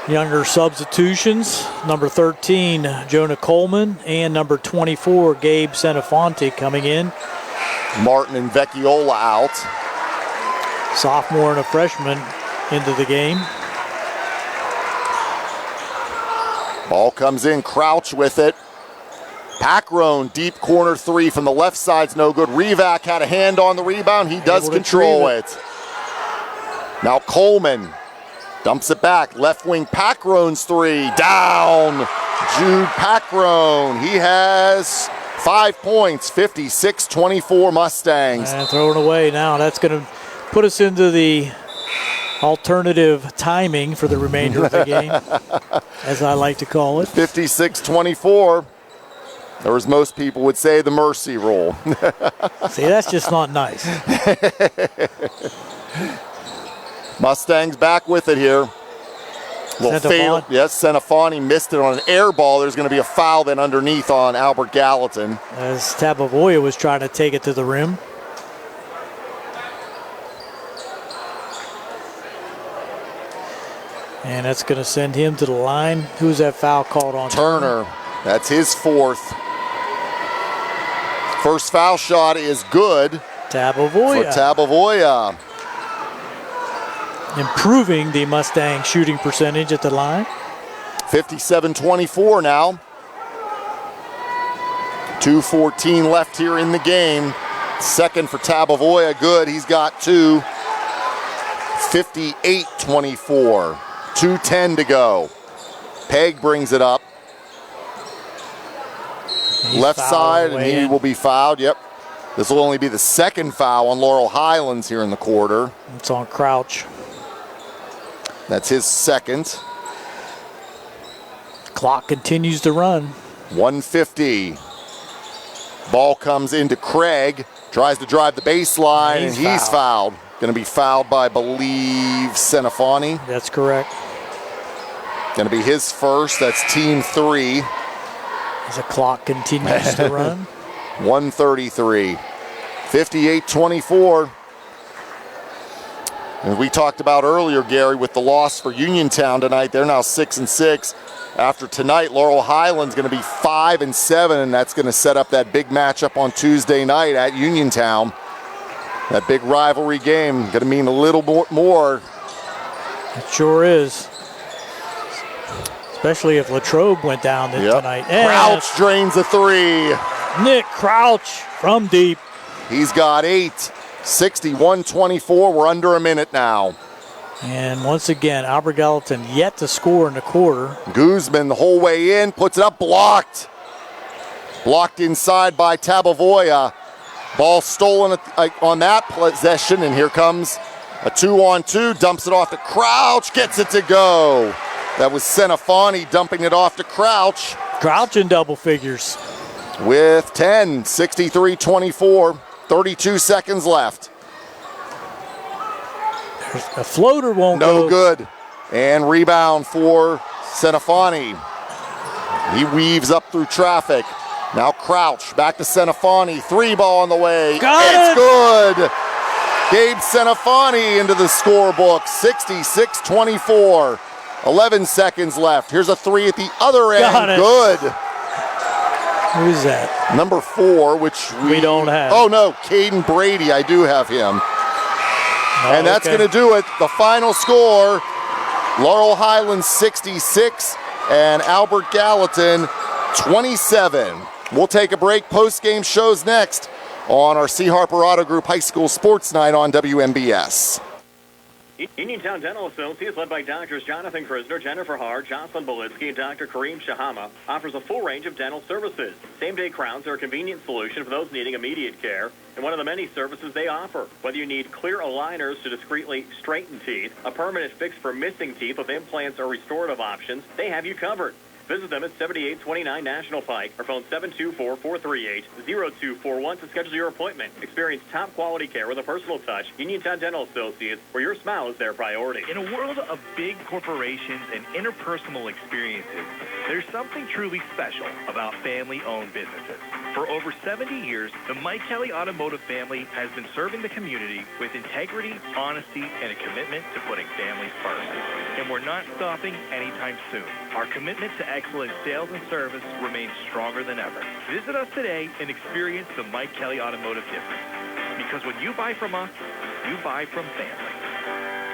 younger substitutions. Number 13, Jonah Coleman, and number 24, Gabe Senefonte coming in. Martin and Vecchiola out. Sophomore and a freshman into the game. Ball comes in. Crouch with it. Packroad, deep corner 3 from the left side's no good. Revac had a hand on the rebound. He does control it. Now Coleman dumps it back. Left wing Packroad's 3. Down. Jude Packroad. He has 5 points. 56-24 Mustangs. And throw it away now. That's going to put us into the alternative timing for the remainder of the game, as I like to call it. 56-24. Or as most people would say, the mercy rule. See, that's just not nice. Mustangs back with it here. Yes, Senefani missed it on an air ball. There's going to be a foul then underneath on Albert Gallatin. As Tabovoya was trying to take it to the rim. And that's going to send him to the line. Who's that foul called on? Turner. That's his 4th. First foul shot is good. Tabovoya. For Tabovoya. Improving the Mustang shooting percentage at the line. 57-24 now. 2:14 left here in the game. Second for Tabovoya, good. He's got 2. 58-24. 2:10 to go. Peg brings it up. Left side, and he will be fouled. Yep. This will only be the second foul on Laurel Highlands here in the quarter. It's on Crouch. That's his second. Clock continues to run. 150. Ball comes into Craig. Tries to drive the baseline, and he's fouled. Going to be fouled by, I believe, Senafani. That's correct. Going to be his first. That's team 3. As the clock continues to run. 133. 58-24. As we talked about earlier, Gary, with the loss for Uniontown tonight, they're now 6-6. After tonight, Laurel Highlands going to be 5-7, and that's going to set up that big matchup on Tuesday night at Uniontown. That big rivalry game going to mean a little more. It sure is. Especially if Latrobe went down tonight. Crouch drains a 3. Nick Crouch from deep. He's got 8. 61-24. We're under a minute now. And once again, Albert Gallatin yet to score in the quarter. Guzman the whole way in, puts it up, blocked. Blocked inside by Tabovoya. Ball stolen on that possession, and here comes a 2-on-2, dumps it off to Crouch, gets it to go. That was Senafani dumping it off to Crouch. Crouch in double figures. With 10, 63-24, 32 seconds left. A floater won't go. No good. And rebound for Senafani. He weaves up through traffic. Now Crouch, back to Senafani. 3 ball on the way. It's good. Gabe Senafani into the scorebook. 66-24. 11 seconds left. Here's a 3 at the other end. Good. Who's that? Number 4, which we don't have. Oh, no. Caden Brady. I do have him. And that's going to do it. The final score, Laurel Highlands 66 and Albert Gallatin 27. We'll take a break. Post-game shows next on our C. Harper Auto Group High School Sports Night on WMBS. Uniontown Dental Associates, led by Doctors Jonathan Krisner, Jennifer Hart, Jocelyn Belitsky, and Dr. Kareem Shahama, offers a full range of dental services. Same-day crowns are a convenient solution for those needing immediate care, and one of the many services they offer. Whether you need clear aligners to discreetly straighten teeth, a permanent fix for missing teeth with implants or restorative options, they have you covered. Visit them at 7829 National Pike or phone 724-438-0241 to schedule your appointment. Experience top quality care with a personal touch. Uniontown Dental Associates, where your smile is their priority. In a world of big corporations and interpersonal experiences, there's something truly special about family-owned businesses. For over 70 years, the Mike Kelly Automotive family has been serving the community with integrity, honesty, and a commitment to putting families first. And we're not stopping anytime soon. Our commitment to excellent sales and service remains stronger than ever. Visit us today and experience the Mike Kelly Automotive difference. Because when you buy from us, you buy from family.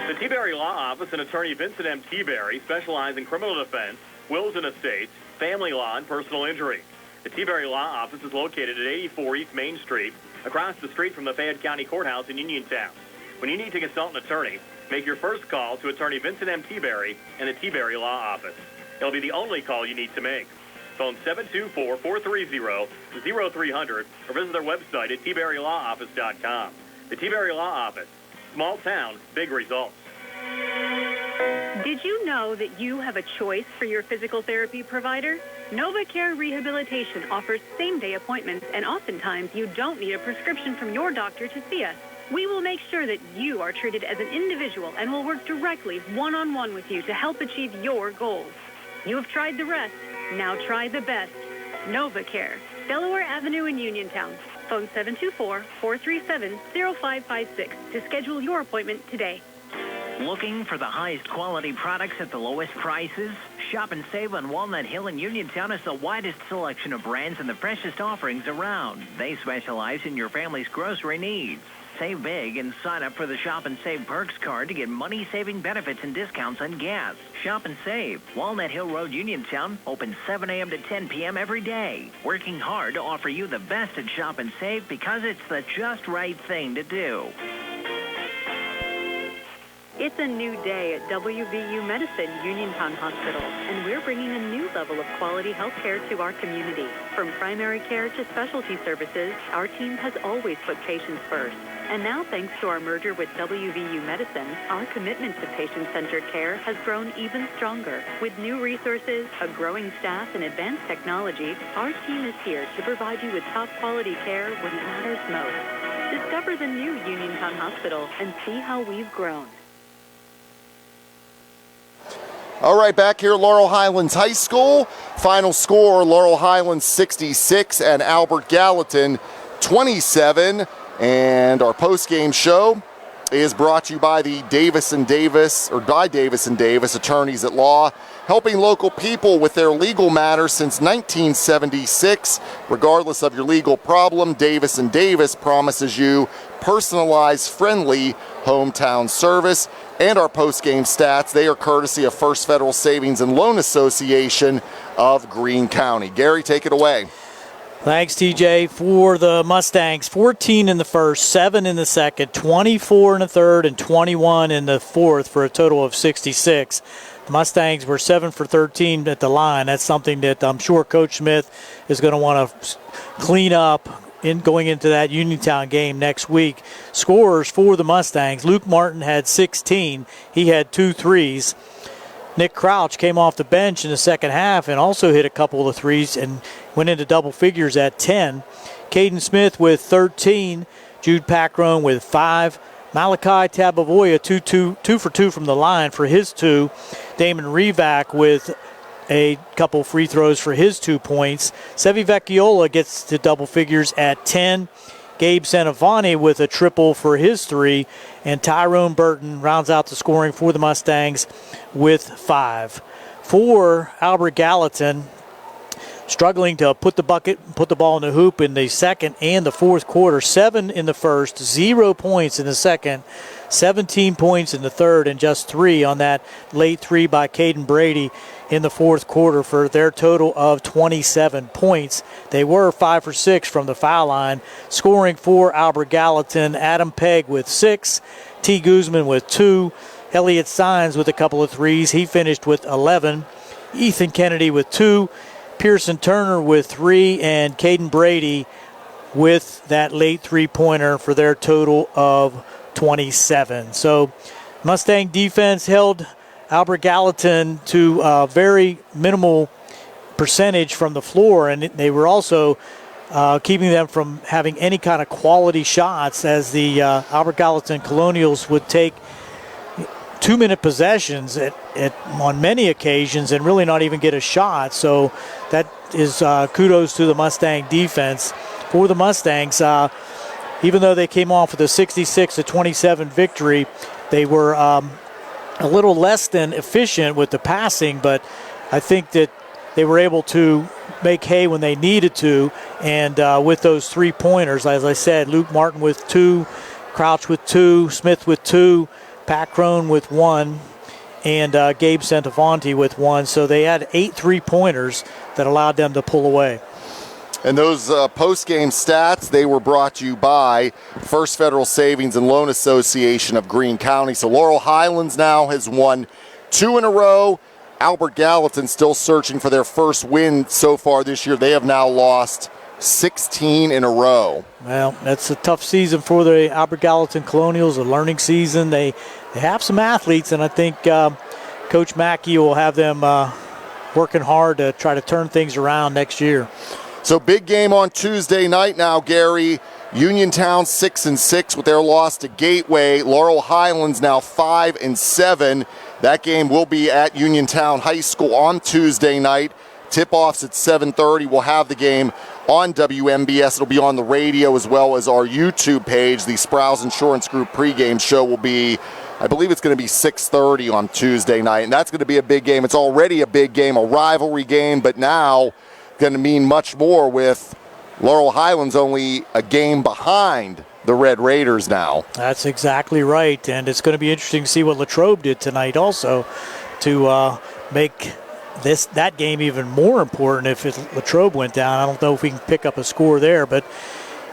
The T-Berry Law Office and attorney Vincent M. T-Berry specialize in criminal defense, wills and estates, family law, and personal injury. The T-Berry Law Office is located at 84 East Main Street, across the street from the Fayette County Courthouse in Uniontown. When you need to consult an attorney, make your first call to attorney Vincent M. T-Berry and the T-Berry Law Office. It'll be the only call you need to make. Phone 724-430-0300 or visit their website at tberrylawoffice.com. The T-Berry Law Office. Small town, big results. Did you know that you have a choice for your physical therapy provider? NovaCare Rehabilitation offers same-day appointments, and oftentimes you don't need a prescription from your doctor to see us. We will make sure that you are treated as an individual and will work directly one-on-one with you to help achieve your goals. You have tried the rest. Now try the best. NovaCare, Delaware Avenue in Uniontown. Phone 724-437-0556 to schedule your appointment today. Looking for the highest quality products at the lowest prices? Shop and save on Walnut Hill in Uniontown has the widest selection of brands and the freshest offerings around. They specialize in your family's grocery needs. Save big and sign up for the Shop and Save Perks card to get money-saving benefits and discounts on gas. Shop and Save. Walnut Hill Road, Uniontown, open 7 a.m. to 10 p.m. every day. Working hard to offer you the best at Shop and Save because it's the just right thing to do. It's a new day at WVU Medicine Uniontown Hospital, and we're bringing a new level of quality health care to our community. From primary care to specialty services, our team has always put patients first. And now, thanks to our merger with WVU Medicine, our commitment to patient-centered care has grown even stronger. With new resources, a growing staff, and advanced technology, our team is here to provide you with top-quality care when it matters most. Discover the new Uniontown Hospital and see how we've grown. All right, back here at Laurel Highlands High School. Final score, Laurel Highlands 66 and Albert Gallatin 27. And our post-game show is brought to you by the Davis & Davis Attorneys at Law, helping local people with their legal matters since 1976. Regardless of your legal problem, Davis & Davis promises you personalized, friendly hometown service. And our post-game stats, they are courtesy of First Federal Savings and Loan Association of Greene County. Gary, take it away. Thanks, TJ. For the Mustangs, 14 in the first, 7 in the second, 24 in the third, and 21 in the fourth for a total of 66. The Mustangs were 7 for 13 at the line. That's something that I'm sure Coach Smith is going to want to clean up going into that Uniontown game next week. Scorers for the Mustangs, Luke Martin had 16. He had 2 threes. Nick Crouch came off the bench in the second half and also hit a couple of threes and went into double figures at 10. Caden Smith with 13. Jude Packrone with 5. Malachi Tabovoya 2 for 2 from the line for his 2. Damon Revac with a couple free throws for his 2 points. Sevi Vecchiola gets to double figures at 10. Gabe Sanavani with a triple for his 3. And Tyrone Burton rounds out the scoring for the Mustangs with 5. For Albert Gallatin, struggling to put the ball in the hoop in the second and the fourth quarter. 7 in the first, 0 points in the second, 17 points in the third, and just 3 on that late 3 by Caden Brady in the fourth quarter for their total of 27 points. They were 5 for 6 from the foul line. Scoring for Albert Gallatin, Adam Pegg with 6, T. Guzman with 2, Elliot Sines with a couple of threes. He finished with 11. Ethan Kennedy with 2, Pearson Turner with 3, and Caden Brady with that late three-pointer for their total of 27. So Mustang defense held Albert Gallatin to a very minimal percentage from the floor, and they were also keeping them from having any kind of quality shots as the Albert Gallatin Colonials would take 2-minute possessions on many occasions and really not even get a shot. So that is kudos to the Mustang defense. For the Mustangs, even though they came off with a 66-27 victory, they were a little less than efficient with the passing, but I think that they were able to make hay when they needed to, and with those 3-pointers, as I said, Luke Martin with 2, Crouch with 2, Smith with 2, Packrone with 1, and Gabe Santavanti with 1. So they had 8 3-pointers that allowed them to pull away. And those post-game stats, they were brought to you by First Federal Savings and Loan Association of Greene County. So Laurel Highlands now has won 2 in a row. Albert Gallatin still searching for their first win so far this year. They have now lost 16 in a row. Well, that's a tough season for the Albert Gallatin Colonials, a learning season. They have some athletes, and I think Coach Mackey will have them working hard to try to turn things around next year. So big game on Tuesday night now, Gary. Uniontown 6-6 with their loss to Gateway. Laurel Highlands now 5-7. That game will be at Uniontown High School on Tuesday night. Tip-offs at 7:30. We'll have the game on WMBS. It'll be on the radio as well as our YouTube page. The Sprouse Insurance Group pregame show will be, I believe it's going to be 6:30 on Tuesday night, and that's going to be a big game. It's already a big game, a rivalry game, but now going to mean much more with Laurel Highlands only a game behind the Red Raiders now. That's exactly right, and it's going to be interesting to see what Latrobe did tonight also to make that game even more important if Latrobe went down. I don't know if we can pick up a score there, but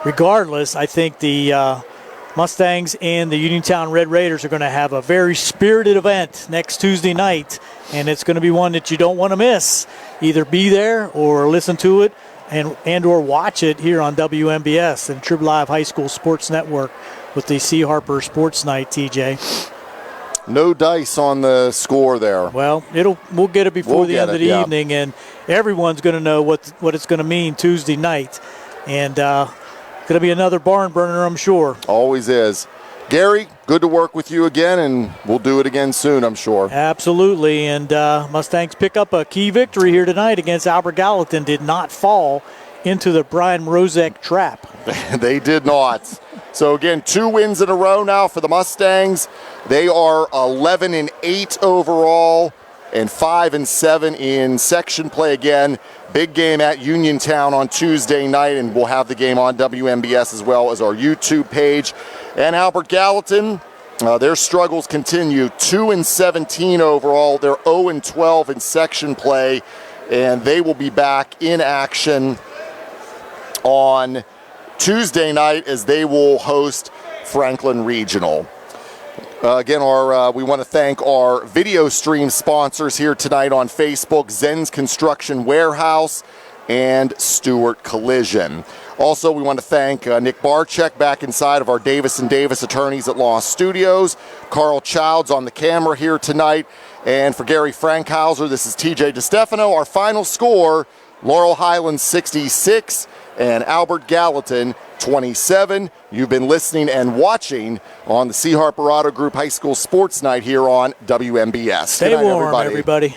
regardless, I think the Mustangs and the Uniontown Red Raiders are going to have a very spirited event next Tuesday night, and it's going to be one that you don't want to miss. Either be there or listen to it and or watch it here on WMBS and Trib Live High School Sports Network with the C. Harper Sports Night, TJ. No dice on the score there. Well, we'll get it before the end of the evening, and everyone's going to know what it's going to mean Tuesday night. And going to be another barn burner, I'm sure. Always is. Gary, good to work with you again, and we'll do it again soon, I'm sure. Absolutely, and Mustangs pick up a key victory here tonight against Albert Gallatin. Did not fall into the Brian Rozek trap. They did not. So again, 2 wins in a row now for the Mustangs. They are 11-8 overall and 5-7 in section play again. Big game at Uniontown on Tuesday night, and we'll have the game on WMBS as well as our YouTube page. And Albert Gallatin, their struggles continue. 2-17 overall. They're 0-12 in section play, and they will be back in action on Tuesday night as they will host Franklin Regional. Again, we want to thank our video stream sponsors here tonight on Facebook, Zen's Construction Warehouse and Stewart Collision. Also, we want to thank Nick Barczyk back inside of our Davis & Davis Attorneys at Law Studios, Carl Childs on the camera here tonight, and for Gary Frankhauser, this is TJ DeStefano. Our final score, Laurel Highlands 66 and Albert Gallatin 27. You've been listening and watching on the C. Harper Auto Group High School Sports Night here on WMBS. Stay warm, everybody.